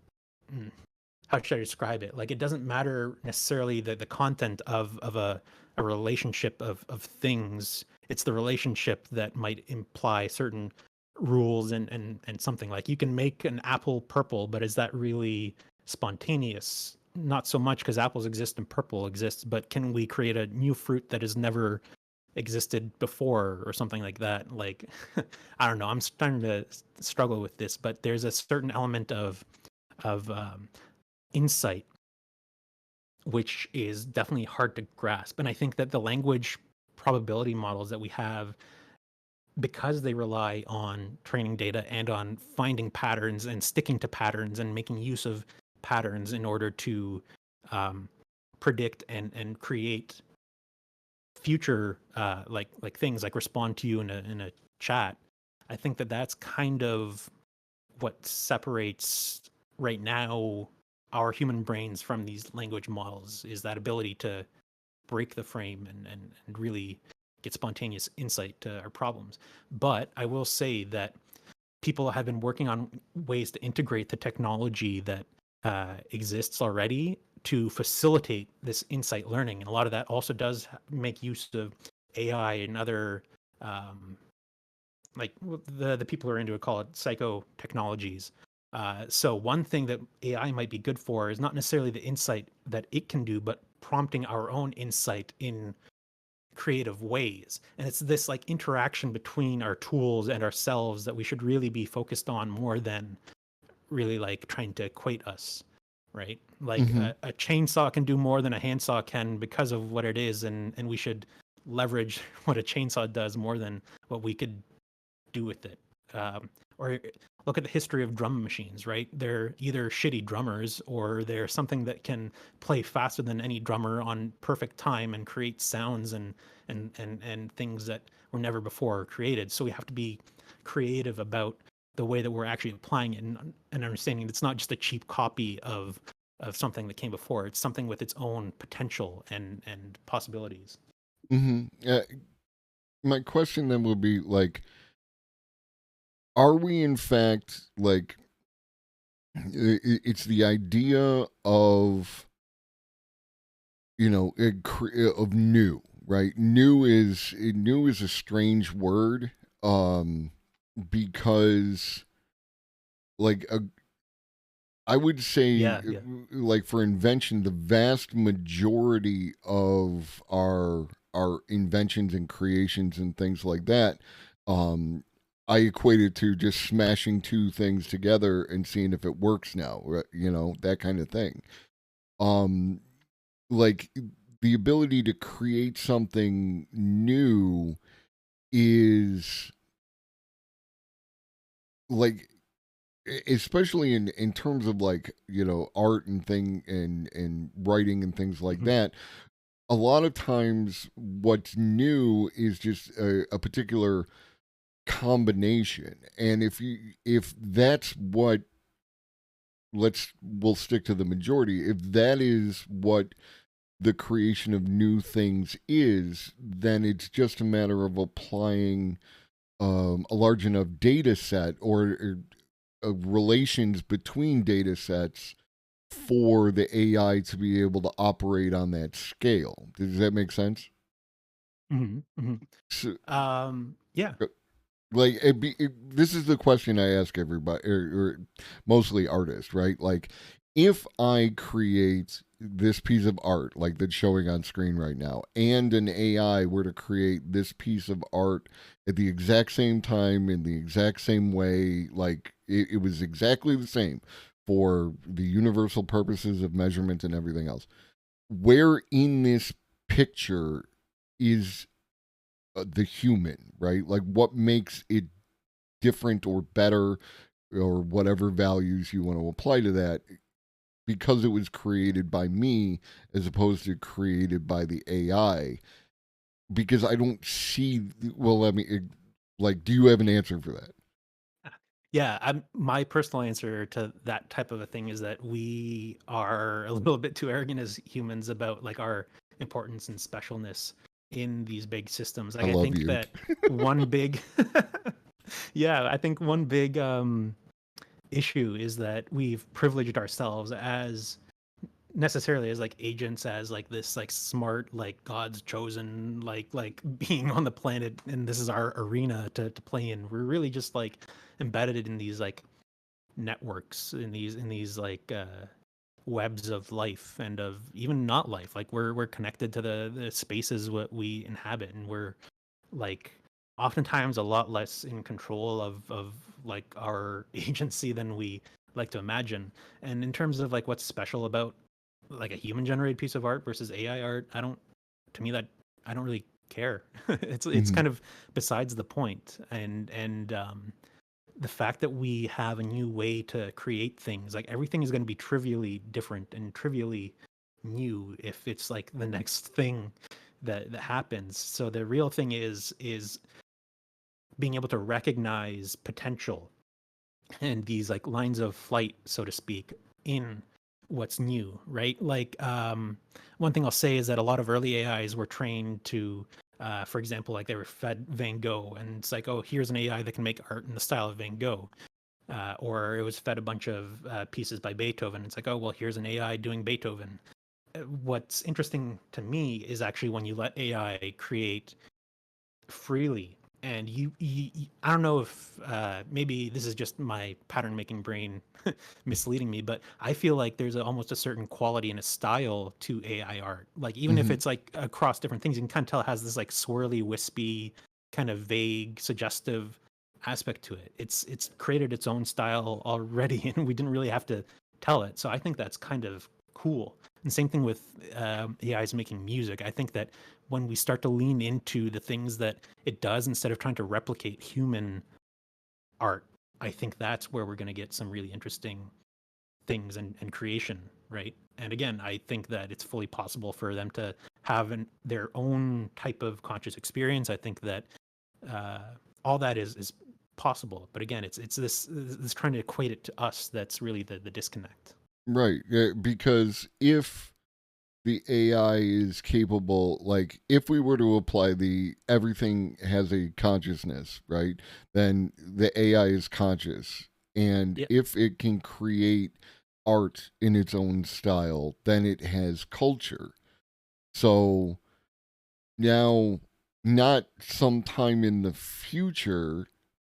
how should I describe it? Like, it doesn't matter necessarily the content of a relationship of things. It's the relationship that might imply certain rules and something. Like, you can make an apple purple, but is that really spontaneous? Not so much, because apples exist and purple exists, but can we create a new fruit that has never existed before or something like that? Like, I don't know, I'm starting to struggle with this, but there's a certain element of insight which is definitely hard to grasp. And I think that the language probability models that we have, because they rely on training data and on finding patterns and sticking to patterns and making use of patterns in order to predict and create future like things like respond to you in a chat, I think that that's kind of what separates right now our human brains from these language models, is that ability to break the frame and really get spontaneous insight to our problems. But I will say that people have been working on ways to integrate the technology that exists already to facilitate this insight learning. And a lot of that also does make use of AI and other, like the people who are into it call it psycho technologies. So one thing that AI might be good for is not necessarily the insight that it can do, but prompting our own insight in creative ways. And it's this like interaction between our tools and ourselves that we should really be focused on more than really like trying to equate us, right? Like a chainsaw can do more than a handsaw can because of what it is, and we should leverage what a chainsaw does more than what we could do with it. Or look at the history of drum machines, right? They're either shitty drummers or they're something that can play faster than any drummer on perfect time and create sounds and things that were never before created. So we have to be creative about the way that we're actually applying it and understanding it's not just a cheap copy of something that came before. It's something with its own potential and possibilities. My question then will be like, are we in fact like, it's the idea of, you know, of new, right? New is a strange word, because like I would say like for invention, the vast majority of our inventions and creations and things like that, I equate it to just smashing two things together and seeing if it works now, right? You know, that kind of thing. Like the ability to create something new is like, especially in terms of like, you know, art and writing and things like that. A lot of times what's new is just a particular combination, and if that's what, we'll stick to the majority, if that is what the creation of new things is, then it's just a matter of applying a large enough data set or relations between data sets for the AI to be able to operate on that scale. Does that make sense? So, Yeah. like this is the question I ask everybody, or mostly artists, right? Like, if I create this piece of art like that's showing on screen right now, and an AI were to create this piece of art at the exact same time in the exact same way, like it was exactly the same for the universal purposes of measurement and everything else, where in this picture is the human, right? Like, what makes it different or better, or whatever values you want to apply to that, because it was created by me as opposed to created by the AI? Because I don't see, well, let me, like, do you have an answer for that? Yeah, my personal answer to that type of a thing is that we are a little bit too arrogant as humans about like our importance and specialness in these big systems. Like, I love think you. that one big, yeah, I think one big issue is that we've privileged ourselves as necessarily as like agents, as like this like smart, like God's chosen like being on the planet, and this is our arena to play in. We're really just like embedded in these like networks, in these like webs of life and of even not life. Like we're connected to the spaces what we inhabit, and we're like oftentimes a lot less in control of like our agency than we like to imagine. And in terms of like what's special about like a human generated piece of art versus AI art, I don't really care. It's kind of besides the point. And the fact that we have a new way to create things, like everything is going to be trivially different and trivially new if it's like the next thing that happens. So the real thing is being able to recognize potential and these like lines of flight, so to speak, in what's new, right? Like one thing I'll say is that a lot of early AIs were trained to for example, like they were fed Van Gogh, and it's like, oh, here's an AI that can make art in the style of Van Gogh. Or it was fed a bunch of pieces by Beethoven. It's like, oh, well, here's an AI doing Beethoven. What's interesting to me is actually when you let AI create freely, and I don't know if maybe this is just my pattern making brain misleading me, but I feel like there's almost a certain quality and a style to AI art. Like even if it's like across different things, you can kind of tell it has this like swirly, wispy, kind of vague, suggestive aspect to it. It's created its own style already, and we didn't really have to tell it. So I think that's kind of cool. And same thing with AIs making music. I think that when we start to lean into the things that it does instead of trying to replicate human art, I think that's where we're going to get some really interesting things and creation, right? And again, I think that it's fully possible for them to have their own type of conscious experience. I think that all that is possible. But again, it's this trying to equate it to us that's really the disconnect. Right. Yeah, because if the AI is capable, like if we were to apply the everything has a consciousness, right? Then the AI is conscious. And Yep. if it can create art in its own style, then it has culture. So now, not sometime in the future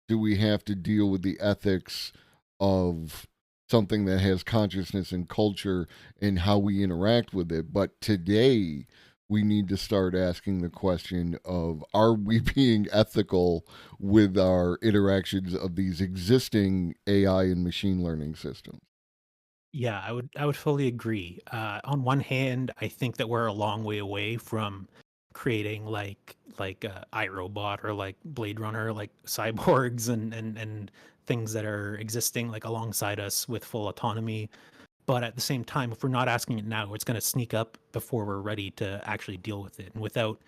do we have to deal with the ethics of something that has consciousness and culture and how we interact with it. But today, we need to start asking the question of, are we being ethical with our interactions of these existing AI and machine learning systems? Yeah, I would fully agree. On one hand, I think that we're a long way away from creating like iRobot or like Blade Runner, like cyborgs and things that are existing like alongside us with full autonomy. But at the same time, if we're not asking it now, it's going to sneak up before we're ready to actually deal with it. And without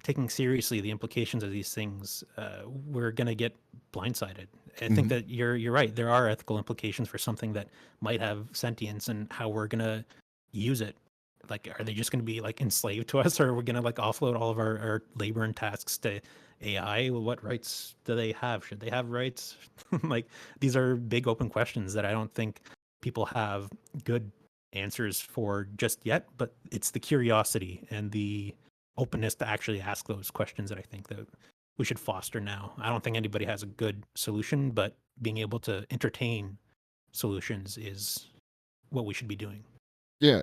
taking seriously the implications of these things, we're going to get blindsided. I think that you're right. There are ethical implications for something that might have sentience and how we're going to use it. Like, are they just going to be like enslaved to us, or are we going to like offload all of our labor and tasks to AI? Well, what rights do they have? Should they have rights? Like, these are big open questions that I don't think people have good answers for just yet, but it's the curiosity and the openness to actually ask those questions that I think that we should foster now. I don't think anybody has a good solution, but being able to entertain solutions is what we should be doing. Yeah,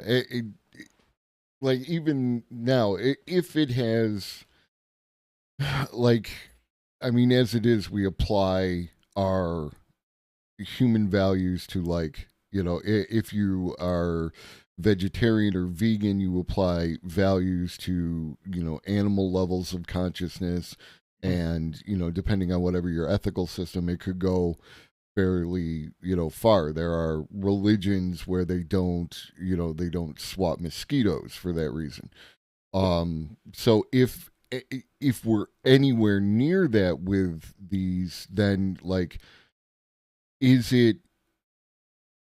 like even now, if it has, like, I mean, as it is, we apply our human values to, like, you know, if you are vegetarian or vegan, you apply values to, you know, animal levels of consciousness. And, you know, depending on whatever your ethical system, it could go fairly, you know, far. There are religions where they don't, you know, they don't swap mosquitoes for that reason. So if we're anywhere near that with these, then, like,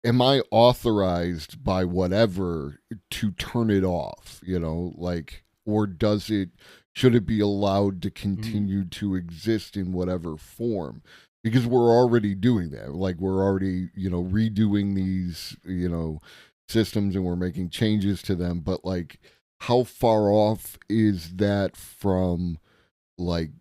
am I authorized by whatever to turn it off, you know, like, or should it be allowed to continue to exist in whatever form? Because we're already doing that. Like, we're already, you know, redoing these, you know, systems, and we're making changes to them. But, like, how far off is that from, like,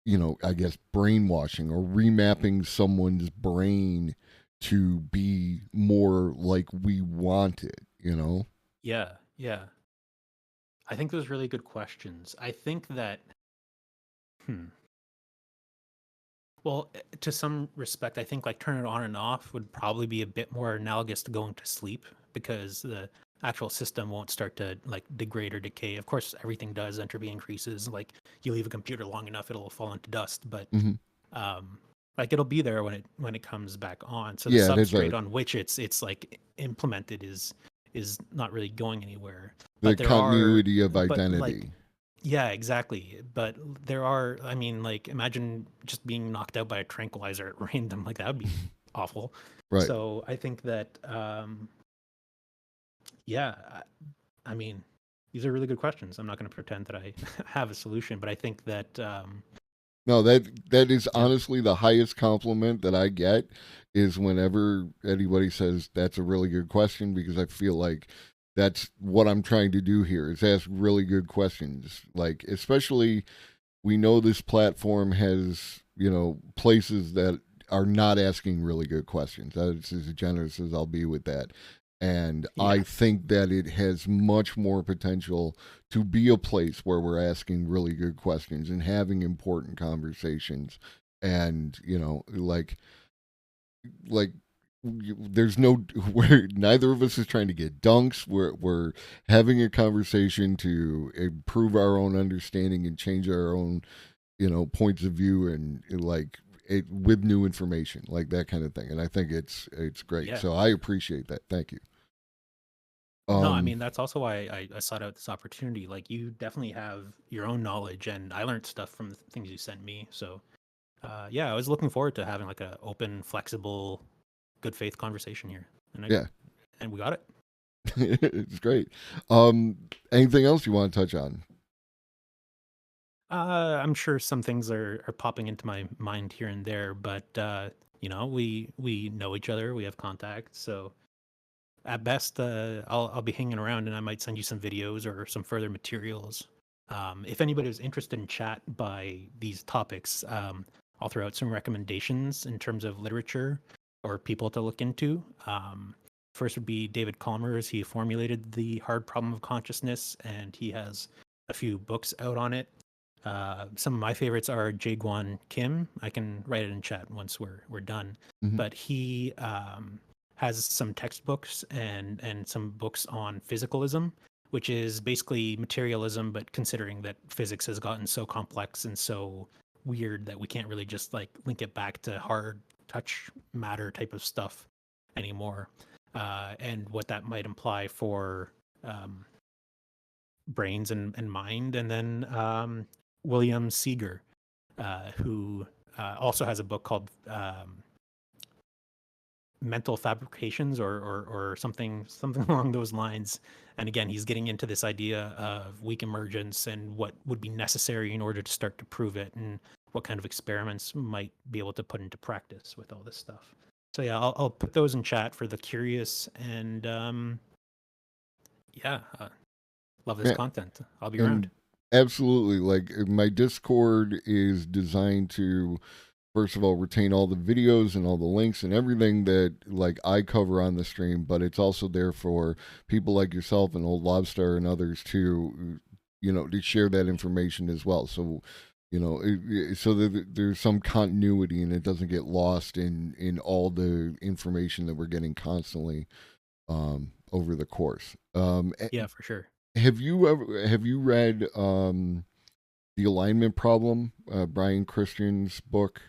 you know, I guess brainwashing or remapping someone's brain to be more like we want it, you know? Yeah, yeah. I think those are really good questions. I think that, well, to some respect, I think like turn it on and off would probably be a bit more analogous to going to sleep, because the actual system won't start to like degrade or decay. Of course, everything does. Entropy increases. Like, you leave a computer long enough, it'll fall into dust. But like, it'll be there when it comes back on. So the substrate on which it's like implemented is not really going anywhere. The continuity of identity. Like, yeah, exactly. But there are, I mean, like, imagine just being knocked out by a tranquilizer at random. Like, that would be awful. Right. So I think that, yeah, I mean, these are really good questions. I'm not going to pretend that I have a solution, but I think that, no, that is honestly the highest compliment that I get, is whenever anybody says that's a really good question, because I feel like that's what I'm trying to do here, is ask really good questions. Like, especially, we know this platform has, you know, places that are not asking really good questions. That's as generous as I'll be with that. And yeah. I think that it has much more potential to be a place where we're asking really good questions and having important conversations. and there's no where neither of us is trying to get dunks. We're having a conversation to improve our own understanding and change our own points of view, and with new information, like that kind of thing. And I think it's great. Yeah. So I appreciate that. Thank you. No, I mean, that's also why I sought out this opportunity. Like, you definitely have your own knowledge, and I learned stuff from the things you sent me. So yeah, I was looking forward to having like a open, flexible, good faith conversation here. And and we got it. It's great. Anything else you want to touch on? I'm sure some things are popping into my mind here and there, but we know each other, we have contact, so at best, I'll be hanging around, and I might send you some videos or some further materials. If anybody is interested in chat by these topics, I'll throw out some recommendations in terms of literature or people to look into. First would be David Chalmers. He formulated the hard problem of consciousness, and he has a few books out on it. Some of my favorites are Jaegwon Kim. I can write it in chat once we're done. Mhm. But he has some textbooks and some books on physicalism, which is basically materialism, but considering that physics has gotten so complex and so weird that we can't really just like link it back to hard touch matter type of stuff anymore, and what that might imply for brains and mind. And then William Seeger, who also has a book called Mental Fabrications or something along those lines. And again, he's getting into this idea of weak emergence and what would be necessary in order to start to prove it, and what kind of experiments might be able to put into practice with all this stuff. So yeah, I'll put those in chat for the curious, and love this content. I'll be around. Absolutely. Like, my Discord is designed to, first of all, retain all the videos and all the links and everything that like I cover on the stream, but it's also there for people like yourself and Old Lobster and others to share that information as well. So, so that there's some continuity and it doesn't get lost in all the information that we're getting constantly over the course. Yeah, for sure. Have you read The Alignment Problem, Brian Christian's book?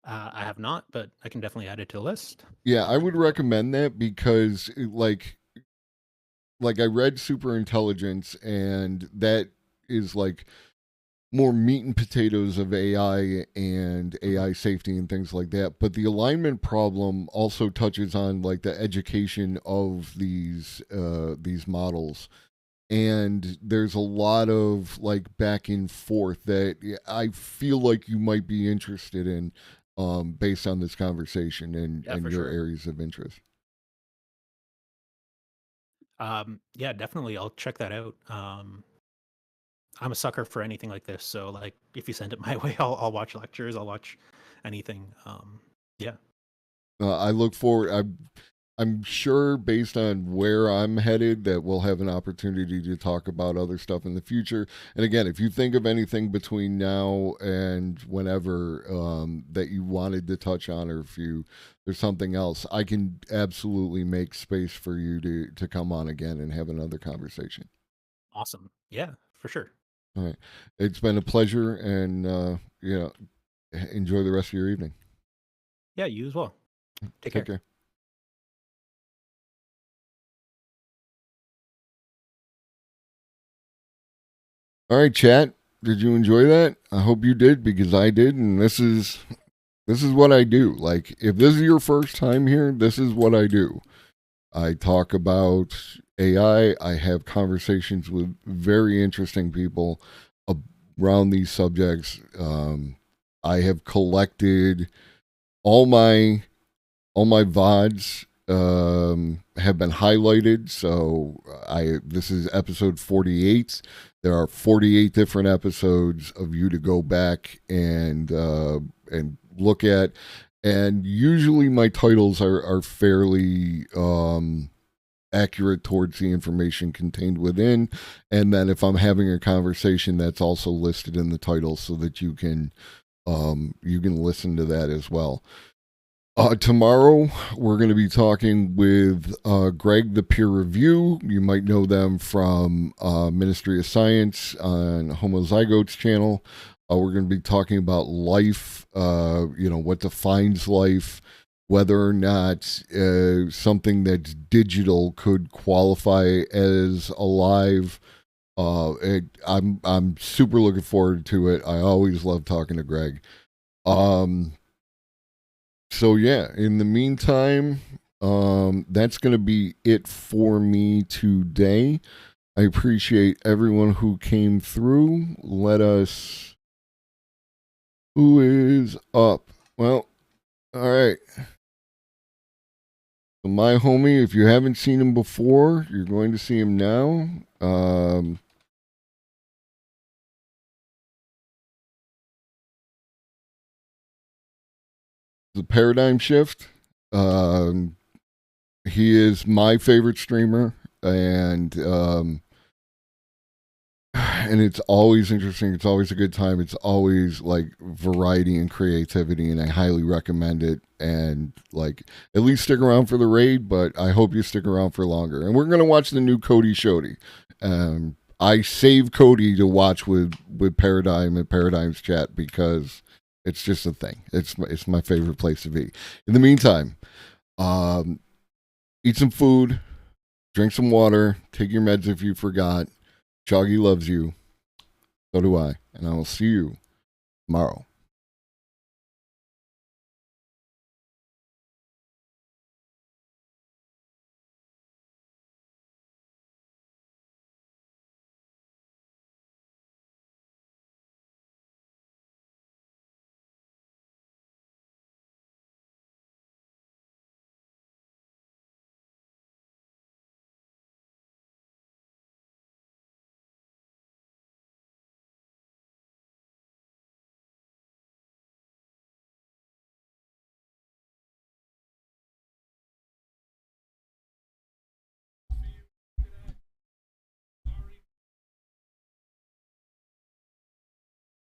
I have not, but I can definitely add it to the list. Yeah, I would recommend that because like I read Superintelligence, and that is like more meat and potatoes of AI and AI safety and things like that. But The Alignment Problem also touches on like the education of these models. And there's a lot of like back and forth that I feel like you might be interested in, based on this conversation and your areas of interest. Yeah, definitely. I'll check that out. I'm a sucker for anything like this. So like, if you send it my way, I'll watch lectures. I'll watch anything. Yeah. I look forward. I'm sure, based on where I'm headed, that we'll have an opportunity to talk about other stuff in the future. And again, if you think of anything between now and whenever that you wanted to touch on, or if there's something else, I can absolutely make space for you to come on again and have another conversation. Awesome. Yeah, for sure. All right. It's been a pleasure, and enjoy the rest of your evening. Yeah, you as well. Take care. All right, chat. Did you enjoy that? I hope you did, because I did, and this is what I do. Like, if this is your first time here, this is what I do. I talk about AI. I have conversations with very interesting people around these subjects. I have collected all my VODs have been highlighted. So this is episode 48. There are 48 different episodes of you to go back and look at. And usually my titles are fairly accurate towards the information contained within. And then if I'm having a conversation, that's also listed in the title so that you can you can listen to that as well. Tomorrow, we're going to be talking with Greg, the peer review. You might know them from Ministry of Science on Homozygotes channel. We're going to be talking about life, what defines life, whether or not something that's digital could qualify as alive. I'm super looking forward to it. I always love talking to Greg. So yeah, in the meantime, that's going to be it for me today. I appreciate everyone who came through. Who is up? Well, all right. So my homie, if you haven't seen him before, you're going to see him now. The Paradigm Shift. He is my favorite streamer, and it's always interesting. It's always a good time. It's always like variety and creativity, and I highly recommend it. And like, at least stick around for the raid, but I hope you stick around for longer. And we're gonna watch the new Cody Shody. I save Cody to watch with Paradigm and Paradigm's chat because it's just a thing. It's my favorite place to be. In the meantime, eat some food, drink some water, take your meds if you forgot. Choggy loves you. So do I. And I will see you tomorrow.